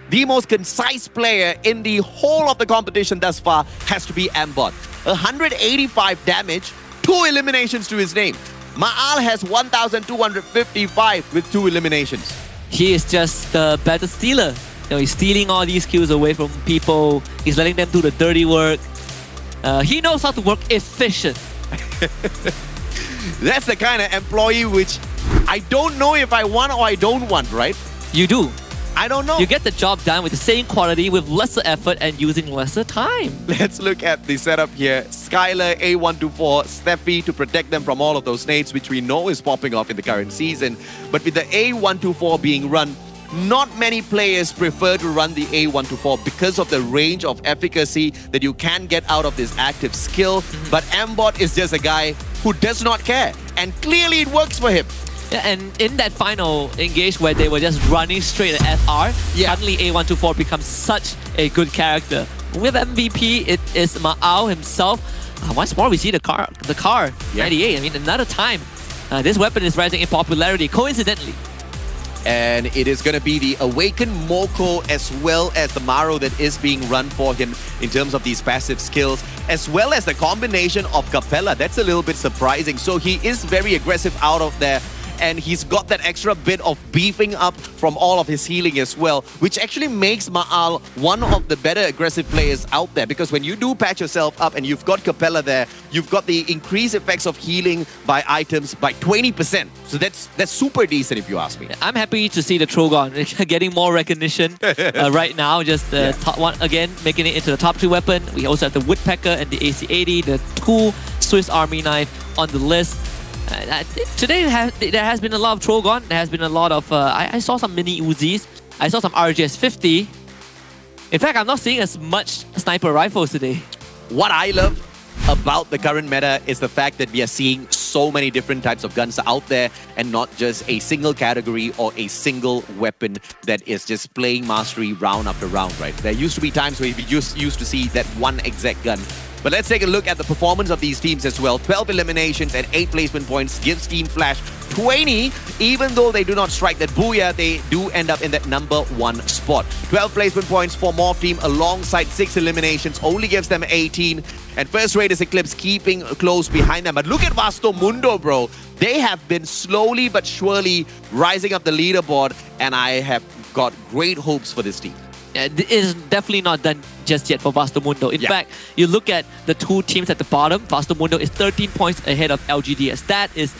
concise player in the whole of the competition thus far has to be Ambot. 185 damage, 2 eliminations to his name. Ma'al has 1,255 with 2 eliminations. He is just the better stealer. You know, he's stealing all these kills away from people. He's letting them do the dirty work. He knows how to work efficient. That's the kind of employee which I don't know if I want or I don't want, right? You do. I don't know. You get the job done with the same quality, with lesser effort and using lesser time. Let's look at the setup here. Skylar, A124, Steffi to protect them from all of those nades, which we know is popping off in the current season. But with the A124 being run, not many players prefer to run the A124 because of the range of efficacy that you can get out of this active skill. But Ambot is just a guy who does not care. And clearly it works for him. Yeah, and in that final engage where they were just running straight at FR, suddenly A124 becomes such a good character. With MVP, it is Ma'al himself. Once more, we see the car, 98. I mean, another time. This weapon is rising in popularity, coincidentally. And it is going to be the Awakened Moko as well as the Maro that is being run for him in terms of these passive skills, as well as the combination of Capella. That's a little bit surprising. So he is very aggressive out of there. And he's got that extra bit of beefing up from all of his healing as well, which actually makes Ma'al one of the better aggressive players out there. Because when you do patch yourself up and you've got Capella there, you've got the increased effects of healing by items by 20%. So that's super decent if you ask me. I'm happy to see the Trogon getting more recognition right now. Just the top one again, making it into the top 2 weapon. We also have the Woodpecker and the AC-80, the 2 Swiss Army knife on the list. Today there has been a lot of Trogon. There has been a lot of... I saw some mini Uzis. I saw some RGS-50. In fact, I'm not seeing as much sniper rifles today. What I love about the current meta is the fact that we are seeing so many different types of guns out there and not just a single category or a single weapon that is just playing mastery round after round, right? There used to be times where we used to see that one exact gun. But let's take a look at the performance of these teams as well. 12 eliminations and 8 placement points gives Team Flash 20. Even though they do not strike that Booyah, they do end up in that number 1 spot. 12 placement points for Morph Team alongside 6 eliminations only gives them 18. And First Raiders Eclipse keeping close behind them. But look at Vasto Mundo, bro. They have been slowly but surely rising up the leaderboard, and I have got great hopes for this team. It is definitely not done just yet for Vasto Mundo. In fact, you look at the 2 teams at the bottom, Vasto Mundo is 13 points ahead of LGDS. That is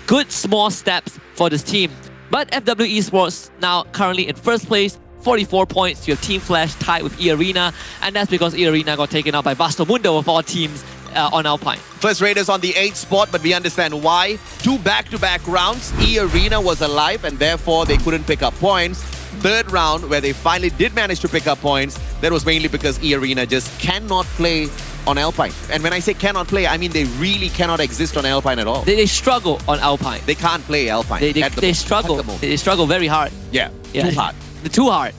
good small steps for this team. But FW Esports now currently in first place, 44 points. You have Team Flash tied with E-Arena, and that's because E-Arena got taken out by Vasto Mundo of all teams on Alpine. First Raiders on the 8th spot, but we understand why. 2 back-to-back rounds, E-Arena was alive and therefore they couldn't pick up points. 3rd round, where they finally did manage to pick up points, that was mainly because E-Arena just cannot play on Alpine. And when I say cannot play, I mean they really cannot exist on Alpine at all. They struggle on Alpine. They can't play Alpine. They struggle. They struggle very hard. Yeah, too hard. Too hard.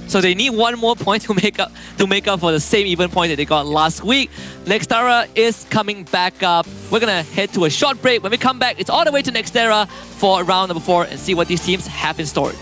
So they need 1 more point to make up for the same even point that they got last week. Nextera is coming back up. We're gonna head to a short break. When we come back, it's all the way to Nextera for round number 4 and see what these teams have in store.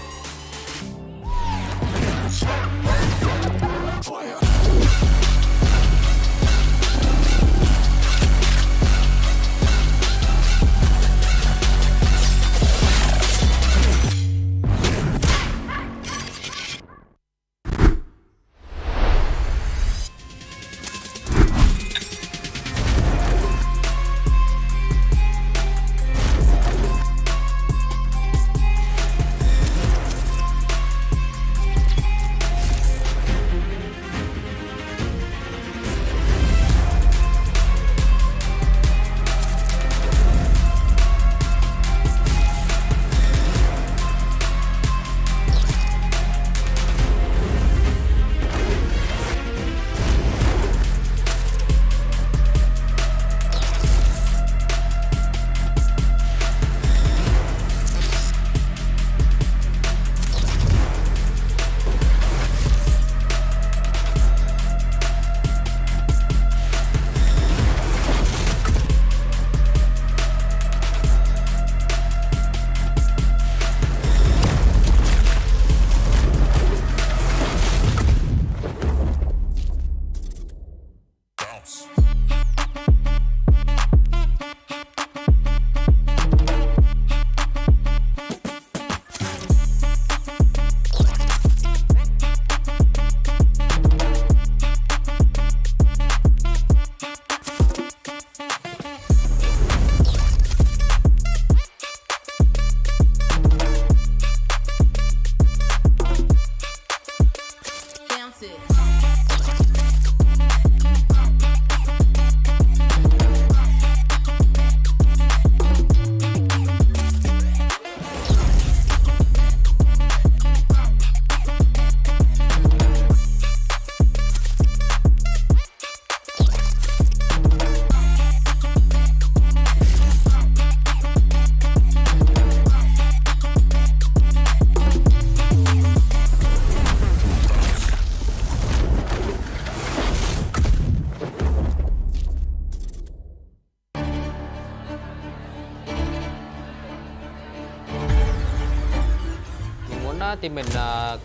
Team mình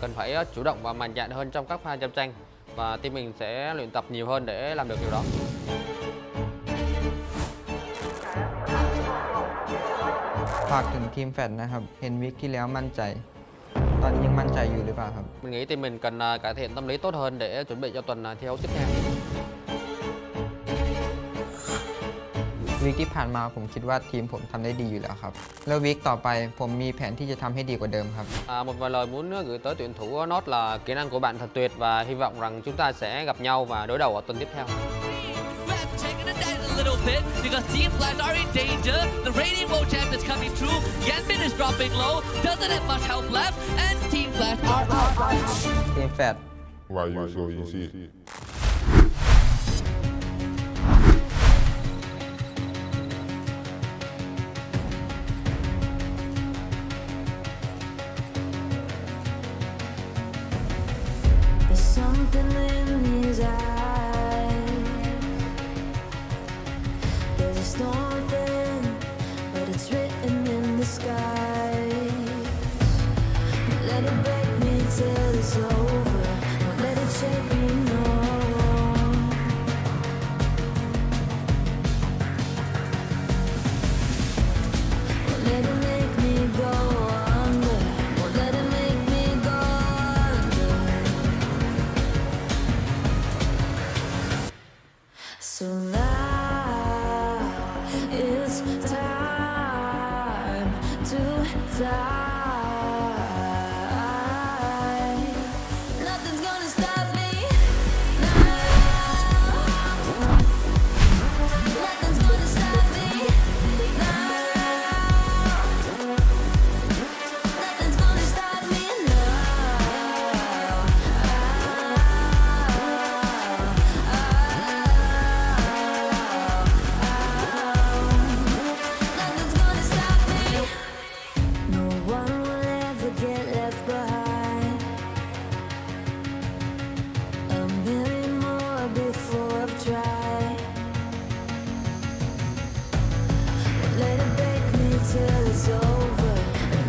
cần phải chủ động và mạnh dạn hơn trong các pha giao tranh và team mình sẽ luyện tập nhiều hơn để làm được điều đó. ฝากถึงทีมแฟดนะครับเห็นวิกที่แล้วมั่นใจตอนนี้ยังมั่นใจอยู่หรือเปล่าครับ Mình nghĩ team mình cần cải thiện tâm lý tốt hơn để chuẩn bị cho tuần thi đấu tiếp theo. วีคที่ผ่านมาผมคิดว่าทีมผมทำได้ดีอยู่แล้วครับแล้ววีคต่อไปผมมีแผนที่จะทำให้ดีกว่าเดิมครับ Một vài lời muốn gửi tới tuyển thủ Nốt là kỹ năng của bạn thật tuyệt và hy vọng rằng chúng ta sẽ gặp nhau và đối đầu ở tuần tiếp theo. Taking it down a little bit because Team Flash are in danger. The Radiant World Champ is coming through. Yanbin is dropping low. Doesn't have much help left. And Team Flash are out. ทีมแฟด Why you so easy? There's something in his eyes. There's a storm within, but it's written in the sky. Let it break me till it's over. Won't let it shake me, no. Won't let it make me go under. Won't let it make me go under. So now it's time to fly. Nothing's gonna stop me now. Nothing's gonna stop me now. Nothing's gonna stop me Nothing's gonna stop me. No one will ever get left behind. A million more before I've tried. Let it break me till it's over.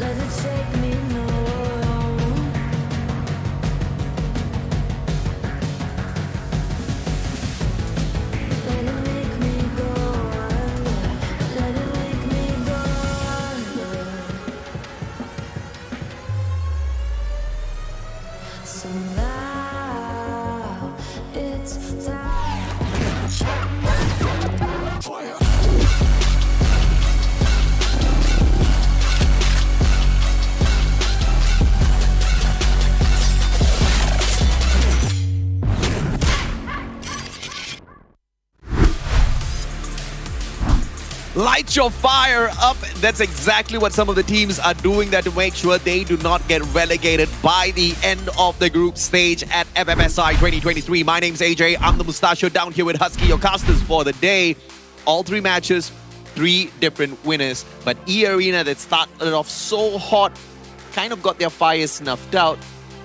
Let it shake me, no. Let it make me go under. Let it make me go under. So now it's time. Light your fire up. That's exactly what some of the teams are doing there to make sure they do not get relegated by the end of the group stage at FFSI 2023. My name's AJ. I'm the Mustachio down here with Husky, your casters for the day. All three matches, 3 different winners. But E-Arena that started off so hot kind of got their fire snuffed out.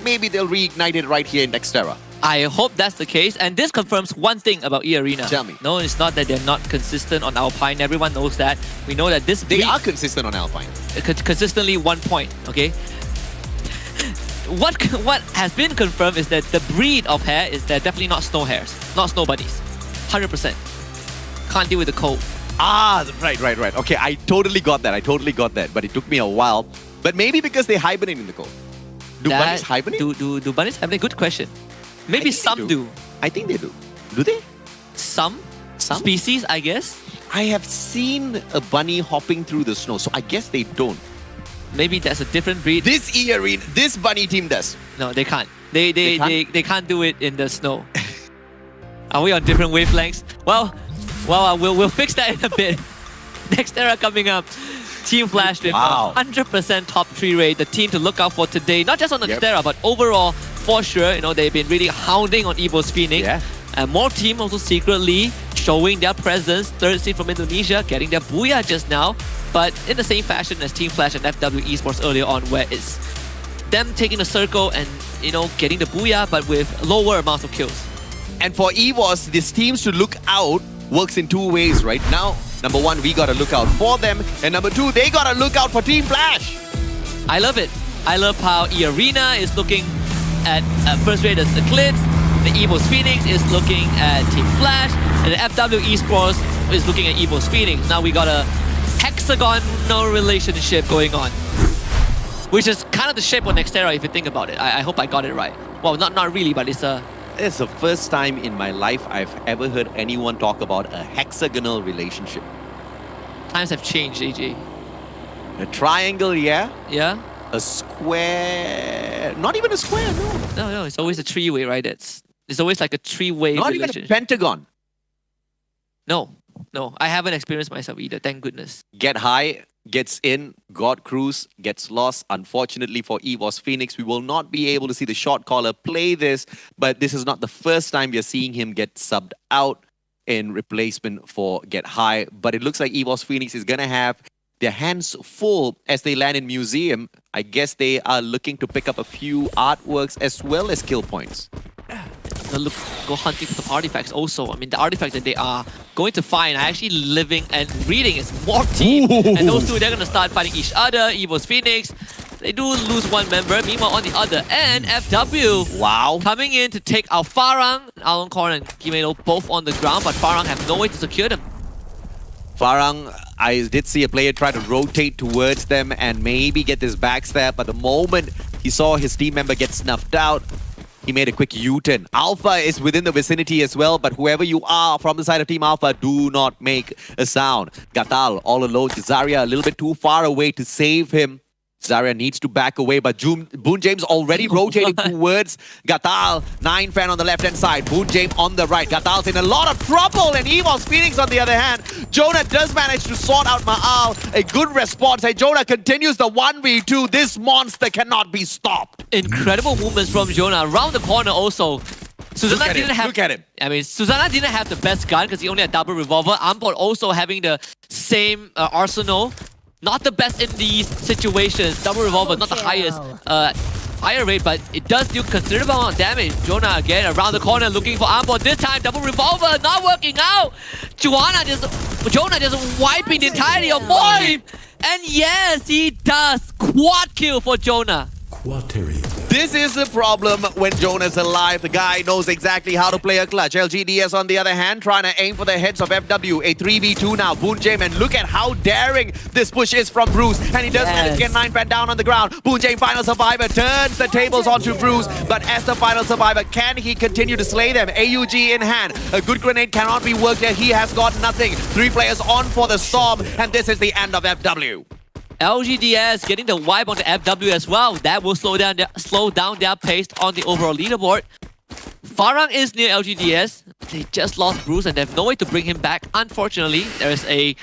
Maybe they'll reignite it right here in Dexterra. I hope that's the case, and this confirms one thing about E-Arena. Tell me. No, it's not that they're not consistent on Alpine. Everyone knows that. We know that this They are consistent on Alpine. consistently 1 point, okay? What has been confirmed is that the breed of hair is they're definitely not snow hares, not snow bunnies. 100%. Can't deal with the cold. Right. Okay, I totally got that. But it took me a while. But maybe because they hibernate in the cold. Do bunnies hibernate? Do bunnies hibernate? Good question. Maybe some do. I think they do. Do they? Some species, I guess. I have seen a bunny hopping through the snow, so I guess they don't. Maybe that's a different breed. This bunny team does. No, they can't. They can't do it in the snow. Are we on different wavelengths? Well, we'll fix that in a bit. Next era coming up. Team Flash with 100% top 3 rate. The team to look out for today. Not just on the Next era, but overall, for sure. You know, they've been really hounding on EVO's Phoenix. Yeah. And more team also secretly showing their presence. Third seed from Indonesia, getting their booyah just now. But in the same fashion as Team Flash and FW Esports earlier on, where it's them taking the circle and, you know, getting the booyah, but with lower amounts of kills. And for EVOS, these teams to look out works in 2 ways right now. Number 1, we gotta look out for them. And number 2, they gotta look out for Team Flash. I love it. I love how E-Arena is looking at first rate as Eclipse. The EVO's Phoenix is looking at Team Flash. And the FW Esports is looking at EVO's Phoenix. Now we got a hexagonal relationship going on. Which is kind of the shape of Nextera if you think about it. I hope I got it right. Well, not really, but it's a... It's the first time in my life I've ever heard anyone talk about a hexagonal relationship. Times have changed, AJ. A triangle, yeah? Yeah? A square... Not even a square, no. No, it's always a 3-way, right? It's always like a 3-way Not relationship. even a pentagon. No, I haven't experienced myself either, thank goodness. Get high, gets in, God Cruise, gets lost. Unfortunately for EVOS Phoenix, we will not be able to see the shot caller play this, but this is not the first time we are seeing him get subbed out in replacement for Get High. But it looks like EVOS Phoenix is going to have their hands full as they land in Museum. I guess they are looking to pick up a few artworks as well as kill points. Go hunting for some artifacts also. I mean, the artifact that they are going to find, actually living and reading, is more team. Ooh. And those two, they're going to start fighting each other. EVO's Phoenix, they do lose one member. Meanwhile, on the other end, FW coming in to take out Farang. Aloncorn and Kimeno both on the ground, but Farang have no way to secure them. Farang, I did see a player try to rotate towards them and maybe get this backstab, but the moment he saw his team member get snuffed out, he made a quick U-turn. Alpha is within the vicinity as well, but whoever you are from the side of Team Alpha, do not make a sound. Gatal all alone. Zarya a little bit too far away to save him. Zarya needs to back away, but Boon James already rotating towards Gatal. 9fan on the left-hand side, Boon James on the right. Gatal's in a lot of trouble, and EVOS Phoenix on the other hand. Jonah does manage to sort out Ma'al. A good response, and Jonah continues the 1v2. This monster cannot be stopped. Incredible movements from Jonah. Around the corner also. Susanna didn't have... Look at him. I mean, Susanna didn't have the best gun because he only had double revolver. Amport also having the same arsenal. Not the best in these situations. Double revolver, not the highest fire rate, but it does do considerable amount of damage. Jonah again around the corner looking for Amport. This time, double revolver not working out. Jonah just wiping the entirety of Moim. And yes, he does. Quad kill for Jonah. This is the problem when Jonah's alive. The guy knows exactly how to play a clutch. LGDS on the other hand, trying to aim for the heads of FW. A 3v2 now. Boon James, and look at how daring this push is from Bruce. And he does manage to get 9fan down on the ground. Boon James, final survivor, turns the tables onto Bruce. But as the final survivor, can he continue to slay them? AUG in hand. A good grenade cannot be worked here. He has got nothing. 3 players on for the storm. And this is the end of FW. LGDS getting the wipe on the FW as well. That will slow down their pace on the overall leaderboard. Farang is near LGDS. They just lost Bruce and they have no way to bring him back. Unfortunately, there is a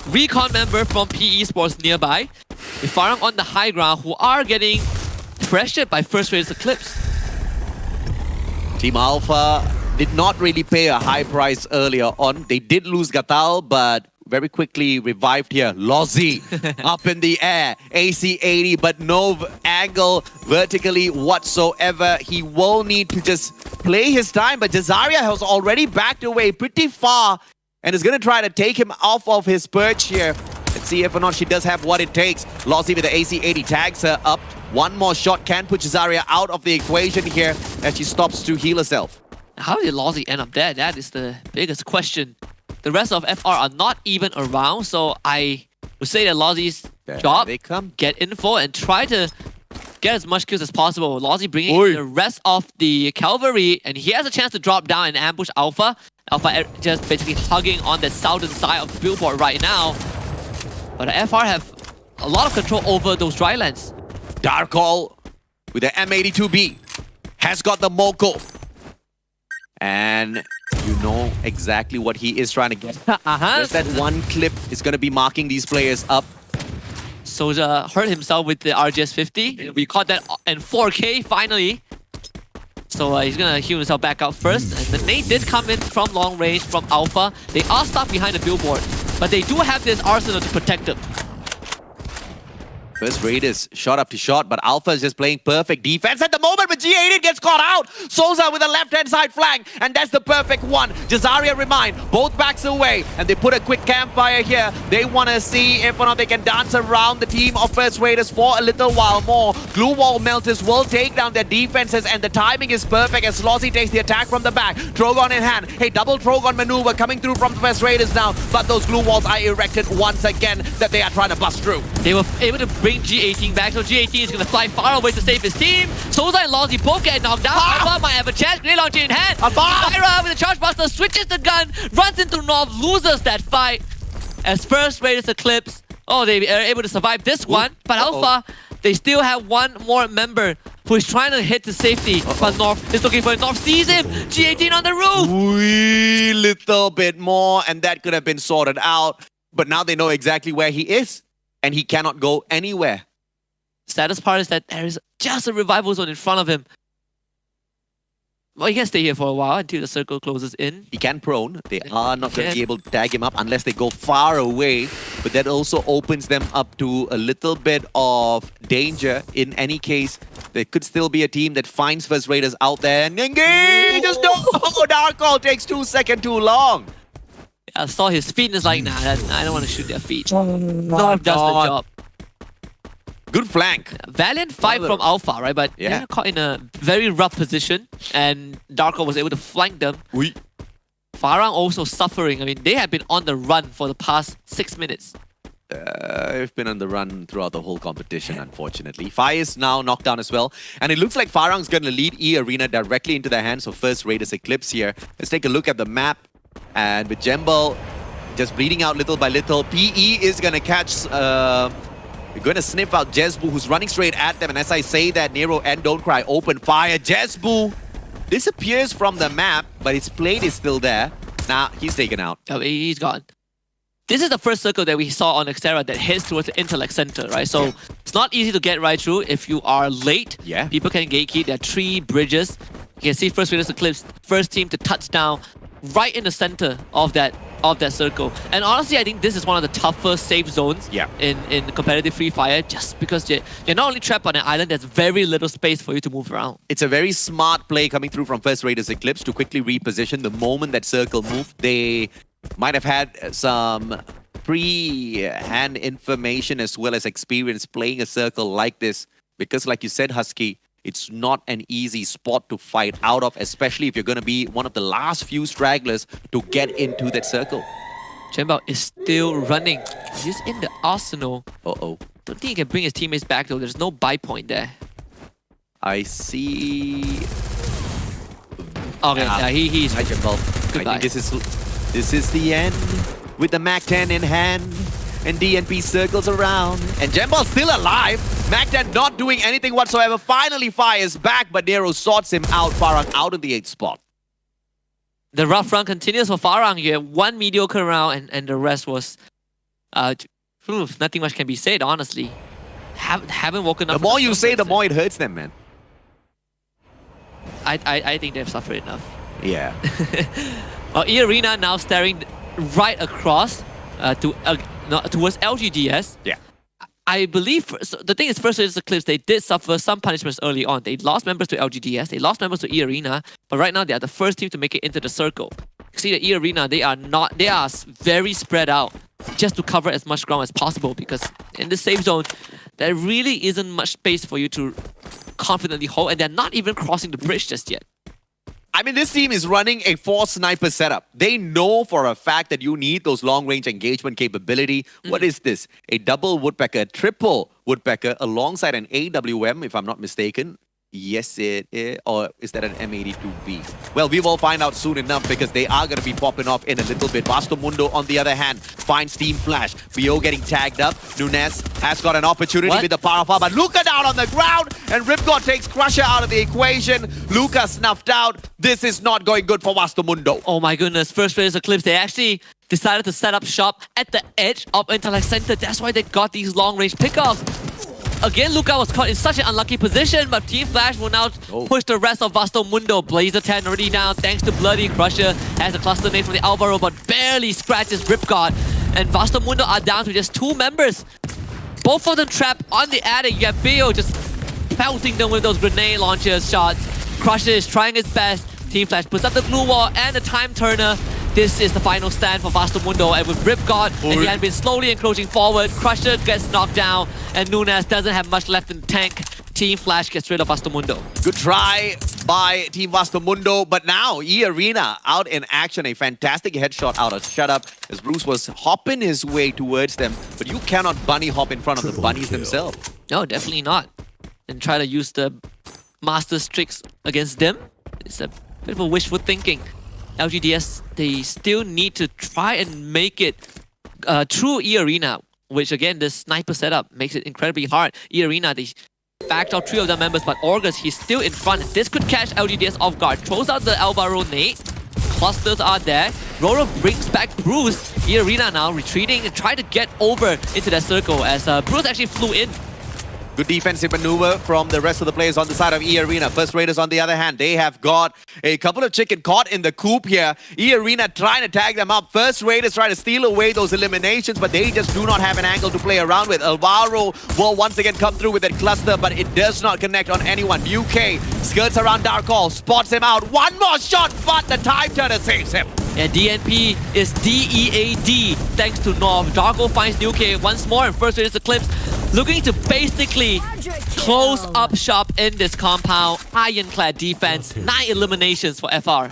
recon member from PE Sports nearby. With Farang on the high ground, who are getting pressured by first race Eclipse. Team Alpha did not really pay a high price earlier on. They did lose Gatal, but very quickly revived here. Lozzy up in the air. AC-80, but no angle vertically whatsoever. He will need to just play his time, but Jazaria has already backed away pretty far and is going to try to take him off of his perch here. Let's see if or not she does have what it takes. Lozzy with the AC-80 tags her up. One more shot can put Jazaria out of the equation here as she stops to heal herself. How did Lozzy end up there? That is the biggest question. The rest of FR are not even around, so I would say that Lozzy's job, they come. get info and try to get as much kills as possible. Lozzy bringing in the rest of the cavalry, and he has a chance to drop down and ambush Alpha. Alpha just basically hugging on the southern side of the billboard right now. But the FR have a lot of control over those drylands. Darkol with the M82B has got the Moko. And you know exactly what he is trying to get. Just that one clip is going to be marking these players up. Soja hurt himself with the RGS 50. We caught that in 4K finally. So he's gonna heal himself back up first. And the nade did come in from long range from Alpha. They are stuck behind the billboard, but they do have this arsenal to protect them. First Raiders shot up to shot, but Alpha is just playing perfect defense at the moment, but G18 gets caught out. Souza with a left-hand side flank, and that's the perfect one. Jazaria remind, both backs away, and they put a quick campfire here. They want to see if or not they can dance around the team of First Raiders for a little while more. Glue wall melters will take down their defenses, and the timing is perfect as Lozzy takes the attack from the back. Trogon in hand. Hey, double Trogon maneuver coming through from the First Raiders now, but those glue walls are erected once again that they are trying to bust through. They were able to bring G18 back, so G18 is going to fly far away to save his team. Souza and Lozzy both get knocked down. Alpha might have a chance. Grenade launcher in hand. Fire with the charge buster switches the gun, runs into North, loses that fight. As First Raiders Eclipse, they are able to survive this one. But Alpha, they still have one more member who is trying to hit to safety. But North is looking for it. North sees him. G18 on the roof. Wee little bit more, and that could have been sorted out. But now they know exactly where he is, and he cannot go anywhere. Saddest part is that there is just a revival zone in front of him. Well, he can stay here for a while until the circle closes in. He can prone. They are not going to be able to tag him up unless they go far away. But that also opens them up to a little bit of danger. In any case, there could still be a team that finds First Raiders out there and engages. No! Darkol takes 2 seconds too long. I saw his feet and it's like, nah, I don't want to shoot their feet. North does the job. Good flank. Valiant fight from Alpha, right? But they're caught in a very rough position, and Darko was able to flank them. Farang also suffering. I mean, they have been on the run for the past 6 minutes. They've been on the run throughout the whole competition, unfortunately. Fire is now knocked down as well. And it looks like Farang's going to lead E Arena directly into the hands of First Raiders Eclipse here. Let's take a look at the map. And with Jembal just bleeding out little by little, PE is going to catch... We're going to sniff out Jezbu, who's running straight at them. And as I say that, Nero and Don't Cry open fire. Jezbu disappears from the map, but his plate is still there. Nah, he's taken out. Oh, he's gone. This is the first circle that we saw on Xterra that heads towards the Intellect Center, right? So it's not easy to get right through if you are late. People can gatekeep. There are 3 bridges. You can see First Raiders Eclipse, first team to touch down right in the center of that circle. And honestly, I think this is one of the tougher safe zones in competitive Free Fire, just because you're not only trapped on an island, there's very little space for you to move around. It's a very smart play coming through from First Raiders Eclipse to quickly reposition the moment that circle moved. They might have had some pre-hand information as well as experience playing a circle like this, because like you said, Husky, it's not an easy spot to fight out of, especially if you're going to be one of the last few stragglers to get into that circle. Jembao is still running. He's in the arsenal. Don't think he can bring his teammates back though. There's no buy point there. I see... Okay, he's... Hi, Jembal. Goodbye. I think this is the end with the MAC-10 in hand. And DNP circles around. And Jembal's still alive. MAC-10 not doing anything whatsoever. Finally fires back, but Nero sorts him out. Farang out of the 8th spot. The rough run continues for Farang here. 1 mediocre round, and the rest was... nothing much can be said, honestly. Haven't woken up... The more you say, the more it hurts them, man. I think they've suffered enough. Yeah. E Arena now staring right across towards LGDS. Yeah. I believe, so the thing is, First Raiders Eclipse, they did suffer some punishments early on. They lost members to LGDS, they lost members to E Arena, but right now they are the first team to make it into the circle. You see the E Arena, they are very spread out just to cover as much ground as possible, because in the safe zone, there really isn't much space for you to confidently hold, and they're not even crossing the bridge just yet. I mean, this team is running a 4 sniper setup. They know for a fact that you need those long-range engagement capability. What is this? A double woodpecker, triple woodpecker alongside an AWM, if I'm not mistaken. Yes, it is. Or is that an M82B? Well, we will find out soon enough because they are going to be popping off in a little bit. Vasto Mundo, on the other hand, finds Team Flash. Bio getting tagged up. Nunes has got an opportunity with the power of but Luca down on the ground, and Ripgod takes Crusher out of the equation. Luca snuffed out. This is not going good for Vasto Mundo. Oh my goodness, first Raiders Eclipse, they actually decided to set up shop at the edge of Intellect Center. That's why they got these long-range pickoffs. Again, Luca was caught in such an unlucky position, but Team Flash will now push the rest of Vasto Mundo. Blazer 10 already down thanks to Bloody. Crusher has a cluster nade from the Alvaro, but barely scratches Ripgod. And Vasto Mundo are down to just 2 members. Both of them trapped on the attic. You have Bio just pelting them with those grenade launchers shots. Crusher is trying his best. Team Flash puts up the glue wall and the time turner. This is the final stand for Vasto Mundo, and with Ripgod and Yanbin slowly encroaching forward, Crusher gets knocked down, and Nunes doesn't have much left in the tank. Team Flash gets rid of Vasto Mundo. Good try by Team Vasto Mundo, but now E-Arena out in action. A fantastic headshot out of Shut Up as Bruce was hopping his way towards them, but you cannot bunny hop in front of the bunnies themselves. No, definitely not. And try to use the Master's tricks against them. It's a bit of a wishful thinking. LGDS, they still need to try and make it through E-Arena, which again, the sniper setup makes it incredibly hard. E-Arena, they backed out 3 of their members, but August, he's still in front. This could catch LGDS off guard. Throws out the Alvaro nade. Clusters are there. Roro brings back Bruce. E-Arena now retreating and trying to get over into that circle as Bruce actually flew in. Good defensive maneuver from the rest of the players on the side of E-Arena. First Raiders, on the other hand, they have got a couple of chicken caught in the coop here. E-Arena trying to tag them up. First Raiders trying to steal away those eliminations, but they just do not have an angle to play around with. Alvaro will once again come through with that cluster, but it does not connect on anyone. UK skirts around Darkall, spots him out. One more shot, but the time turner saves him. And DNP is DEAD thanks to North. Darko finds Nuke once more, and First Raiders Eclipse looking to basically close up shop in this compound. Ironclad defense, 9 eliminations for FR.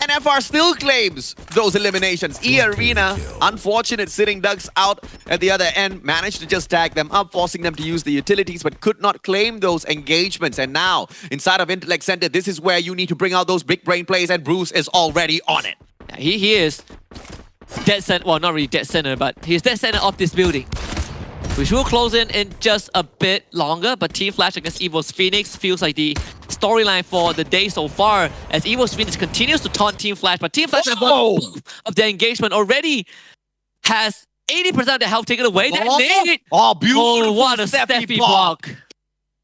And FR still claims those eliminations. E-Arena, unfortunate sitting ducks out at the other end, managed to just tag them up, forcing them to use the utilities, but could not claim those engagements. And now, inside of Intellect Center, this is where you need to bring out those big brain plays, and Bruce is already on it. Yeah, he is dead center, well, not really dead center, but he's dead center of this building, which will close in just a bit longer. But Team Flash against Evo's Phoenix feels like the storyline for the day so far, as Evo's Phoenix continues to taunt Team Flash, but Team Flash of their engagement already has 80% of their health taken away. That nade! Oh, beautiful! What a Steffi block!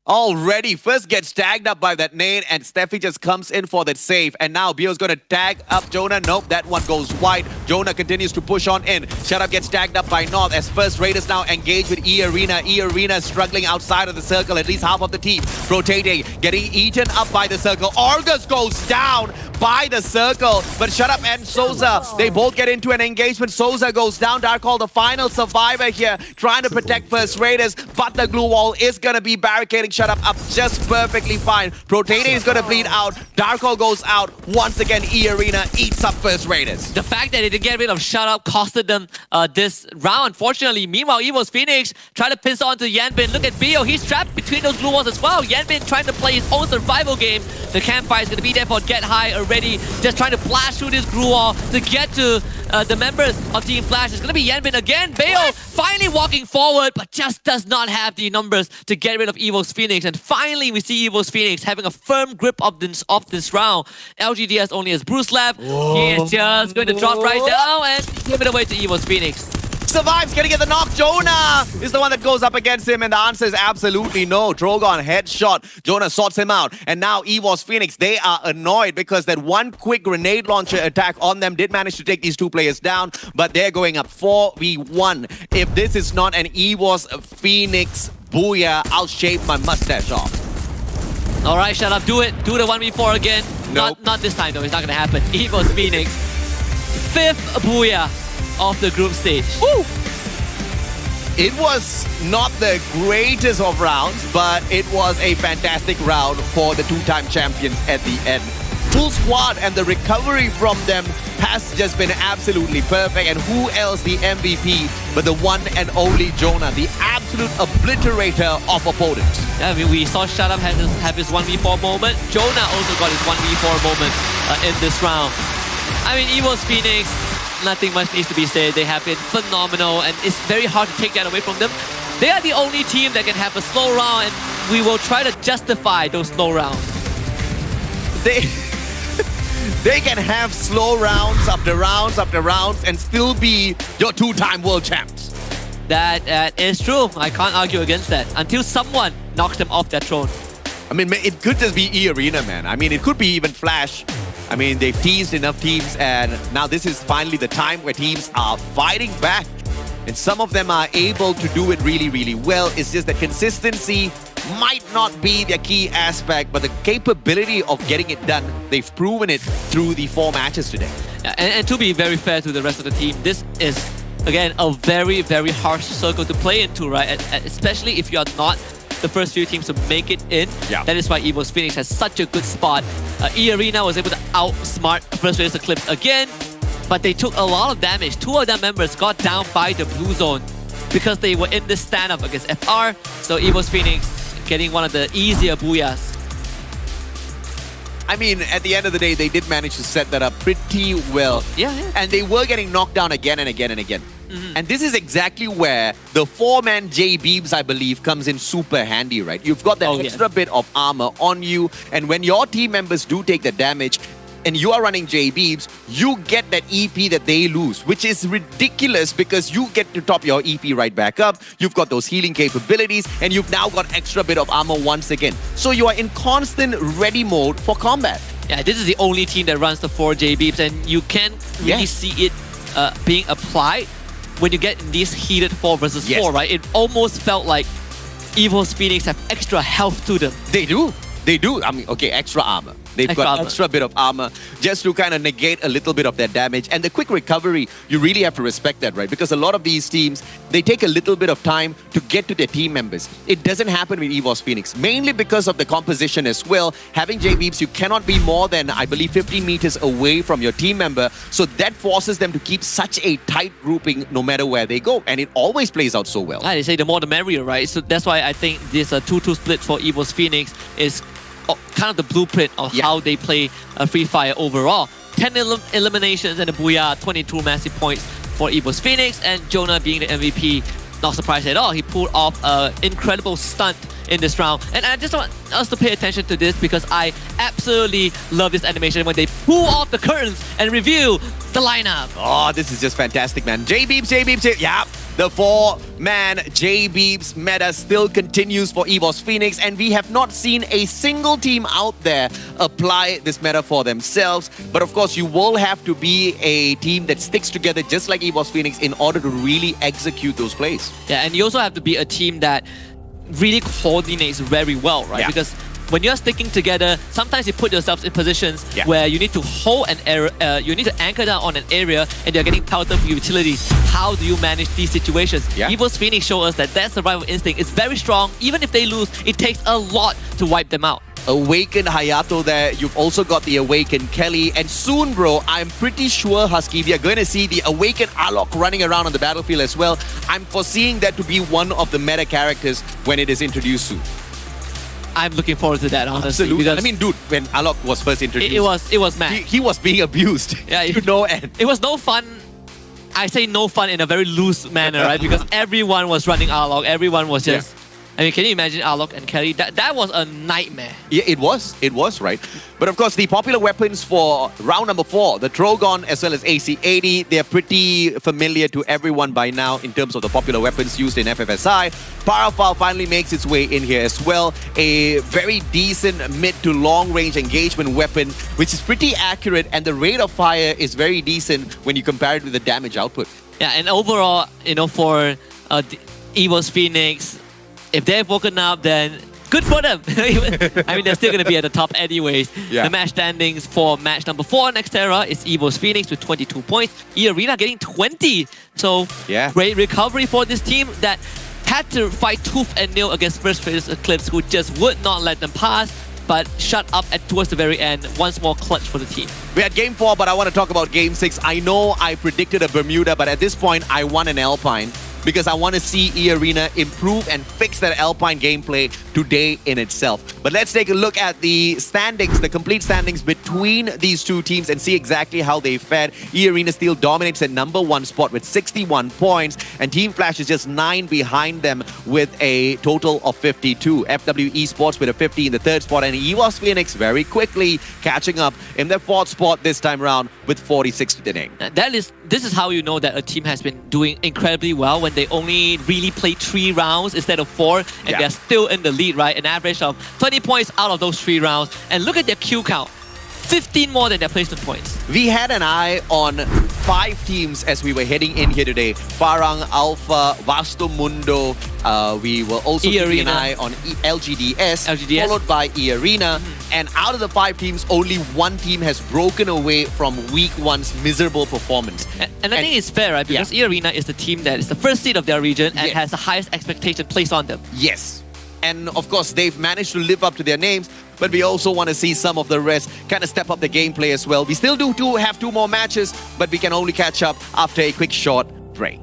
Already, first gets tagged up by that nade, and Steffi just comes in for that save. And now Bio's gonna tag up Jonah. Nope, that one goes wide. Jonah continues to push on in. Shut Up gets tagged up by North as First Raiders now engage with E-Arena. E-Arena struggling outside of the circle, at least half of the team. Rotating, getting eaten up by the circle. Argus goes down by the circle, but Shut Up and Souza, they both get into an engagement. Souza goes down. Darkall, the final survivor here, trying to protect First Raiders, but the glue wall is gonna be barricading Shut Up just perfectly fine. Protete is gonna bleed out. Darkall goes out. Once again, E-Arena eats up First Raiders. The fact that they didn't get rid of Shut Up costed them this round, unfortunately. Meanwhile, Evo's Phoenix trying to pinch onto Yanbin. Look at Bio, he's trapped between those glue walls as well. Yanbin trying to play his own survival game. The campfire is gonna be there for Get High already, just trying to blast through this glue wall to get to the members of Team Flash. It's gonna be Yanbin again. Bayo finally walking forward, but just does not have the numbers to get rid of Evo's Phoenix. And finally, we see Evo's Phoenix having a firm grip of this round. LGDS only has Bruce left. He is just going to drop right down and give it away to Evo's Phoenix. Survives, gonna get the knock. Jonah is the one that goes up against him, and the answer is absolutely no. Drogon headshot. Jonah sorts him out. And now Evo's Phoenix, they are annoyed because that one quick grenade launcher attack on them did manage to take these 2 players down, but they're going up 4v1. If this is not an Evo's Phoenix booyah, I'll shave my mustache off. All right, Shut Up, do it. Do the 1v4 again. Nope. Not this time though, it's not gonna happen. Evo's Phoenix, 5th booyah of the group stage. Woo! It was not the greatest of rounds, but it was a fantastic round for the 2-time champions at the end. full squad, and the recovery from them has just been absolutely perfect. And who else the MVP but the one and only Jonah, the absolute obliterator of opponents. Yeah, I mean, we saw Shadam have his 1v4 moment. Jonah also got his 1v4 moment in this round. I mean, Evo's Phoenix, nothing much needs to be said. They have been phenomenal, and it's very hard to take that away from them. They are the only team that can have a slow round, and we will try to justify those slow rounds. They can have slow rounds after rounds after rounds and still be your two-time world champs. That is true. I can't argue against that until someone knocks them off that throne. I mean, it could just be E-Arena, man. I mean, it could be even Flash. I mean, they've teased enough teams, and now this is finally the time where teams are fighting back. And some of them are able to do it really, really well. It's just that consistency might not be their key aspect, but the capability of getting it done, they've proven it through the 4 matches today. Yeah, and to be very fair to the rest of the team, this is, again, a very, very harsh circle to play into, right? Especially if you're not the first few teams to make it in. Yeah. That is why Evo's Phoenix has such a good spot. E-Arena was able to outsmart First Raiders Eclipse again, but they took a lot of damage. 2 of their members got down by the blue zone because they were in this stand-up against FR. So Evo's Phoenix getting one of the easier booyahs. I mean, at the end of the day, they did manage to set that up pretty well. Yeah. And they were getting knocked down again and again and again. And this is exactly where the 4-man J-Beams, I believe, comes in super handy, right? You've got that extra bit of armor on you, and when your team members do take the damage, and you are running J-Beams, you get that EP that they lose, which is ridiculous because you get to top your EP right back up. You've got those healing capabilities, and you've now got extra bit of armor once again. So you are in constant ready mode for combat. Yeah, this is the only team that runs the 4 J-Beams, and you can really see it being applied when you get in these heated 4 versus 4, right? It almost felt like Evo's Phoenix have extra health to them. They do. They do. I mean, okay, extra armor. They've got extra bit of armor just to kind of negate a little bit of that damage. And the quick recovery, you really have to respect that, right? Because a lot of these teams, they take a little bit of time to get to their team members. It doesn't happen with Evo's Phoenix, mainly because of the composition as well. Having J-Beeps, you cannot be more than, I believe, 15 meters away from your team member. So that forces them to keep such a tight grouping no matter where they go. And it always plays out so well. They say the more the merrier, right? So that's why I think this 2-2 split for Evo's Phoenix is kind of the blueprint of how they play Free Fire overall. 10 eliminations and a booyah, 22 massive points for Evo's Phoenix, and Jonah being the MVP, not surprised at all. He pulled off an incredible stunt in this round. And I just want us to pay attention to this because I absolutely love this animation when they pull off the curtains and reveal the lineup. Oh, this is just fantastic, man. J-Beeps, yeah. The 4-man J-Beeps meta still continues for Evo's Phoenix, and we have not seen a single team out there apply this meta for themselves. But of course, you will have to be a team that sticks together just like Evo's Phoenix in order to really execute those plays. Yeah, and you also have to be a team that really coordinates very well, right? Because when you're sticking together, sometimes you put yourselves in positions where you need to hold an area, you need to anchor down on an area, and you're getting pelted with utilities. How do you manage these situations? Evo's Phoenix show us that survival instinct is very strong. Even if they lose, it takes a lot to wipe them out. Awakened Hayato there. You've also got the Awakened Kelly. And soon, bro, I'm pretty sure, Husky, we are going to see the Awakened Alok running around on the battlefield as well. I'm foreseeing that to be one of the meta characters when it is introduced soon. I'm looking forward to that, honestly. Absolutely. I mean, dude, when Alok was first introduced, it was mad. He was being abused to no end. It was no fun. I say no fun in a very loose manner, right? Because everyone was running Alok. Everyone was just... I mean, can you imagine Alok and Kelly? That was a nightmare. Yeah, it was, right? But of course, the popular weapons for round number 4, the Trogon as well as AC-80, they're pretty familiar to everyone by now in terms of the popular weapons used in FFSI. Parafal finally makes its way in here as well. A very decent mid to long range engagement weapon, which is pretty accurate, and the rate of fire is very decent when you compare it with the damage output. Yeah, and overall, you know, for Evo's Phoenix, if they've woken up, then good for them. I mean, they're still going to be at the top anyways. The match standings for match number 4 next era is Evo's Phoenix with 22 points. E-Arena getting 20. So great recovery for this team that had to fight tooth and nail against First Raiders Eclipse, who just would not let them pass. but shut up towards the very end. Once more clutch for the team. We had game 4, but I want to talk about game 6. I know I predicted a Bermuda, but at this point, I want an Alpine because I want to see E-Arena improve and fix that Alpine gameplay today in itself. But let's take a look at the standings, the complete standings between these two teams and see exactly how they fared. E-Arena still dominates at number 1 spot with 61 points, and Team Flash is just 9 behind them with a total of 52. FW Esports with a 50 in the 3rd spot, and EVOS Phoenix very quickly catching up in their 4th spot this time around with 46 to the name. This is how you know that a team has been doing incredibly well when they only really played 3 rounds instead of 4, and they're still in the lead, right? An average of 20 points out of those 3 rounds. And look at their kill count. 15 more than their placement points. We had an eye on 5 teams as we were heading in here today. Farang, Alpha, Vasto Mundo. We were also keeping an eye on LGDS, followed by E-Arena. And out of the 5 teams, only 1 team has broken away from week 1's miserable performance. And I think it's fair, right? Because E-Arena is the team that is the first seed of their region and has the highest expectation placed on them. Yes. And of course, they've managed to live up to their names, but we also want to see some of the rest kind of step up the gameplay as well. We still do have 2 more matches, but we can only catch up after a quick short break.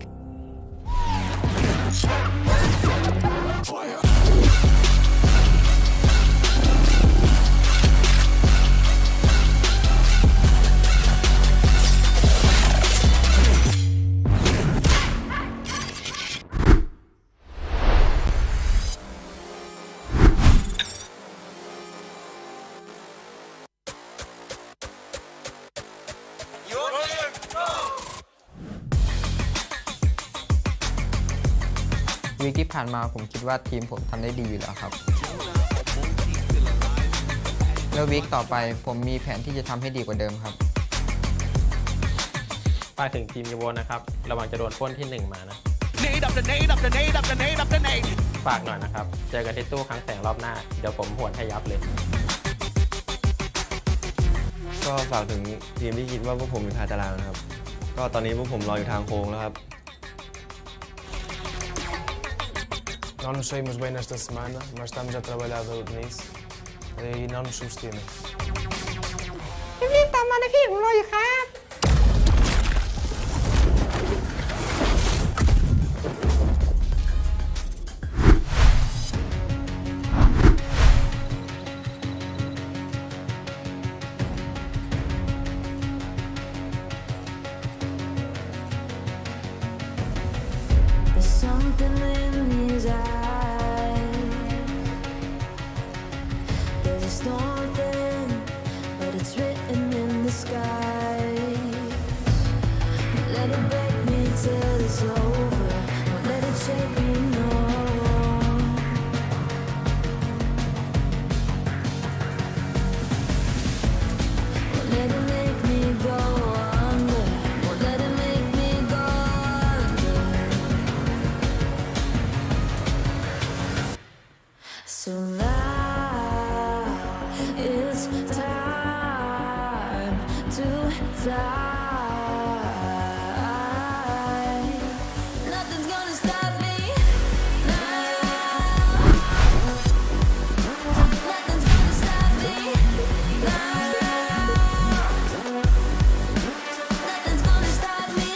วีคที่ผ่านมาผมคิดว่าทีมผมทำได้ดีอยู่แล้วครับแล้ววีคต่อไปผมมีแผนที่จะทำให้ดีกว่าเดิมครับฝากถึงทีมยูโวนะครับระวังจะโดนปล้นที่ 1 มานะฝากหน่อยนะครับเจอกันที่ตู้คลังแสงรอบหน้าเดี๋ยวผมหวนให้ยับเลย ก็ฝากถึงทีมที่คิดว่าพวกผมอยู่ท้ายตารางนะครับก็ตอนนี้พวกผมรออยู่ทางโค้งแล้วครับ Não nos saímos bem nesta semana, mas estamos a trabalhar nisso e não nos subestimem. รีบตามมานะพี่ผมรออยู่ครับ There's something in his eyes. There's a storm within, but it's written in the sky. Let it break me till it's over. Won't let it shake me, no. Won't let it make me go under. Won't let it make me go under. So now it's time to fly. Nothing's gonna stop me now. Nothing's gonna stop me now. Nothing's gonna stop me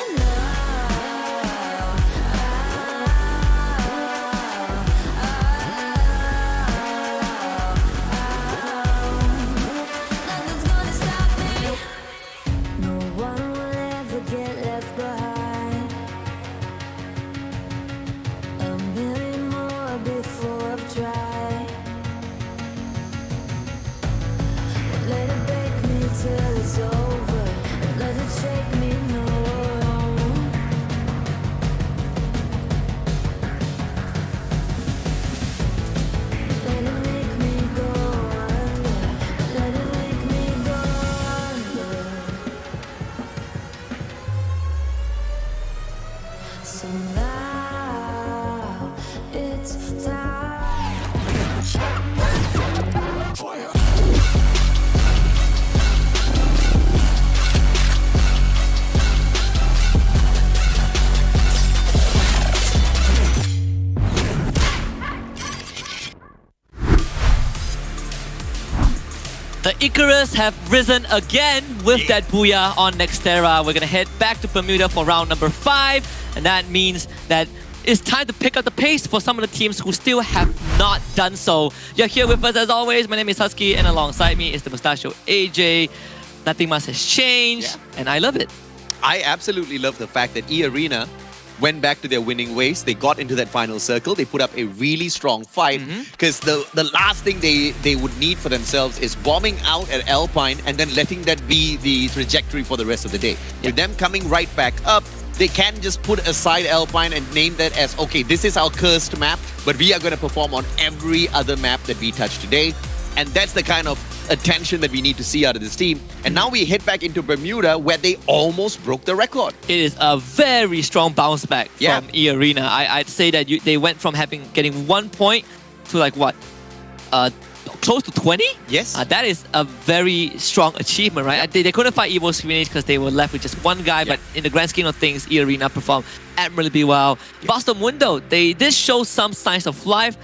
Nothing's gonna stop me. No one will ever get left behind. A million more before I've tried. Won't let it break me till it's over. Won't let it shake me, no. Let it make me go under. Let it make me go under. So now it's time. Icarus have risen again with that booyah on Nextera. We're gonna head back to Bermuda for round number 5, and that means that it's time to pick up the pace for some of the teams who still have not done so. You're here with us as always. My name is Husky, and alongside me is the mustachio AJ. Nothing much has changed, and I love it. I absolutely love the fact that E-Arena went back to their winning ways. They got into that final circle. They put up a really strong fight because the last thing they would need for themselves is bombing out at Alpine and then letting that be the trajectory for the rest of the day. With them coming right back up, they can just put aside Alpine and name that as, okay, this is our cursed map, but we are going to perform on every other map that we touch today. And that's the kind of attention that we need to see out of this team. And now we head back into Bermuda where they almost broke the record. It is a very strong bounce back from E-Arena. I'd say that they went from getting 1 point to like what? Close to 20? Yes. That is a very strong achievement, right? They couldn't fight Evo Screenage because they were left with just one guy, but in the grand scheme of things, E-Arena performed admirably well. Vasto Mundo, they did show some signs of life,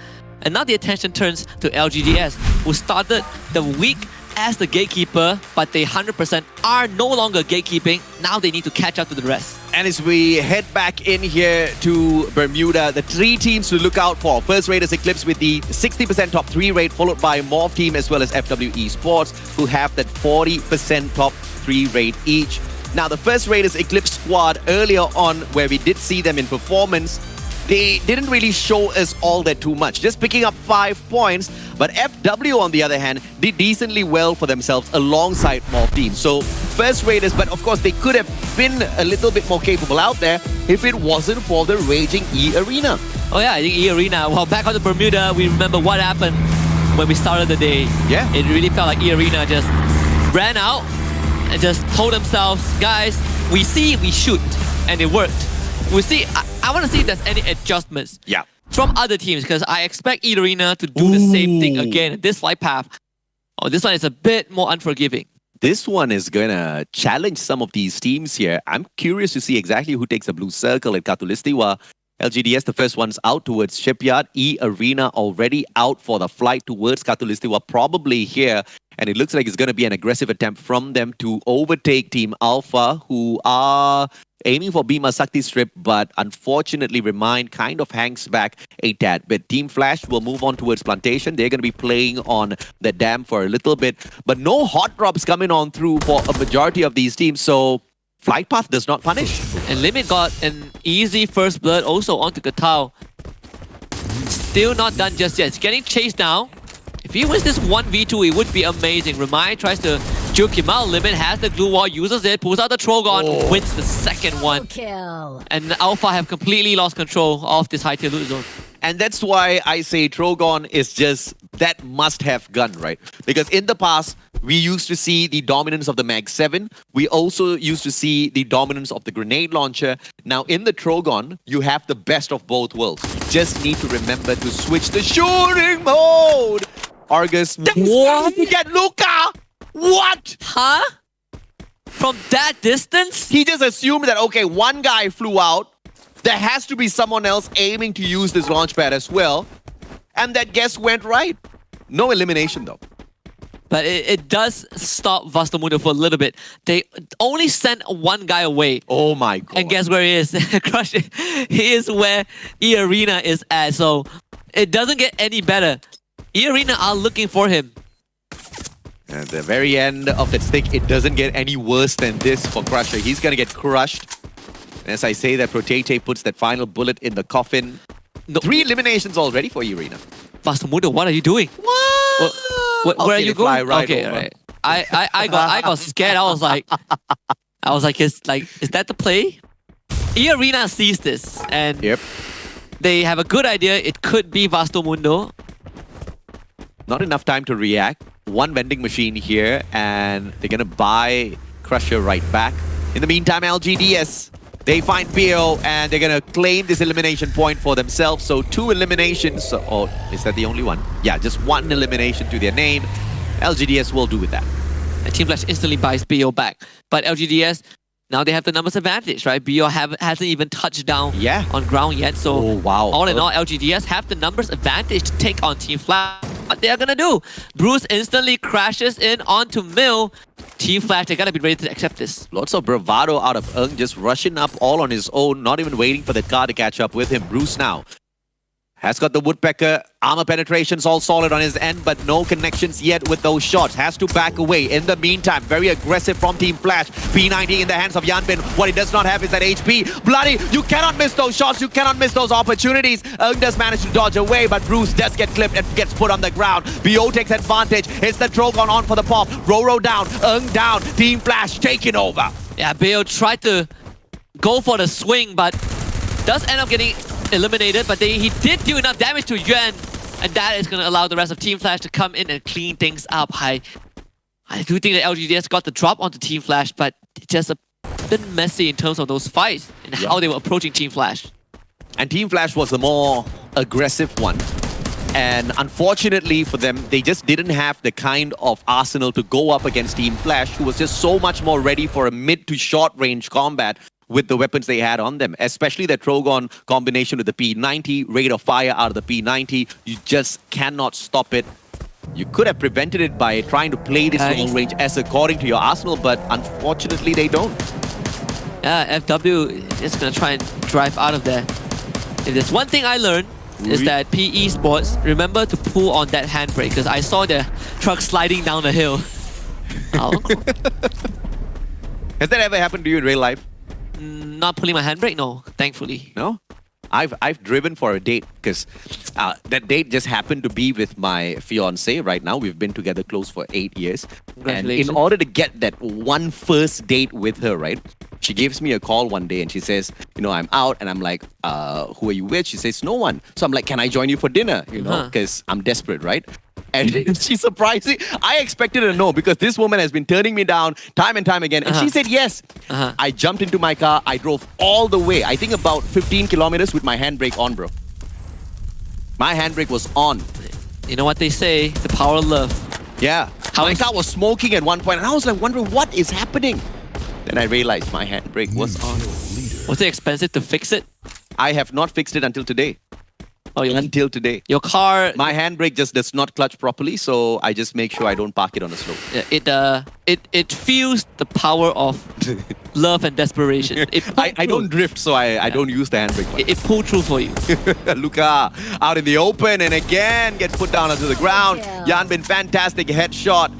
and now the attention turns to LGDS, who started the week as the gatekeeper, but they 100% are no longer gatekeeping. Now they need to catch up to the rest. And as we head back in here to Bermuda, the 3 teams to look out for. First Raiders Eclipse with the 60% top 3 rate, followed by Morph Team as well as FW Esports, who have that 40% top 3 rate each. Now the First Raiders Eclipse squad earlier on, where we did see them in performance, they didn't really show us all that too much, just picking up 5 points. But FW, on the other hand, did decently well for themselves alongside Morph Team. So First Raiders, but of course they could have been a little bit more capable out there if it wasn't for the raging E-Arena. Oh yeah, I think E-Arena, well, back on the Bermuda, we remember what happened when we started the day. Yeah. It really felt like E-Arena just ran out and just told themselves, guys, we see, we shoot. And it worked. We'll see. I want to see if there's any adjustments from other teams, because I expect E-Arena to do the same thing again. This flight path, this one is a bit more unforgiving. This one is going to challenge some of these teams here. I'm curious to see exactly who takes the blue circle at Katulistiwa. LGDS, the first one's out towards Shipyard. E-Arena already out for the flight towards Katulistiwa, probably here. And it looks like it's going to be an aggressive attempt from them to overtake Team Alpha, who are aiming for Bima Sakti Strip, but unfortunately Remind kind of hangs back a tad bit. Team Flash will move on towards Plantation. They're going to be playing on the dam for a little bit, but no hot drops coming on through for a majority of these teams, so Flight Path does not punish. And Limit got an easy first blood also onto Katao. Still not done just yet. It's getting chased now. If he wins this 1v2, it would be amazing. Ramai tries to juke him out. Limit has the glue wall, uses it, pulls out the Trogon, wins the second one. Kill. And Alpha have completely lost control of this high tier loot zone. And that's why I say Trogon is just that must-have gun, right? Because in the past, we used to see the dominance of the Mag 7. We also used to see the dominance of the grenade launcher. Now, in the Trogon, you have the best of both worlds. You just need to remember to switch the shooting mode. Argus, what? You get Luca! What? Huh? From that distance? He just assumed that, okay, one guy flew out. There has to be someone else aiming to use this launch pad as well. And that guess went right. No elimination though. But it does stop Vasto Mundo for a little bit. They only sent one guy away. Oh my god. And guess where he is? Crush it. He is where E-Arena is at. So it doesn't get any better. E-Arena are looking for him. At the very end of that stick, it doesn't get any worse than this for Crusher. He's gonna get crushed. As I say that, Protete puts that final bullet in the coffin. No. 3 eliminations already for E-Arena. Vasto Mundo, what are you doing? What? Where are you going? Right okay, over. all right. I got scared. I was like, is that the play? E-Arena sees this, and they have a good idea. It could be Vasto Mundo. Not enough time to react. One vending machine here, and they're gonna buy Crusher right back. In the meantime, LGDS, they find BO, and they're gonna claim this elimination point for themselves. So 2 eliminations, or is that the only one? Yeah, just 1 elimination to their name. LGDS will do with that. And Team Flash instantly buys BO back. But LGDS, now they have the numbers advantage, right? BO hasn't even touched down on ground yet. So all in all, LGDS have the numbers advantage to take on Team Flash. what they are gonna do. Bruce instantly crashes in onto Mill. Team Flash, they gotta be ready to accept this. Lots of bravado out of Eung, just rushing up all on his own, not even waiting for the car to catch up with him. Bruce now has got the Woodpecker. Armor penetrations all solid on his end, but no connections yet with those shots. Has to back away. In the meantime, very aggressive from Team Flash. P90 in the hands of Yanbin. What he does not have is that HP. Bloody, you cannot miss those shots. You cannot miss those opportunities. Eung does manage to dodge away, but Bruce does get clipped and gets put on the ground. BO takes advantage. It's the Drogon on for the pop. Roro down. Eung down. Team Flash taking over. Yeah, Bale tried to go for the swing, but does end up getting eliminated, but he did do enough damage to Yuan, and that is going to allow the rest of Team Flash to come in and clean things up. I do think that LGDS got the drop onto Team Flash, but just a bit messy in terms of those fights and how they were approaching Team Flash. And Team Flash was the more aggressive one. And unfortunately for them, they just didn't have the kind of arsenal to go up against Team Flash, who was just so much more ready for a mid to short range combat with the weapons they had on them, especially the Trogon combination with the P90, rate of fire out of the P90. You just cannot stop it. You could have prevented it by trying to play this long range as according to your arsenal, but unfortunately they don't. Yeah, FW is going to try and drive out of there. If there's one thing I learned, is that PE Sports, remember to pull on that handbrake, because I saw the truck sliding down the hill. Has that ever happened to you in real life? Not pulling my handbrake, no, thankfully. No? I've driven for a date because that date just happened to be with my fiance right now. We've been together close for 8 years. And in order to get that one first date with her, right? She gives me a call one day and she says, you know, I'm out, and I'm like, who are you with? She says, no one. So I'm like, can I join you for dinner? You know, because I'm desperate, right? And she surprised me. I expected a no, because this woman has been turning me down time and time again. And she said yes. I jumped into my car. I drove all the way, I think about 15 kilometers with my handbrake on, bro. My handbrake was on. You know what they say, the power of love. Yeah. My car was smoking at one point, and I was like wondering what is happening. Then I realized my handbrake was on. Was it expensive to fix it? I have not fixed it until today. Oh, until today. Your car... My handbrake just does not clutch properly, so I just make sure I don't park it on a slope. Yeah, it feels the power of love and desperation. I don't drift, so I don't use the handbrake. It pulled through for you. Luca out in the open and again gets put down onto the ground. Yanbin, fantastic headshot.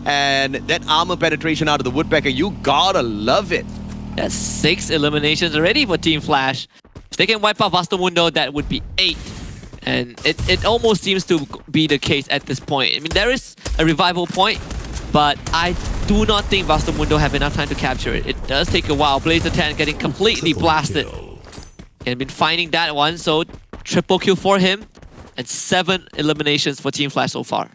And that armor penetration out of the Woodpecker, you gotta love it. That's 6 eliminations already for Team Flash. If they can wipe out Vastamundo, that would be 8. And it almost seems to be the case at this point. I mean, there is a revival point, but I do not think Vastamundo have enough time to capture it. It does take a while. Blazer 10 getting completely blasted. And been finding that one, so triple kill for him. And 7 eliminations for Team Flash so far.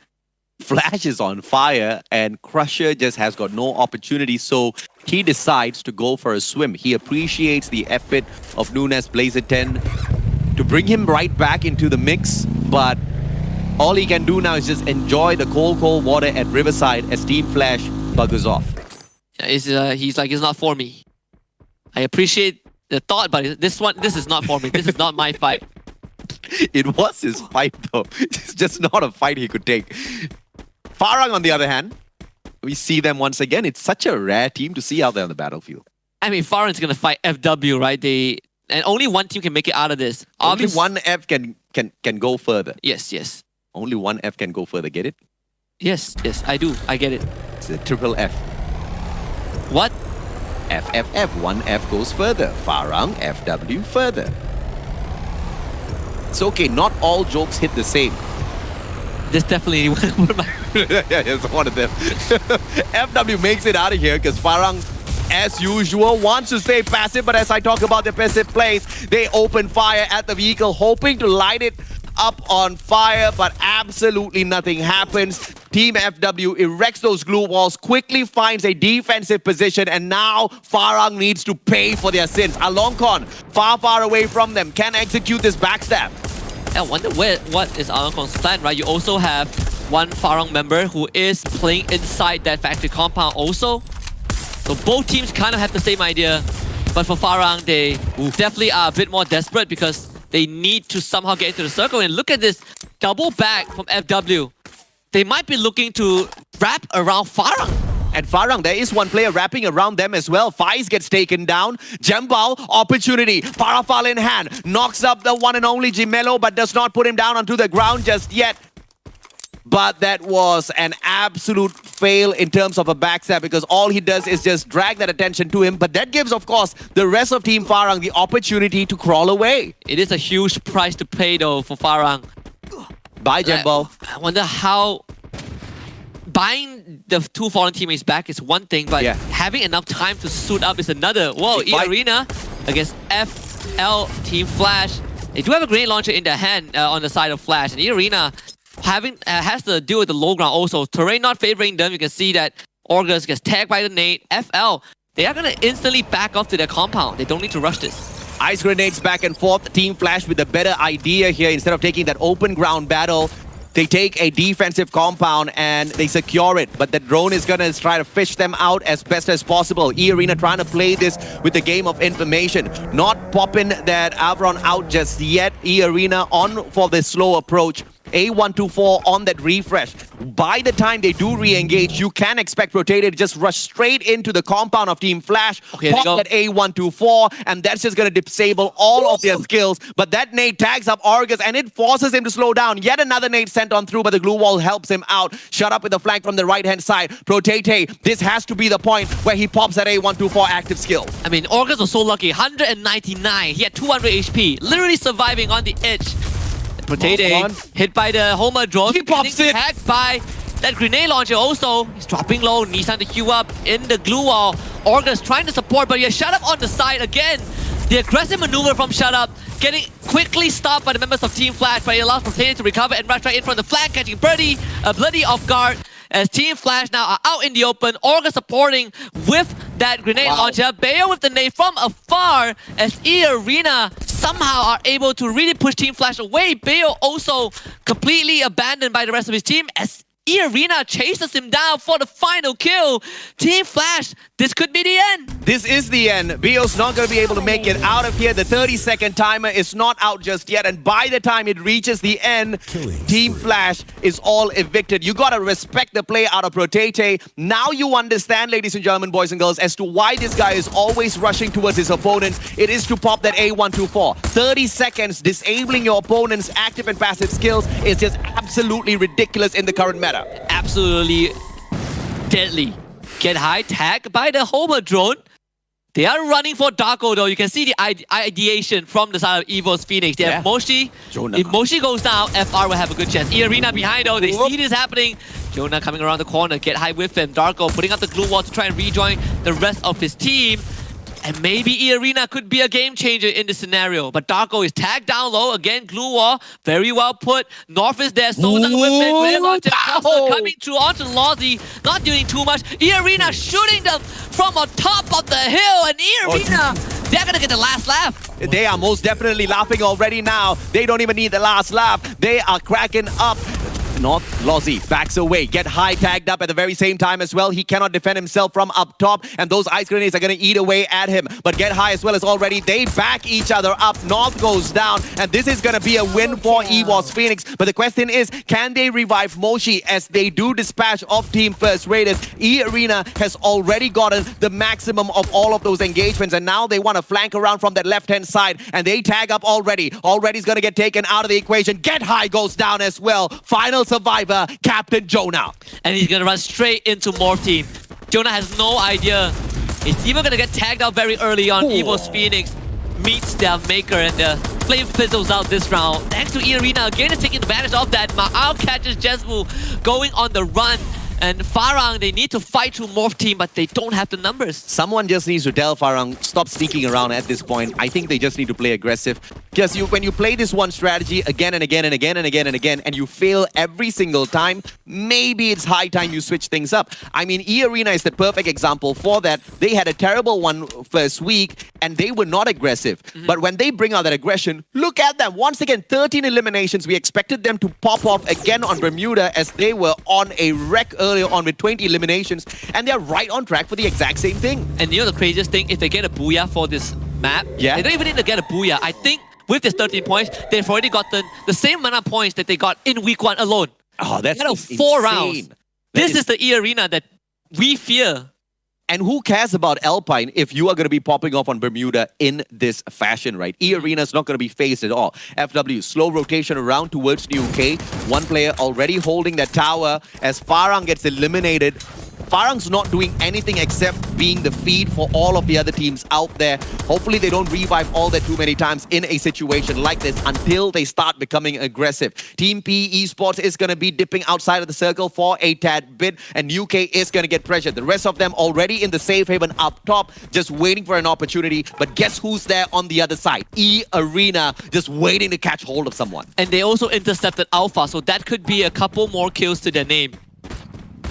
Flash is on fire and Crusher just has got no opportunity, so he decides to go for a swim. He appreciates the effort of Nunes Blazer 10 to bring him right back into the mix, but all he can do now is just enjoy the cold water at Riverside as Team Flash buggers off. Yeah, he's like, it's not for me. I appreciate the thought, but this is not for me. This is not my fight. It was his fight though. It's just not a fight he could take. Farang, on the other hand, we see them once again. It's such a rare team to see out there on the battlefield. I mean, Farang's gonna fight FW, right? And only one team can make it out of this. Only one F can go further. Yes. Only one F can go further. Get it? Yes, I do. I get it. It's a triple F. What? F. One F goes further. Farang, FW further. It's okay. Not all jokes hit the same. This definitely one of my... Yeah, it's one of them. FW makes it out of here because Farang, as usual, wants to stay passive, but as I talk about the passive plays, they open fire at the vehicle, hoping to light it up on fire, but absolutely nothing happens. Team FW erects those glue walls, quickly finds a defensive position, and now Farang needs to pay for their sins. Alongkon, far away from them, can execute this backstab. I wonder what is Alongkon's plan, right? You also have one Farang member who is playing inside that factory compound also. So both teams kind of have the same idea, but for Farang, they definitely are a bit more desperate because they need to somehow get into the circle. And look at this double back from FW. they might be looking to wrap around Farang. And Farang, there is one player wrapping around them as well. Faiz gets taken down. Jembal, opportunity. Parafal in hand. Knocks up the one and only Jimelo, but does not put him down onto the ground just yet. But that was an absolute fail in terms of a backstab, because all he does is just drag that attention to him. But that gives, of course, the rest of Team Farang the opportunity to crawl away. It is a huge price to pay, though, for Farang. Bye, Jembal. I wonder how... Buying the two fallen teammates back is one thing, but having enough time to suit up is another. Whoa, E-Arena against FL Team Flash. They do have a grenade launcher in their hand on the side of Flash. And E-Arena has to deal with the low ground also. Terrain not favoring them. You can see that August gets tagged by the nade. FL, they are going to instantly back off to their compound. They don't need to rush this. Ice grenades back and forth. Team Flash with a better idea here. Instead of taking that open ground battle, they take a defensive compound and they secure it. But the drone is going to try to fish them out as best as possible. E-Arena trying to play this with the game of information. Not popping that Avron out just yet. E-Arena on for the slow approach. A124 on that refresh. By the time they do re-engage, you can expect Rotated to just rush straight into the compound of Team Flash, pop that A124, and that's just going to disable all of their skills. But that nade tags up Argus, and it forces him to slow down. Yet another nade sent on through, but the glue wall helps him out. Shut up with the flank from the right-hand side. Protete, this has to be the point where he pops that A124 active skill. I mean, Argus was so lucky. 199. He had 200 HP, literally surviving on the edge. Protete hit by the Homer drone. He pops it. Tagged by that grenade launcher also. He's dropping low. Nissan to queue up in the glue wall. Argus trying to support, but yeah, Shut Up on the side again. The aggressive maneuver from Shut Up getting quickly stopped by the members of Team Flash, but it allows Protete to recover and rush right in from the flank, catching Bloody off guard. As Team Flash now are out in the open, Argus supporting with that grenade launcher. Bayo with the nade from afar as E-Arena somehow are able to really push Team Flash away. Bayo also completely abandoned by the rest of his team as E-Arena chases him down for the final kill. Team Flash, this could be the end. This is the end. Bio's not going to be able to make it out of here. The 30-second timer is not out just yet. And by the time it reaches the end, Team Flash is all evicted. You got to respect the play out of Protete. Now you understand, ladies and gentlemen, boys and girls, as to why this guy is always rushing towards his opponents. It is to pop that A124. 30 seconds disabling your opponent's active and passive skills is just absolutely ridiculous in the current meta. Absolutely deadly. Get high, tagged by the Homer drone. They are running for Darko though. You can see the ideation from the side of Evo's Phoenix. They have Moshi. Jonah. If Moshi goes down, FR will have a good chance. E-Arena behind though. They see this happening. Jonah coming around the corner. Get high with him. Darko putting up the glue wall to try and rejoin the rest of his team. And maybe E-Arena could be a game changer in this scenario. But Darko is tagged down low. Again, glue wall. Very well put. North is there. Sozang with it. Coming through onto Lozzy. Not doing too much. E-Arena shooting them from on top of the hill. And E-Arena, they're going to get the last laugh. They are most definitely laughing already now. They don't even need the last laugh. They are cracking up. North, Lozzy backs away. Get high tagged up at the very same time as well. He cannot defend himself from up top, and those ice grenades are going to eat away at him. But Get High as well as already, they back each other up. North goes down, and this is going to be a win for EVOS Phoenix. But the question is, can they revive Moshi as they do dispatch of Team First Raiders? E-Arena has already gotten the maximum of all of those engagements, and now they want to flank around from that left-hand side, and they tag up already. Already's going to get taken out of the equation. Get High goes down as well. Final survivor, Captain Jonah. And he's going to run straight into Morph Team. Jonah has no idea. He's even going to get tagged out very early on. EVOS Phoenix meets their maker, and the flame fizzles out this round. Thanks to E-Arena, again is taking advantage of that. Ma'au catches Jezbu going on the run. And Farang, they need to fight through Morph Team, but they don't have the numbers. Someone just needs to tell Farang, stop sneaking around at this point. I think they just need to play aggressive. Because when you play this one strategy again and again and again and again and again, and you fail every single time, maybe it's high time you switch things up. I mean, E-Arena is the perfect example for that. They had a terrible one first week, and they were not aggressive. But when they bring out that aggression, look at them. Once again, 13 eliminations. We expected them to pop off again on Bermuda as they were on a wreck earlier on with 20 eliminations, and they're right on track for the exact same thing. And you know the craziest thing? If they get a booyah for this map, they don't even need to get a booyah. I think with this 13 points, they've already gotten the same amount of points that they got in week 1 alone. Oh, that's Out of just 4 insane. rounds. That This is the E-Arena that we fear. And who cares about Alpine if you are going to be popping off on Bermuda in this fashion, right? E-Arena is not going to be phased at all. FW, slow rotation around towards New UK. One player already holding that tower as Farang gets eliminated. Farang's not doing anything except being the feed for all of the other teams out there. Hopefully they don't revive all that too many times in a situation like this until they start becoming aggressive. Team P Esports is going to be dipping outside of the circle for a tad bit, and UK is going to get pressured. The rest of them already in the safe haven up top, just waiting for an opportunity. But guess who's there on the other side? E-Arena, just waiting to catch hold of someone. And they also intercepted Alpha, so that could be a couple more kills to their name.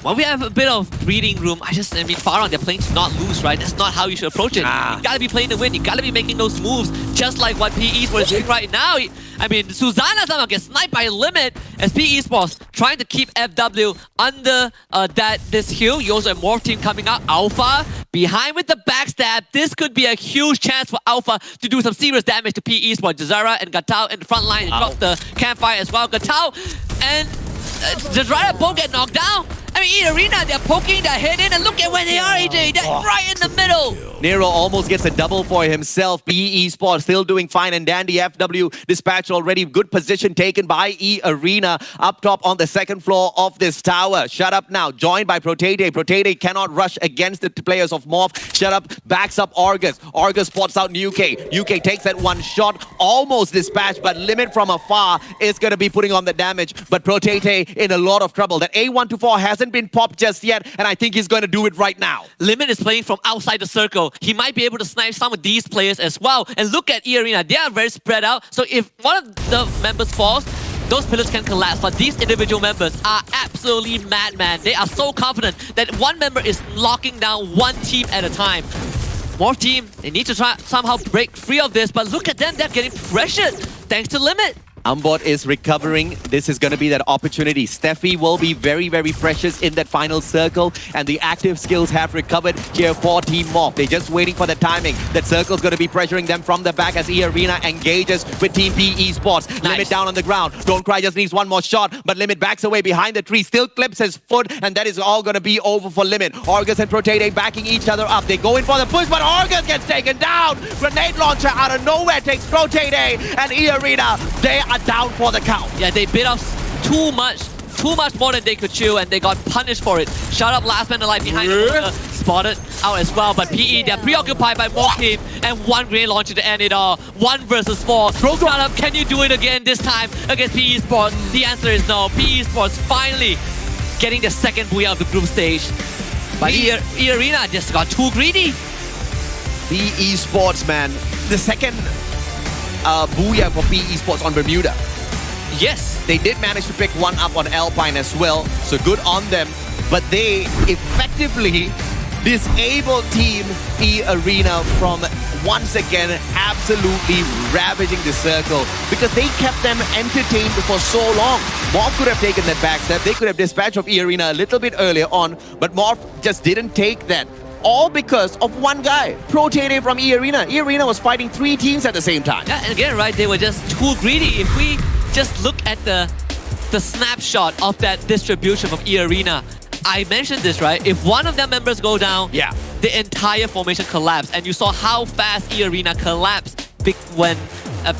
When we have a bit of breathing room, I mean, Farang, they're playing to not lose, right? That's not how you should approach it. You gotta be playing to win. You gotta be making those moves, just like what PE Esports is doing right now. I mean, Susanna somehow gets sniped by Limit as PE Esports trying to keep FW under this hill. You also have Morph team coming out. Alpha behind with the backstab. This could be a huge chance for Alpha to do some serious damage to PE Esports. Jazara and Gatao in the front line. They drop the campfire as well. Gatao and Jazara both get knocked down. I mean, E-Arena, they're poking their head in, and look at where they are, AJ. They're right in the middle. Nero almost gets a double for himself. PE Esports still doing fine, and Dandy FW dispatched already. Good position taken by E-Arena up top on the second floor of this tower. Shut Up now, joined by Protete. Protete cannot rush against the players of Morph. Shut Up backs up Argus. Argus spots out UK. UK takes that one shot, almost dispatched, but Limit from afar is going to be putting on the damage. But Protete in a lot of trouble. That A124 hasn't been popped just yet, and I think he's going to do it right now. Limit is playing from outside the circle. He might be able to snipe some of these players as well. And look at E-Arena. They are very spread out. So if one of the members falls, those pillars can collapse. But these individual members are absolutely madman. They are so confident that one member is locking down one team at a time. Morph team, they need to try somehow break free of this. But look at them. They're getting pressured thanks to Limit. Umbot is recovering. This is going to be that opportunity. Steffi will be very, very precious in that final circle, and the active skills have recovered here for Team Morph. They're just waiting for the timing. That circle's going to be pressuring them from the back as E-Arena engages with Team P Esports. Nice. Limit down on the ground. Don't Cry just needs one more shot, but Limit backs away behind the tree, still clips his foot, and that is all going to be over for Limit. Argus and Protete backing each other up. They go in for the push, but Argus gets taken down. Grenade launcher out of nowhere takes Protete, and E-Arena, they are down for the count. Yeah, they bit off too much more than they could chew, and they got punished for it. Shut Up, last man alive behind the corner, spotted out as well. But PE, they're preoccupied by Morph team, and one grenade launcher to end it all. 1 versus 4. Shut Up, can you do it again this time against PE Esports? The answer is no. PE Esports finally getting the second booyah of the group stage. But E-Arena just got too greedy. PE Esports, man. The second booyah for PE Esports on Bermuda. Yes, they did manage to pick one up on Alpine as well, so good on them. But they effectively disabled Team E-Arena from once again absolutely ravaging the circle because they kept them entertained for so long. Morph could have taken that backstep. They could have dispatched of E-Arena a little bit earlier on, but Morph just didn't take that. All because of one guy, Protete from E-Arena. E-Arena was fighting 3 teams at the same time. Yeah, and again, right, they were just too greedy. If we just look at the snapshot of that distribution from E-Arena, I mentioned this, right? If one of their members go down, yeah, the entire formation collapsed. And you saw how fast E-Arena collapsed when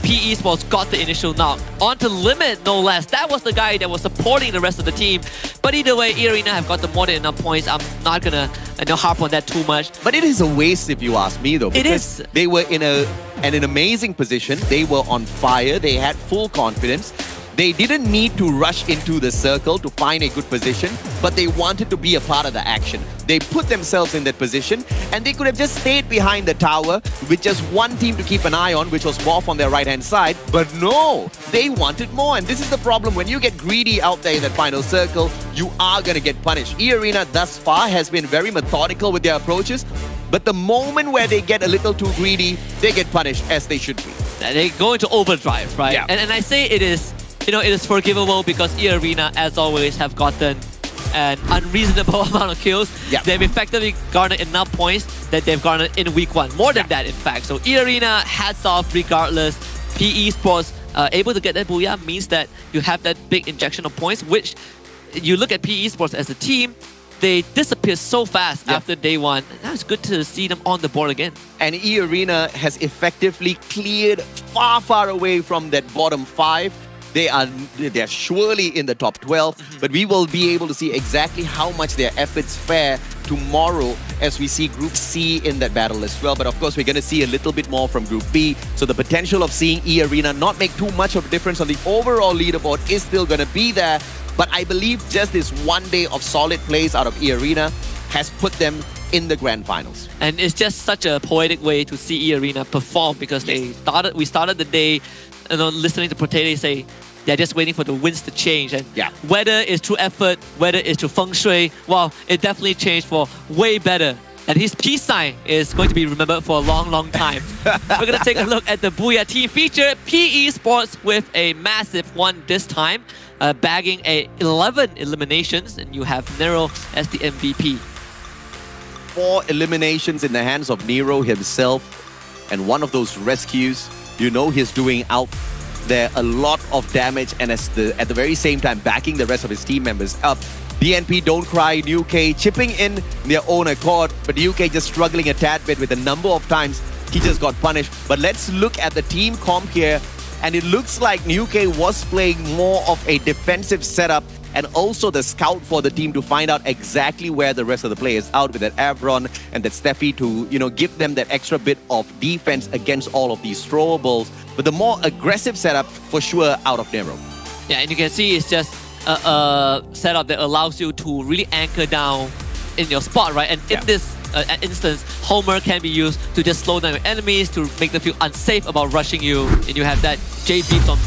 PE Esports got the initial knock. On to Limit, no less. That was the guy that was supporting the rest of the team. But either way, E-Arena have got the more than enough points. I'm not gonna harp on that too much. But it is a waste if you ask me, though. It is. They were in an amazing position. They were on fire. They had full confidence. They didn't need to rush into the circle to find a good position, but they wanted to be a part of the action. They put themselves in that position, and they could have just stayed behind the tower with just one team to keep an eye on, which was Morph on their right-hand side. But no, they wanted more, and this is the problem. When you get greedy out there in that final circle, you are going to get punished. E-Arena thus far has been very methodical with their approaches, but the moment where they get a little too greedy, they get punished, as they should be. They go into overdrive, right? Yeah. And I say it is, it is forgivable because E-Arena, as always, have gotten an unreasonable amount of kills. Yeah. They've effectively garnered enough points that they've garnered in week 1. More than that, in fact. So E-Arena, hats off regardless. PE Esports able to get that booyah means that you have that big injection of points, which you look at PE Sports as a team, they disappear so fast after day one. Now it's good to see them on the board again. And E Arena has effectively cleared far away from that bottom 5. They're surely in the top 12, but we will be able to see exactly how much their efforts fare tomorrow as we see Group C in that battle as well. But of course, we're going to see a little bit more from Group B. So the potential of seeing E Arena not make too much of a difference on the overall leaderboard is still going to be there. But I believe just this one day of solid plays out of E Arena has put them in the grand finals. And it's just such a poetic way to see E Arena perform, because we started the day, listening to Potato say they're just waiting for the winds to change. And whether it's through effort, whether it's through feng shui, well, it definitely changed for way better. And his peace sign is going to be remembered for a long time. We're going to take a look at the Booyah team feature. PE Sports with a massive one this time, bagging 11 eliminations, and you have Nero as the MVP. 4 eliminations in the hands of Nero himself, and one of those rescues. You know he's doing out there a lot of damage, and at the very same time backing the rest of his team members up. DNP Don't Cry, UK chipping in their own accord, but UK just struggling a tad bit with a number of times he just got punished. But let's look at the team comp here, and it looks like UK was playing more of a defensive setup, and also the scout for the team to find out exactly where the rest of the players out with that Avron and that Steffi to, give them that extra bit of defense against all of these throwables. But the more aggressive setup for sure out of Nero. Yeah, and you can see it's just a setup that allows you to really anchor down in your spot, right? And in this instance, Homer can be used to just slow down your enemies, to make them feel unsafe about rushing you. And you have that J beats on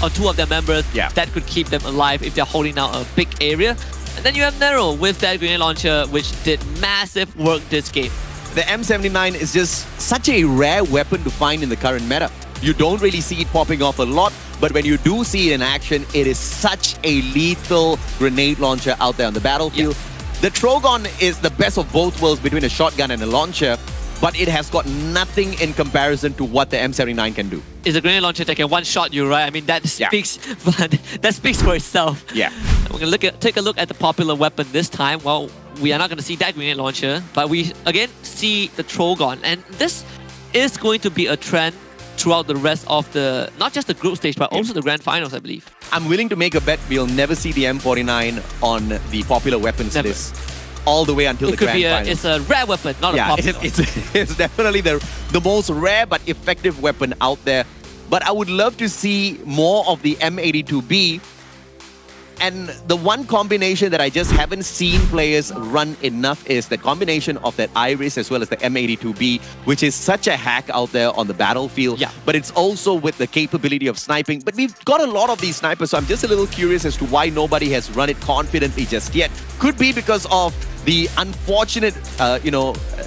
2 of their members that could keep them alive if they're holding down a big area. And then you have Nero with that grenade launcher, which did massive work this game. The M79 is just such a rare weapon to find in the current meta. You don't really see it popping off a lot, but when you do see it in action, it is such a lethal grenade launcher out there on the battlefield. The Trogon is the best of both worlds between a shotgun and a launcher, but it has got nothing in comparison to what the M79 can do. It's a grenade launcher that can one-shot you, right? I mean, that speaks for itself. Yeah. We're going to take a look at the popular weapon this time. Well, we are not going to see that grenade launcher, but we again see the Trogon. And this is going to be a trend throughout the rest of not just the group stage, but also the grand finals, I believe. I'm willing to make a bet we'll never see the M49 on the popular weapons list all the way until the grand finals. It's a rare weapon, not a popular. It's definitely the most rare but effective weapon out there. But I would love to see more of the M82B. And the one combination that I just haven't seen players run enough is the combination of that Iris as well as the M82B, which is such a hack out there on the battlefield. But it's also with the capability of sniping. But we've got a lot of these snipers, so I'm just a little curious as to why nobody has run it confidently just yet. Could be because of the unfortunate,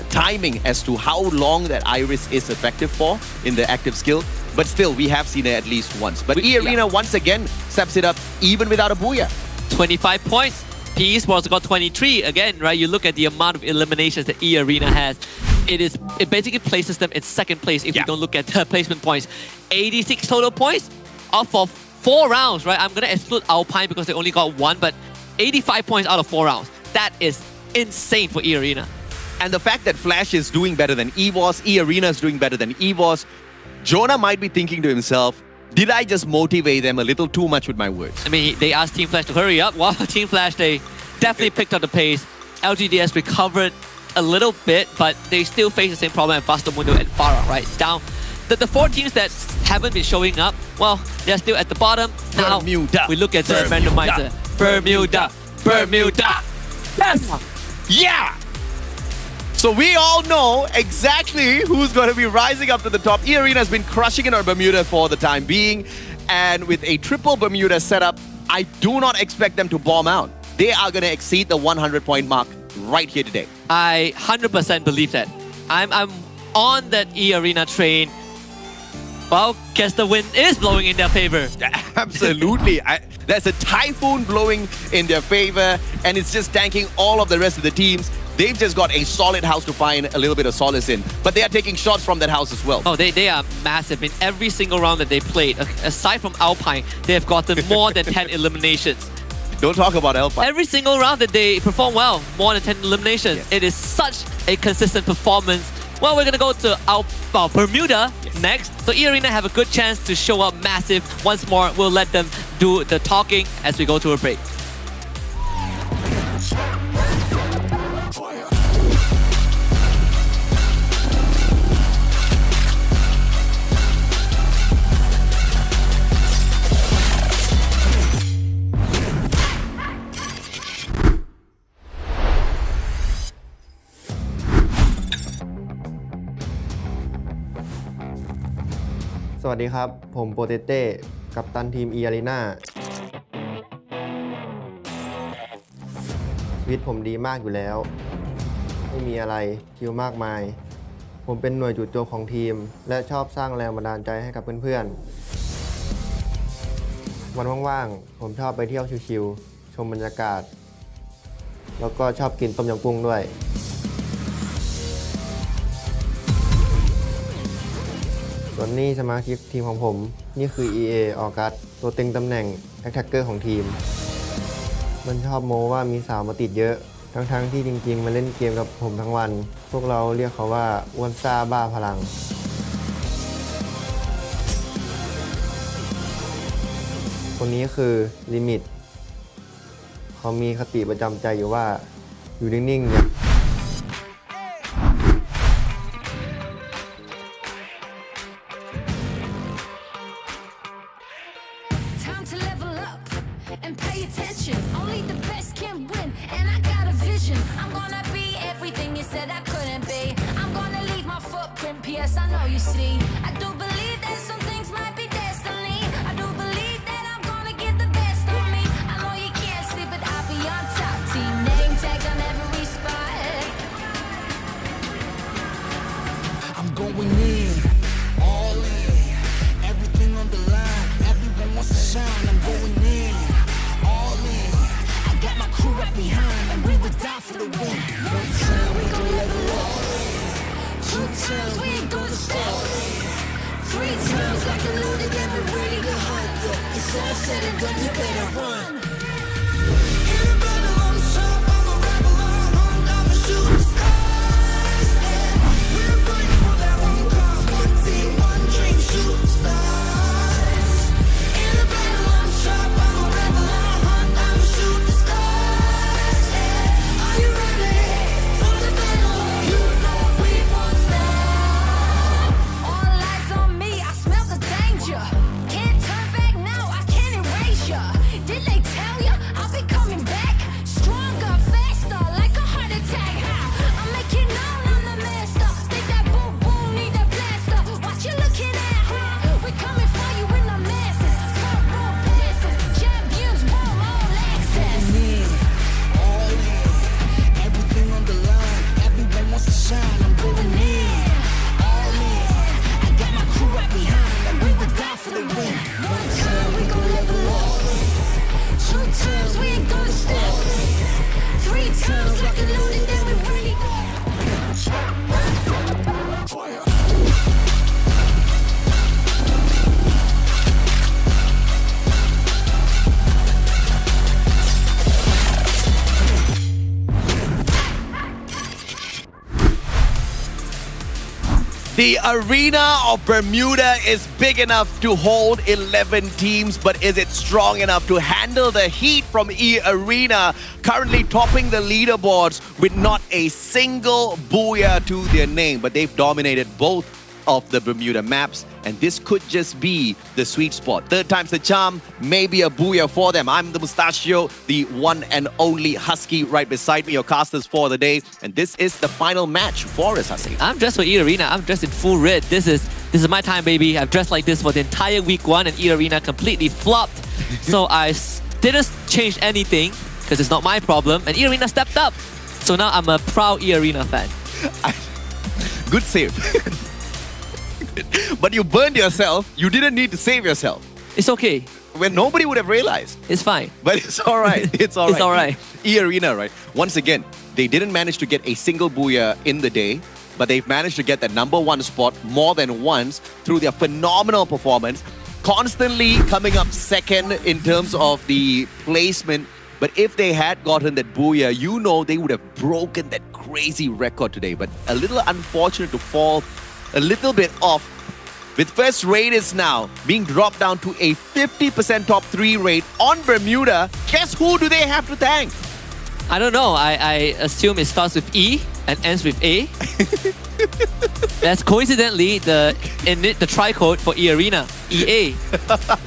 timing as to how long that Iris is effective for in the active skill. But still, we have seen it at least once. But E Arena once again steps it up even without a booyah. 25 points. PE Sports got 23 again, right? You look at the amount of eliminations that E Arena has. It basically places them in second place if you don't look at the placement points. 86 total points out for 4 rounds, right? I'm going to exclude Alpine because they only got 1, but 85 points out of 4 rounds. That is insane for E Arena. And the fact that Flash is doing better than EVOS, E Arena is doing better than EVOS, Jonah might be thinking to himself, did I just motivate them a little too much with my words? I mean, they asked Team Flash to hurry up. Well, Team Flash, they definitely picked up the pace. LGDS recovered a little bit, but they still face the same problem at Vastamundo and Farah, right? Down. The 4 teams that haven't been showing up, well, they're still at the bottom. Now, Bermuda. we look at the randomizer. Bermuda. Yes! Yeah! So we all know exactly who's going to be rising up to the top. E Arena has been crushing in our Bermuda for the time being. And with a triple Bermuda setup, I do not expect them to bomb out. They are going to exceed the 100-point mark right here today. I 100% believe that. I'm on that E Arena train. Well, guess the wind is blowing in their favor. Absolutely. There's a typhoon blowing in their favor, and it's just tanking all of the rest of the teams. they've just got a solid house to find a little bit of solace in. But they are taking shots from that house as well. Oh, they are massive. In every single round that they played, aside from Alpine, they have gotten more than 10 eliminations. Don't talk about Alpine. Every single round that they perform well, more than 10 eliminations. Yes. It is such a consistent performance. Well, we're gonna go to Bermuda next. So E-Arena have a good chance to show up massive once more. We'll let them do the talking as we go to a break.สวัสดีครับ ผมโปเตเต้กัปตันทีม E-Arena ชีวิตผมดีมากอยู่แล้ว ไม่มีอะไรชิลมากมาย ผมเป็นหน่วยจุดโจมของทีม และชอบสร้างแรงบันดาลใจให้กับเพื่อนๆ วันว่างๆ ผมชอบไปเที่ยวชิลๆ ชมบรรยากาศ แล้วก็ชอบกินต้มยำกุ้งด้วย ส่วนนี้สมาชิกทีมของผม นี่คือ EA ออกัสตัวเต็งตำแหน่ง Attacker ของทีม มันชอบโม้ว่ามีสาวมาติดเยอะ ทั้งที่จริงๆมาเล่นเกมกับผมทั้งวัน พวกเราเรียกเขาว่าอ้วนซ่าบ้าพลัง คนนี้คือลิมิต เขามีคติประจำใจอยู่ว่าอยู่นิ่งๆอย่าTime to level up and pay attention. Only the best can win, and I got a vision. I'm gonna be everything you said I couldn't be. I'm gonna leave my footprint, P.S. I know you see. I do believe that some things might be destiny. I do believe that I'm gonna get the best of me. I know you can't see, but I'll be on top. Team name tag on every spot. I'm going in, all in, everything on the line. Everyone wants to shine. I'm going in, all in. I got my crew right behind, and we would die for the win. One time we gon' level up, 2 times we ain't gonna stop, 3 times like a loaded and we're ready to hunt. It's all said and done, you better run. In the battle, I'm sharp, I'm a rebel, I'm hunt, I'm a shooting stars. Yeah, we're fighting for that one cause, one team, one dream, shooting stars. In the battle, I'm sharp, I'm a rebel, I'm hunt, I'm a shooting stars. Yeah, are you ready for the battle? You know we won't stop. All eyes on me, I smell the danger. Can't turn back now, I can't erase ya. Did they tell ya I'll be coming back? Stronger, faster, like a heart attack. I'll make it known I'm the master. Think that boom boom need a blaster. What you looking at, huh? We coming for you in the masses. Front row passes, champions warm all access. All in, everything on the line. Everyone wants to shine. I'm going in, all in. I got my crew right behind, and we would die for the win. One time we gon' level up, 2 times we ain't gonna stop. 3 times like a loaded, then we're ready. fire. The arena of Bermuda is big enough to hold 11 teams, but is it strong enough to handle the heat from E-Arena, currently topping the leaderboards with not a single booyah to their name, but they've dominated both of the Bermuda maps, and this could just be the sweet spot. Third time's the charm, maybe a booyah for them. I'm the Mustachio, the one and only Husky right beside me, your casters for the day, and this is the final match for us, Husky. I'm dressed for E-Arena. I'm dressed in full red. This is my time, baby. I've dressed like this for the entire week 1, and E-Arena completely flopped. So I didn't change anything because it's not my problem, and E-Arena stepped up. So now I'm a proud E-Arena fan. Good save. But you burned yourself. You didn't need to save yourself. It's okay. when nobody would have realized. It's fine. But it's all right. It's all right. It's all right. E-Arena, right? Once again, they didn't manage to get a single booyah in the day, but they've managed to get that #1 spot more than once through their phenomenal performance, constantly coming up second in terms of the placement. But if they had gotten that booyah, you know they would have broken that crazy record today. But a little unfortunate to fall a little bit off, with First Raiders now being dropped down to a 50% top 3 rate on Bermuda. Guess who do they have to thank? I don't know. I assume it starts with E and ends with A. That's coincidentally the tri-code for E-Arena, EA.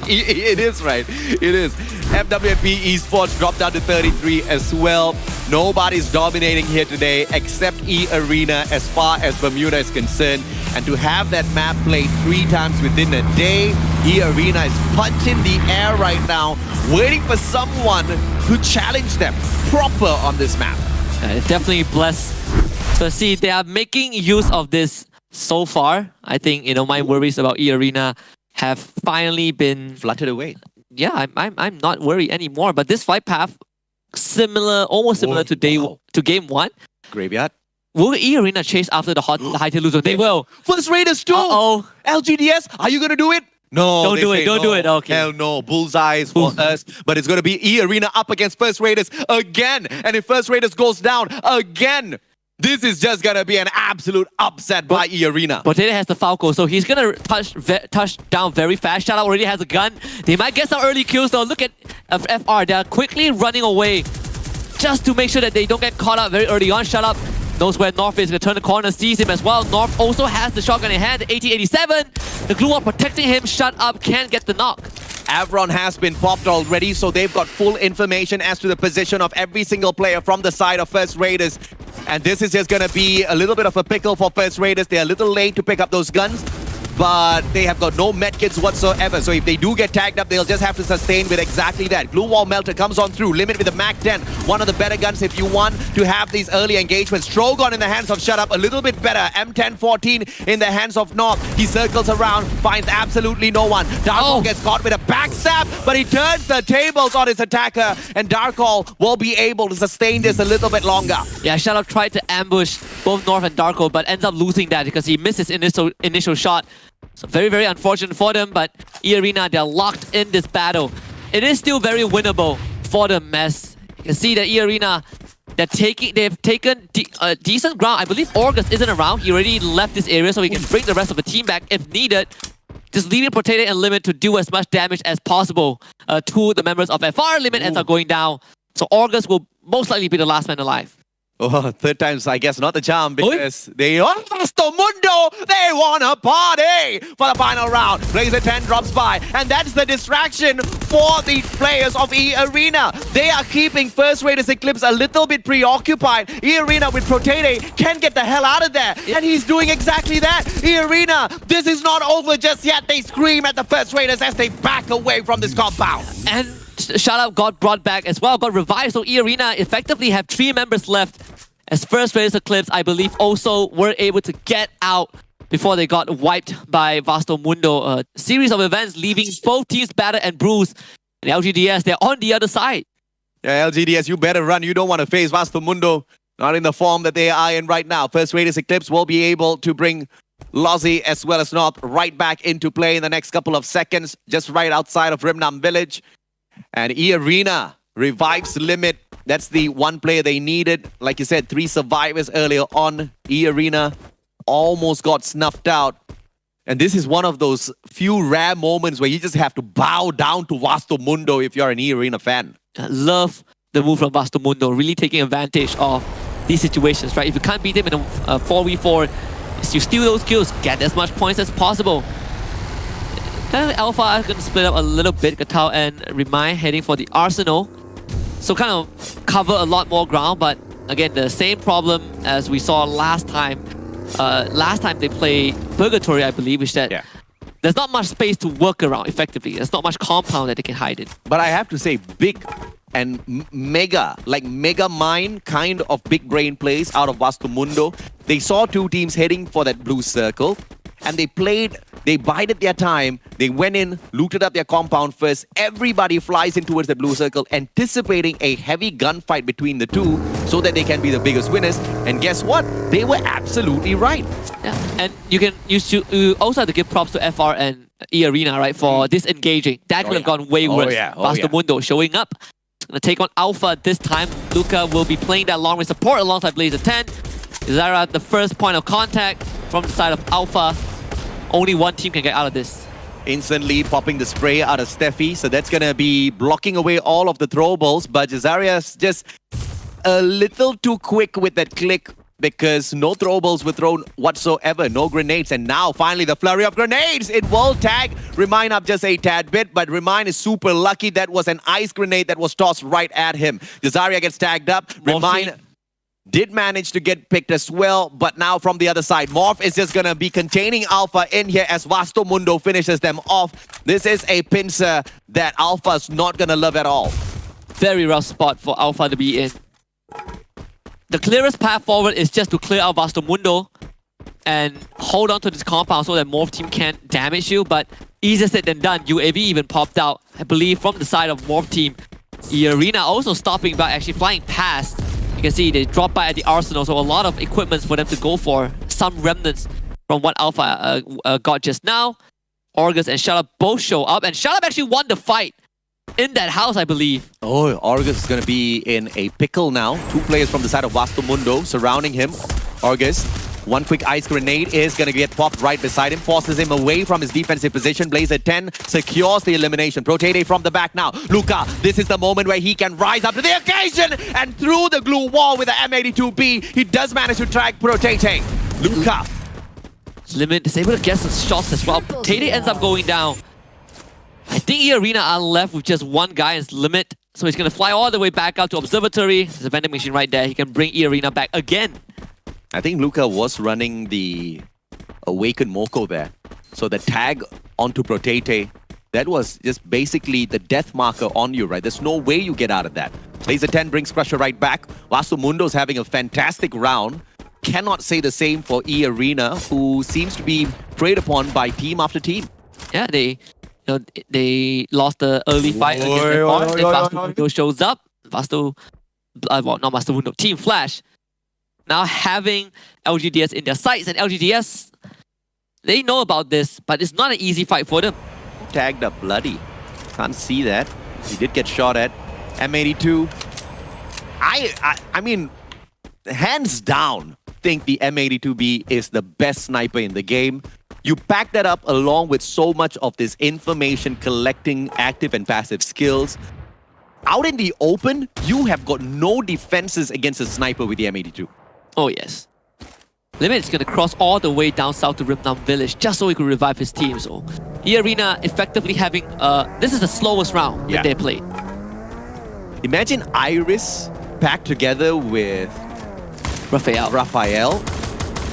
It is, right? It is. FWP Esports dropped down to 33 as well. Nobody's dominating here today except E-Arena as far as Bermuda is concerned. And to have that map played 3 times within a day, E-Arena is punching the air right now, waiting for someone to challenge them proper on this map. Definitely blessed. So see, they are making use of this so far. I think, my worries about E-Arena have finally been fluttered away. Yeah, I'm not worried anymore. But this flight path, almost similar to game 1. Graveyard. Will E-Arena chase after the high tail loser? They will. First Raiders too. Uh-oh. LGDS, are you gonna do it? No, don't do it. Don't do it. Okay. Hell no. Bullseyes for us. But it's going to be E-Arena up against First Raiders again. And if First Raiders goes down again, this is just going to be an absolute upset by E-Arena. Potato has the Falco, so he's going to touch down very fast. Shout Out already has a gun. They might get some early kills though. Look at FR. They're quickly running away just to make sure that they don't get caught out very early on. Shout Out knows where North is, going to turn the corner, sees him as well. North also has the shotgun in hand, the 8087. The glue wall protecting him, Shut Up, can't get the knock. Avron has been popped already, so they've got full information as to the position of every single player from the side of First Raiders. And this is just going to be a little bit of a pickle for First Raiders. They're a little late to pick up those guns, but they have got no medkits whatsoever. So if they do get tagged up, they'll just have to sustain with exactly that. Glue Wall Melter comes on through. Limit with the Mac-10. One of the better guns if you want to have these early engagements. Strogon in the hands of Shut Up, a little bit better. M1014 in the hands of North. He circles around, finds absolutely no one. Darkall gets caught with a backstab, but he turns the tables on his attacker, and Darkall will be able to sustain this a little bit longer. Yeah, Shut Up tried to ambush both North and Darkall, but ends up losing that because he missed his initial shot. So very, very unfortunate for them, but E-Arena, they're locked in this battle. It is still very winnable for them, as you can see that E-Arena, they've taken decent ground. I believe August isn't around. He already left this area, so he can bring the rest of the team back if needed. Just leaving Potato and Limit to do as much damage as possible to the members of FR. Limit ends up going down. So August will most likely be the last man alive. Oh, third time's, I guess, not the charm, because they on Vasto Mundo, they want a party for the final round. Blazer 10 drops by, and that's the distraction for the players of E-Arena. They are keeping First Raiders Eclipse a little bit preoccupied. E-Arena with Protete can get the hell out of there, and he's doing exactly that. E-Arena, this is not over just yet. They scream at the First Raiders as they back away from this compound. And Shout Out got brought back as well, got revived, so E-Arena effectively have 3 members left. As First Raiders Eclipse, I believe, also were able to get out before they got wiped by Vasto Mundo. A series of events leaving both teams battered and bruised. And LGDS, they're on the other side. Yeah, LGDS, you better run. You don't want to face Vasto Mundo. Not in the form that they are in right now. First Raiders Eclipse will be able to bring Lozzie as well as North right back into play in the next couple of seconds, just right outside of Rimnam Village. And E-Arena revives Limit. That's the one player they needed. Like you said, 3 survivors earlier on. E-Arena almost got snuffed out. And this is one of those few rare moments where you just have to bow down to Vasto Mundo if you're an E-Arena fan. I love the move from Vasto Mundo, really taking advantage of these situations, right? If you can't beat them in a 4v4, you steal those kills, get as much points as possible. Alpha are going to split up a little bit. Gatao and Remind heading for the Arsenal. So kind of cover a lot more ground, but again, the same problem as we saw last time. Last time they played Purgatory, I believe, is that there's not much space to work around effectively. There's not much compound that they can hide in. But I have to say, big and mega mind kind of big brain plays out of Vasto Mundo. They saw 2 teams heading for that blue circle, and they played They bided their time. They went in, looted up their compound first. Everybody flies in towards the blue circle, anticipating a heavy gunfight between the two so that they can be the biggest winners. And guess what? They were absolutely right. Yeah, and you also have to give props to FR and E Arena, right, for disengaging. That could have gone way worse. Mundo showing up. Gonna take on Alpha this time. Luca will be playing that long range support alongside Blazer 10. Zara, the first point of contact from the side of Alpha. Only one team can get out of this. Instantly popping the spray out of Steffi, so that's gonna be blocking away all of the throwables, but Jazaria's just a little too quick with that click because no throwables were thrown whatsoever, no grenades, and now finally the flurry of grenades! It will tag Remind up just a tad bit, but Remind is super lucky. That was an ice grenade that was tossed right at him. Jazaria gets tagged up, Remind did manage to get picked as well, but now from the other side, Morph is just gonna be containing Alpha in here as Vasto Mundo finishes them off. This is a pincer that Alpha's not gonna love at all. Very rough spot for Alpha to be in. The clearest path forward is just to clear out Vasto Mundo and hold on to this compound so that Morph team can't damage you, but easier said than done. UAV even popped out, I believe, from the side of Morph team. The Arena also stopping by, actually flying past. You can see they dropped by at the arsenal, so a lot of equipment for them to go for. Some remnants from what Alpha got just now. Orgus and Shalab both show up, and Shalab actually won the fight in that house, I believe. Oh, Orgus is going to be in a pickle now. Two players from the side of Vasto Mundo surrounding him. Orgus, one quick ice grenade is going to get popped right beside him, forces him away from his defensive position. Blazer 10 secures the elimination. Protete from the back now. Luca, this is the moment where he can rise up to the occasion, and through the glue wall with the M82B, he does manage to track Protete. Luca. Limit is able to get some shots as well. Protete ends up going down. I think E Arena are left with just one guy as Limit, so he's going to fly all the way back out to Observatory. There's a vending machine right there. He can bring E Arena back again. I think Luca was running the Awakened Moko there. So the tag onto Protete, that was just basically the death marker on you, right? There's no way you get out of that. Laser 10 brings Crusher right back. Vasto Mundo's having a fantastic round. Cannot say the same for E Arena, who seems to be preyed upon by team after team. Yeah, they lost the early fight against the North, and Vasto Mundo shows up. Vasto, well, not Vasto Mundo, Team Flash. Now having LGDS in their sights, and LGDS, they know about this, but it's not an easy fight for them. Tagged up Bloody. Can't see that. He did get shot at. M82. I mean, hands down, think the M82B is the best sniper in the game. You pack that up along with so much of this information collecting active and passive skills. Out in the open, you have got no defenses against a sniper with the M82. Oh yes. Limit is going to cross all the way down south to Rimnam Village just so he could revive his team. So E Arena effectively having this is the slowest round that they played. Imagine Iris packed together with Raphael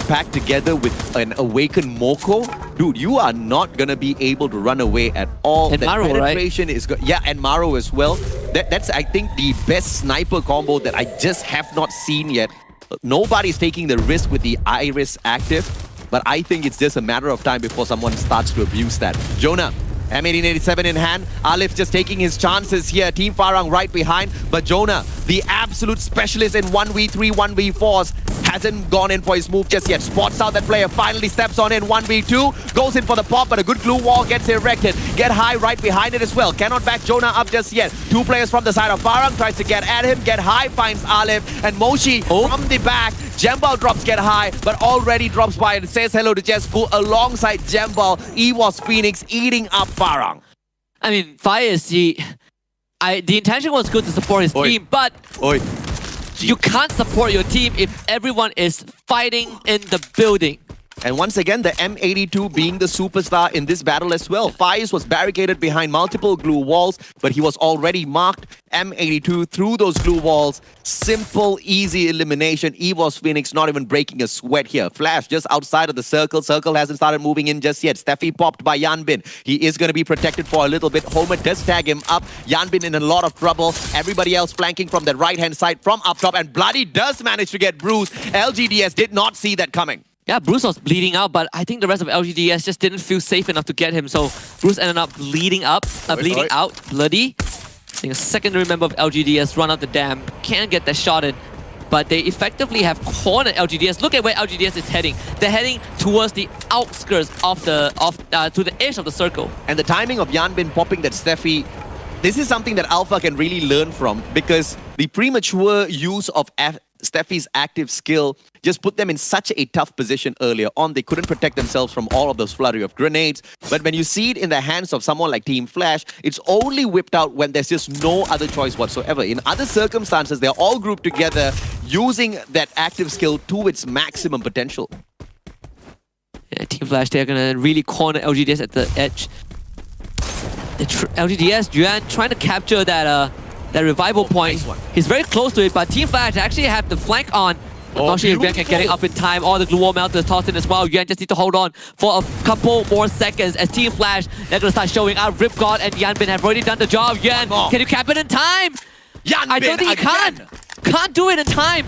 packed together with an Awakened Moko. Dude, you are not gonna be able to run away at all. And Maro, penetration is good. Yeah, and Maro as well. That's I think the best sniper combo that I just have not seen yet. Nobody's taking the risk with the Iris active, but I think it's just a matter of time before someone starts to abuse that. Jonah, M1887 in hand. Alif just taking his chances here. Team Farang right behind. But Jonah, the absolute specialist in 1v3, 1v4s, hasn't gone in for his move just yet. Spots out that player, finally steps on in 1v2. Goes in for the pop, but a good glue wall gets erected. Get high right behind it as well. Cannot back Jonah up just yet. Two players from the side of Farang tries to get at him. Get high, finds Alif. And Moshi from the back. Jembal drops Get High, but already drops by and says hello to Jespu alongside Jembal. Evos Phoenix eating up Farang. I mean, Fire SEA, the intention was good to support his team, but you can't support your team if everyone is fighting in the building. And once again, the M82 being the superstar in this battle as well. Faiz was barricaded behind multiple glue walls, but he was already marked. M82 through those glue walls. Simple, easy elimination. Evos Phoenix not even breaking a sweat here. Flash just outside of the circle. Circle hasn't started moving in just yet. Steffi popped by Yanbin. He is going to be protected for a little bit. Homer does tag him up. Yanbin in a lot of trouble. Everybody else flanking from the right-hand side from up top. And Bloody does manage to get bruised. LGDS did not see that coming. Yeah, Bruce was bleeding out, but I think the rest of LGDS just didn't feel safe enough to get him. So Bruce ended up bleeding out, bloody. I think a secondary member of LGDS run out the dam, can't get that shot in. But they effectively have cornered LGDS. Look at where LGDS is heading. They're heading towards the outskirts of to the edge of the circle. And the timing of Yanbin popping that Steffi, this is something that Alpha can really learn from, because the premature use of Steffi's active skill just put them in such a tough position earlier on. They couldn't protect themselves from all of those flurry of grenades. But when you see it in the hands of someone like Team Flash, it's only whipped out when there's just no other choice whatsoever. In other circumstances, they're all grouped together using that active skill to its maximum potential. Yeah, Team Flash, they're gonna really corner LGDS at the edge. LGDS, Yuan trying to capture that revival point. Nice one. He's very close to it, but Team Flash actually have the flank on. I'm not sure if Yuan can get it up in time. All the glue wall melters tossed in as well. Yuan just need to hold on for a couple more seconds as Team Flash, they're gonna start showing out. Ripgod and Yanbin have already done the job. Yuan, can you cap it in time? Yanbin, I don't think he can't do it in time.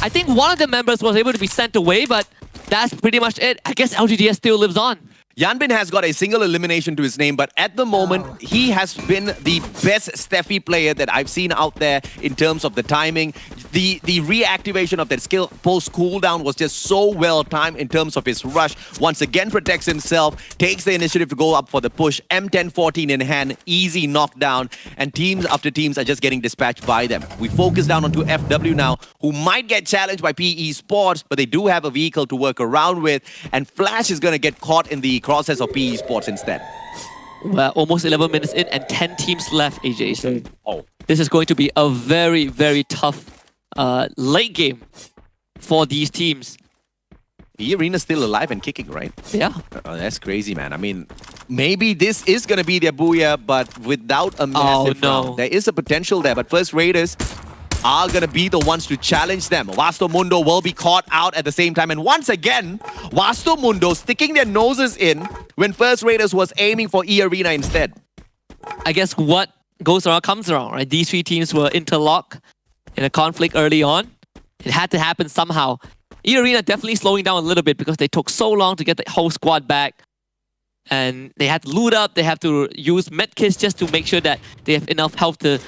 I think one of the members was able to be sent away, but that's pretty much it. I guess LGDS still lives on. Yanbin has got a single elimination to his name, but at the moment, he has been the best Steffi player that I've seen out there in terms of the timing. The reactivation of that skill post cooldown was just so well timed in terms of his rush. Once again protects himself, takes the initiative to go up for the push. M10-14 in hand, easy knockdown, and teams after teams are just getting dispatched by them. We focus down onto FW now, who might get challenged by PE Sports, but they do have a vehicle to work around with, and Flash is going to get caught in the process of PE Sports instead. Well, almost 11 minutes in and 10 teams left, AJ. So this is going to be a very, very tough late game for these teams. The arena's still alive and kicking, right? Yeah. That's crazy, man. I mean, maybe this is going to be their booyah, but without a massive round. There is a potential there, but first Raiders are going to be the ones to challenge them. Vasto Mundo will be caught out at the same time. And once again, Vasto Mundo sticking their noses in when First Raiders was aiming for E-Arena instead. I guess what goes around comes around, right? These three teams were interlocked in a conflict early on. It had to happen somehow. E-Arena definitely slowing down a little bit because they took so long to get the whole squad back. And they had to loot up, they have to use medkits just to make sure that they have enough health to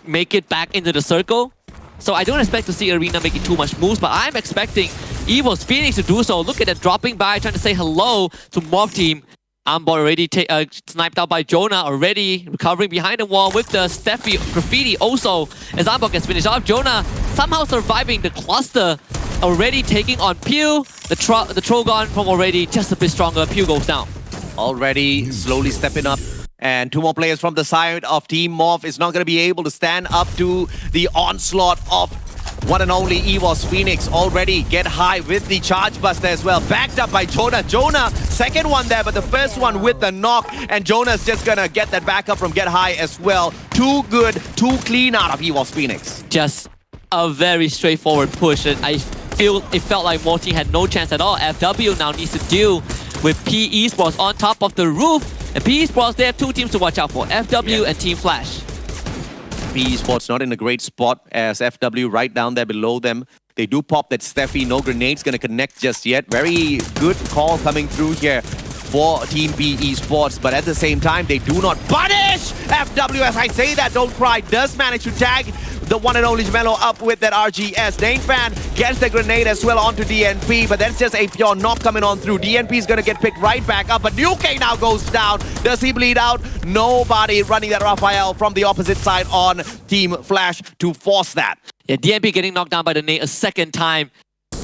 make it back into the circle. So I don't expect to see Arena making too much moves, but I'm expecting Evil's Phoenix to do so. Look at that, dropping by, trying to say hello to Mob Team. Ambot already sniped out by Jonah, already recovering behind the wall with the Steffi graffiti also. As Ambot gets finished off, Jonah somehow surviving the cluster, already taking on Pew. The Trogon from already just a bit stronger. Pew goes down. Already slowly stepping up. And two more players from the side of Team Morph is not going to be able to stand up to the onslaught of one and only EVOS Phoenix. Already get high with the Charge Buster as well. Backed up by Jonah. Jonah, second one there, but the first one with the knock. And Jonah's just going to get that backup from Get High as well. Too good, too clean out of EVOS Phoenix. Just a very straightforward push. It felt like Morty had no chance at all. FW now needs to deal with PE Sports on top of the roof. And PE Sports, they have two teams to watch out for, FW and Team Flash. PE Sports not in a great spot as FW right down there below them. They do pop that Steffi, no grenades going to connect just yet. Very good call coming through here for Team PE Sports, but at the same time, they do not punish FW. As I say that, don't cry, does manage to tag the one and only Mello up with that RGS. Danefan gets the grenade as well onto DNP, but that's just a pure knock coming on through. DNP is going to get picked right back up, but Nuke now goes down. Does he bleed out? Nobody running that Raphael from the opposite side on Team Flash to force that. Yeah, DNP getting knocked down by the nade a second time.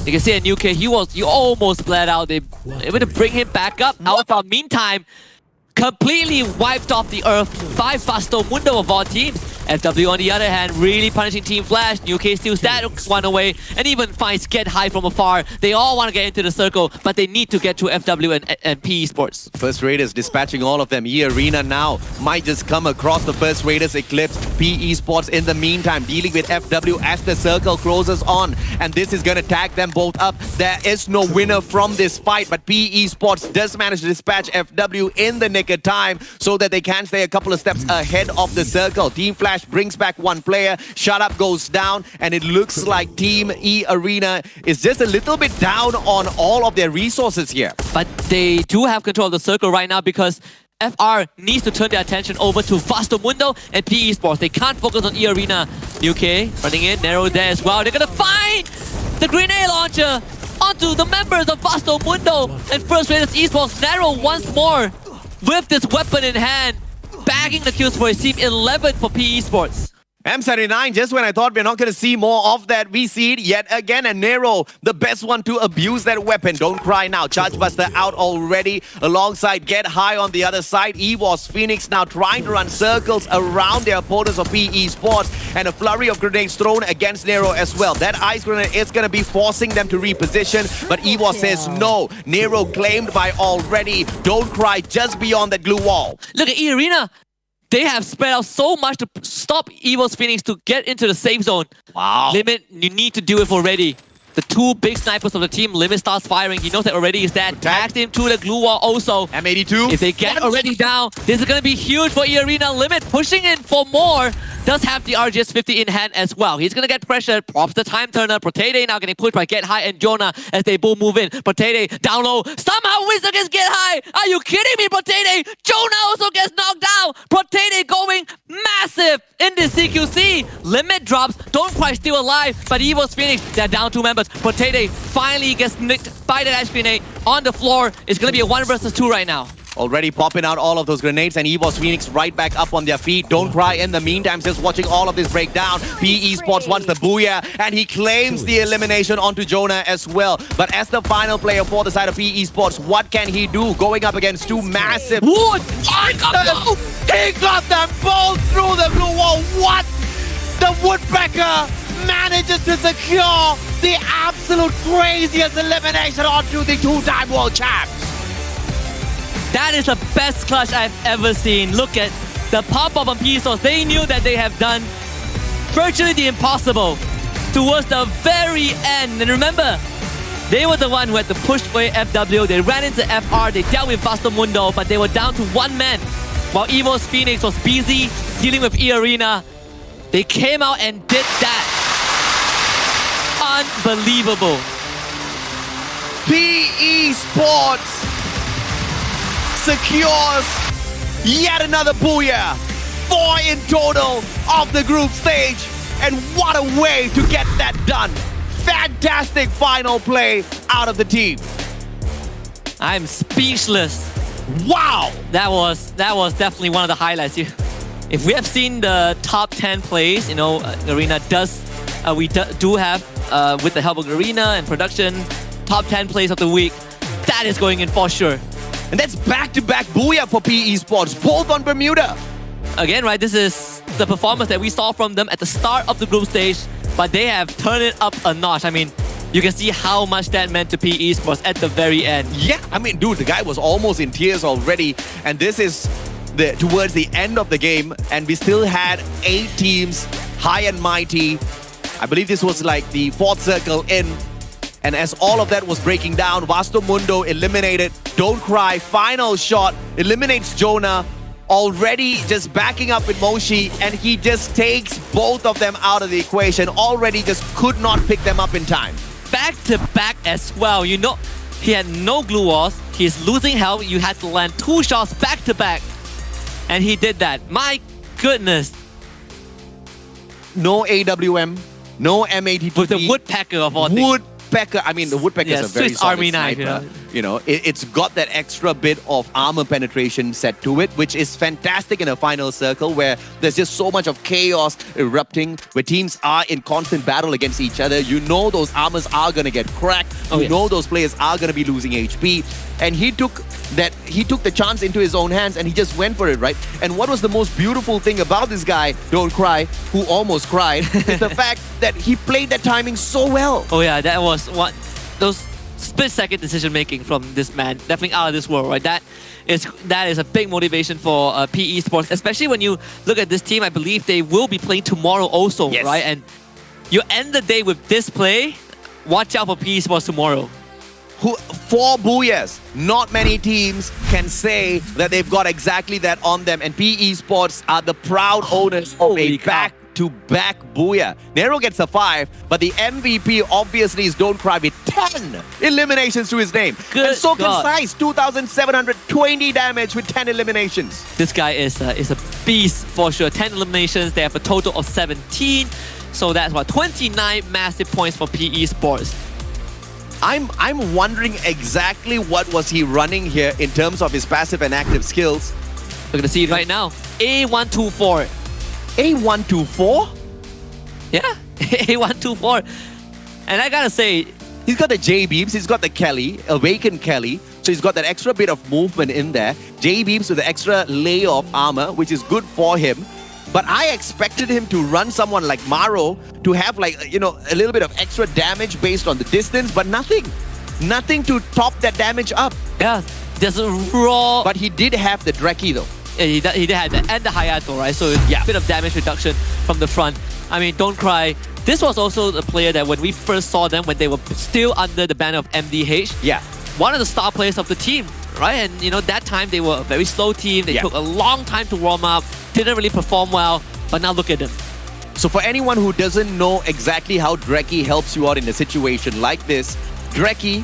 You can see at Nuke, he almost bled out. They were able to bring him back up. Alpha, meantime, completely wiped off the earth by Vasto Mundo of all teams. FW on the other hand, really punishing Team Flash. Nuke steals that one away and even finds Get High from afar. They all want to get into the circle, but they need to get to FW and PE Sports. First Raiders dispatching all of them. E-Arena now might just come across the First Raiders eclipse. PE Sports in the meantime dealing with FW as the circle closes on. And this is going to tag them both up. There is no winner from this fight, but PE Sports does manage to dispatch FW in the nick of time so that they can stay a couple of steps ahead of the circle. Team Flash Clash brings back one player. Shut Up goes down, and it looks like Team E Arena is just a little bit down on all of their resources here. But they do have control of the circle right now because FR needs to turn their attention over to Vasto Mundo and PE Sports. They can't focus on E Arena. UK running in, Narrow there as well. They're gonna find the grenade launcher onto the members of Vasto Mundo. And First Raiders Esports, Narrow once more with this weapon in hand, bagging the kills for his team. 11 for PE Sports. M79, just when I thought we're not going to see more of that, we see it yet again. And Nero, the best one to abuse that weapon. Don't cry now. Chargebuster out already alongside Get High on the other side. EVOS Phoenix now trying to run circles around their opponents of PE Sports. And a flurry of grenades thrown against Nero as well. That ice grenade is going to be forcing them to reposition. But EVOS says no. Nero claimed by already. Don't cry just beyond that glue wall. Look at E Arena. They have spread out so much to stop EVOS Phoenix to get into the safe zone. Wow. Limit, you need to do it already. The two big snipers of the team, Limit starts firing. He knows that already is dead. Tagged him to the glue wall also. M82. If they get already down, this is going to be huge for E Arena. Limit pushing in for more. Does have the RGS 50 in hand as well. He's going to get pressured. Props the time turner. Protede now getting pushed by Get High and Jonah as they both move in. Protede down low. Somehow wins against Get High. Are you kidding me, Protede? Jonah also gets knocked down. Protede going massive in this CQC. Limit drops. Don't Cry still alive. But EVOS Phoenix, they're down 2 members. Protede finally gets nicked by that ice grenade on the floor. It's going to be a 1 versus 2 right now. Already popping out all of those grenades, and EVOS Phoenix right back up on their feet. Don't Cry in the meantime, just watching all of this break down. PE Sports wants the booyah, and he claims the elimination onto Jonah as well. But as the final player for the side of PE Sports, what can he do going up against two massive... Wood! He got them both through the blue wall. What? The Woodpecker manages to secure the absolute craziest elimination onto the 2-time world champs. That is the best clutch I've ever seen. Look at the pop-up on PE Sports. They knew that they have done virtually the impossible towards the very end. And remember, they were the one who had to push away FW. They ran into FR. They dealt with Vasto Mundo, but they were down to 1 man. While EVOS Phoenix was busy dealing with E Arena, they came out and did that. Unbelievable. PE Sports secures yet another booyah. 4 in total of the group stage. And what a way to get that done. Fantastic final play out of the team. I'm speechless. Wow. That was definitely one of the highlights. If we have seen the top 10 plays, you know, Arena does, we do have, with the help of Arena and production, top 10 plays of the week. That is going in for sure. And that's back-to-back booyah for PE Sports, both on Bermuda. Again, right, this is the performance that we saw from them at the start of the group stage, but they have turned it up a notch. I mean, you can see how much that meant to PE Sports at the very end. Yeah, I mean, dude, the guy was almost in tears already, and this is towards the end of the game, and we still had 8 teams, high and mighty. I believe this was like the 4th circle in. And as all of that was breaking down, Vasto Mundo eliminated. Don't Cry, final shot, eliminates Jonah. Already just backing up with Moshi, and he just takes both of them out of the equation. Already just could not pick them up in time. Back to back as well. You know, he had no glue walls. He's losing health. You had to land 2 shots back to back. And he did that. My goodness. No AWM, no M82. With the Woodpecker of all things. Woodpecker. I mean, the Woodpecker is a very Swiss solid Army knife, sniper. You know, it's got that extra bit of armor penetration set to it, which is fantastic in a final circle where there's just so much of chaos erupting, where teams are in constant battle against each other. You know those armors are going to get cracked. You know those players are going to be losing HP. And he took the chance into his own hands and he just went for it, right? And what was the most beautiful thing about this guy, Don't Cry, who almost cried, is the fact that he played that timing so well. Oh yeah, that was what those split-second decision-making from this man, definitely out of this world, right? That is a big motivation for PE Sports, especially when you look at this team. I believe they will be playing tomorrow also, right? And you end the day with this play, watch out for PE Sports tomorrow. 4 Booyahs. Not many teams can say that they've got exactly that on them. And PE Sports are the proud owners of a Holy cow. back-to-back Booyah. Nero gets a 5, but the MVP obviously is Don't Cry with 10 eliminations to his name. Good and so God. concise, 2,720 damage with 10 eliminations. This guy is a beast for sure. 10 eliminations. They have a total of 17. So that's what, 29 massive points for PE Sports. I'm wondering exactly what was he running here in terms of his passive and active skills. We're gonna see it right now. A124. A124? Yeah, A124. And I gotta say, He's got the J-beams, he's got the Kelly, Awakened Kelly. So he's got that extra bit of movement in there. J-beams with the extra layer of armor, which is good for him. But I expected him to run someone like Maro to have like, you know, a little bit of extra damage based on the distance, but nothing. Nothing to top that damage up. yeah, there's a raw. But he did have the Dreki though. Yeah, he had that and the Hayato, right? So yeah, a bit of damage reduction from the front. I mean, Don't Cry. This was also the player that when we first saw them, when they were still under the banner of MDH, Yeah. one of the star players of the team, right? And you know, that time they were a very slow team. They Yeah. took a long time to warm up, didn't really perform well, but now look at them. So for anyone who doesn't know exactly how Dreki helps you out in a situation like this, Dreki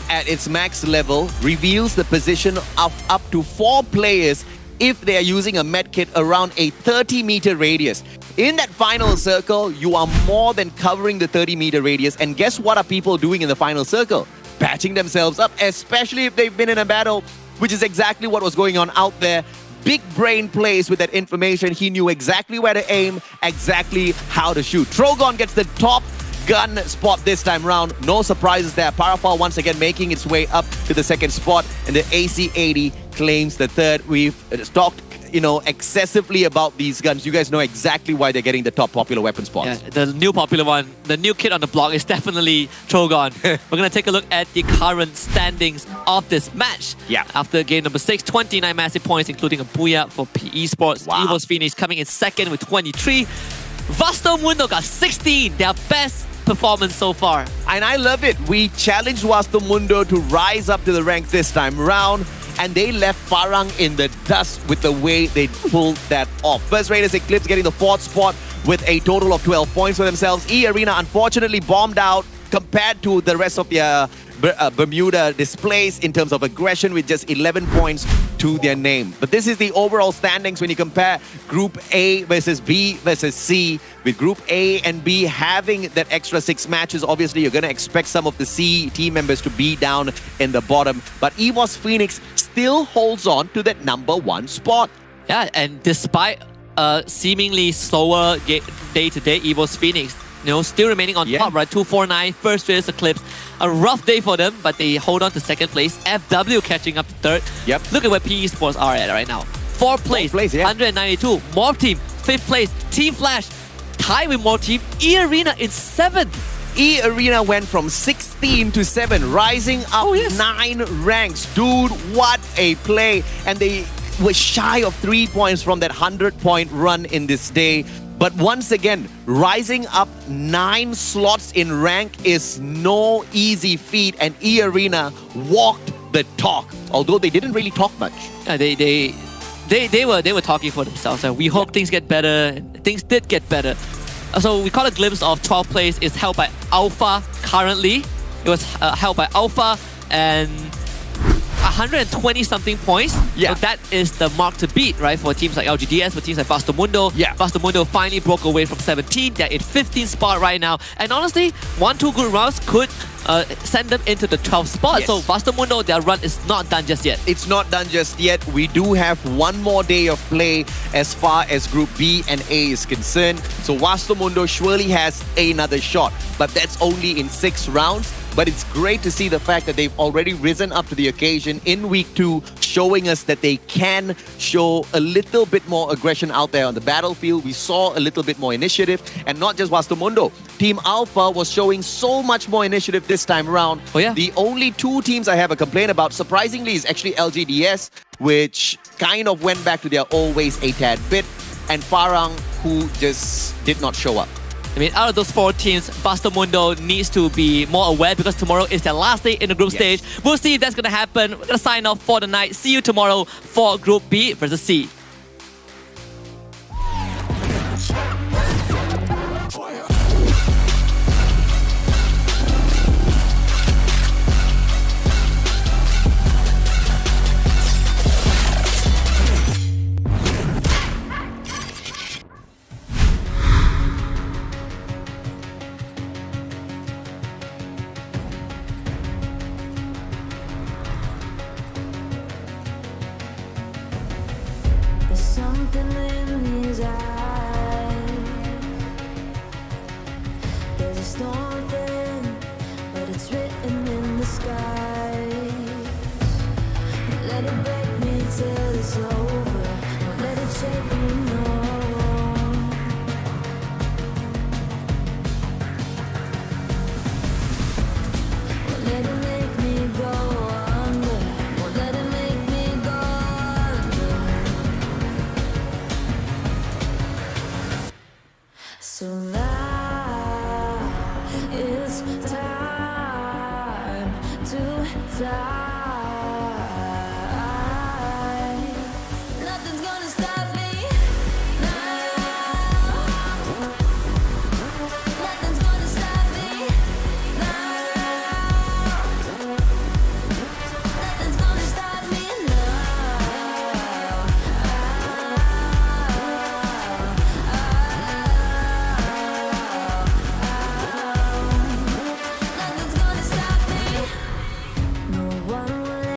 at its max level reveals the position of up to 4 players if they are using a medkit around a 30-meter radius. In that final circle, you are more than covering the 30-meter radius. And guess what are people doing in the final circle? Patching themselves up, especially if they've been in a battle, which is exactly what was going on out there. Big brain plays with that information. He knew exactly where to aim, exactly how to shoot. Trogon gets the top gun spot this time round. No surprises there. Parafal once again making its way up to the second spot, and the AC-80 claims the third. We've talked, you know, excessively about these guns. You guys know exactly why they're getting the top popular weapon spots. Yeah, the new popular one, the new kid on the block is definitely Trogon. We're going to take a look at the current standings of this match. Yeah. After game number 6, 29 massive points, including a Booyah for PE Sports. Wow. Evo's Phoenix coming in second with 23. Vasto Mundo got 16, their best performance so far. And I love it. We challenged Vasto Mundo to rise up to the ranks this time round, and they left Farang in the dust with the way they pulled that off. First Raiders Eclipse getting the 4th spot with a total of 12 points for themselves. E-Arena unfortunately bombed out compared to the rest of their Bermuda displays in terms of aggression with just 11 points to their name. But this is the overall standings when you compare Group A versus B versus C. With Group A and B having that extra 6 matches, obviously you're going to expect some of the C team members to be down in the bottom. But EVOS Phoenix still holds on to that number 1 spot. Yeah, and despite a seemingly slower day-to-day, EVO's Phoenix, you know, still remaining on top, right? 249, First Raiders Eclipse. A rough day for them, but they hold on to second place. FW catching up to third. Yep. Look at where PE Sports are at right now. 4th place, 192. Morph Team, 5th place. Team Flash, tied with Morph Team. E-Arena in 7th. E-Arena went from 16 to 7, rising up 9 ranks. Dude, what a play. And they were shy of 3 points from that 100-point run in this day. But once again, rising up 9 slots in rank is no easy feat, and E-Arena walked the talk, although they didn't really talk much. They were talking for themselves. We hope things get better, and things did get better. So we caught a glimpse of 12th place is held by Alpha currently. It was held by Alpha and 120 something points. Yeah. So that is the mark to beat, right? For teams like LGDS, for teams like Vasto Mundo. Yeah. Vasto Mundo finally broke away from 17. They're in 15th spot right now. And honestly, 1-2 good rounds could send them into the 12th spot. Yes. So Vasto Mundo, their run is not done just yet. It's not done just yet. We do have one more day of play as far as Group B and A is concerned. So Vasto Mundo surely has another shot, but that's only in 6 rounds. But it's great to see the fact that they've already risen up to the occasion in week 2, showing us that they can show a little bit more aggression out there on the battlefield. We saw a little bit more initiative, and not just Vasto Mundo. Team Alpha was showing so much more initiative this time around. Oh yeah. The only 2 teams I have a complaint about, surprisingly, is actually LGDS, which kind of went back to their old ways a tad bit, and Farang, who just did not show up. I mean, out of those 4 teams, Mundo needs to be more aware because tomorrow is their last day in the group stage. We'll see if that's going to happen. We're going to sign off for the night. See you tomorrow for Group B versus C. There's something in these eyes. There's a storm.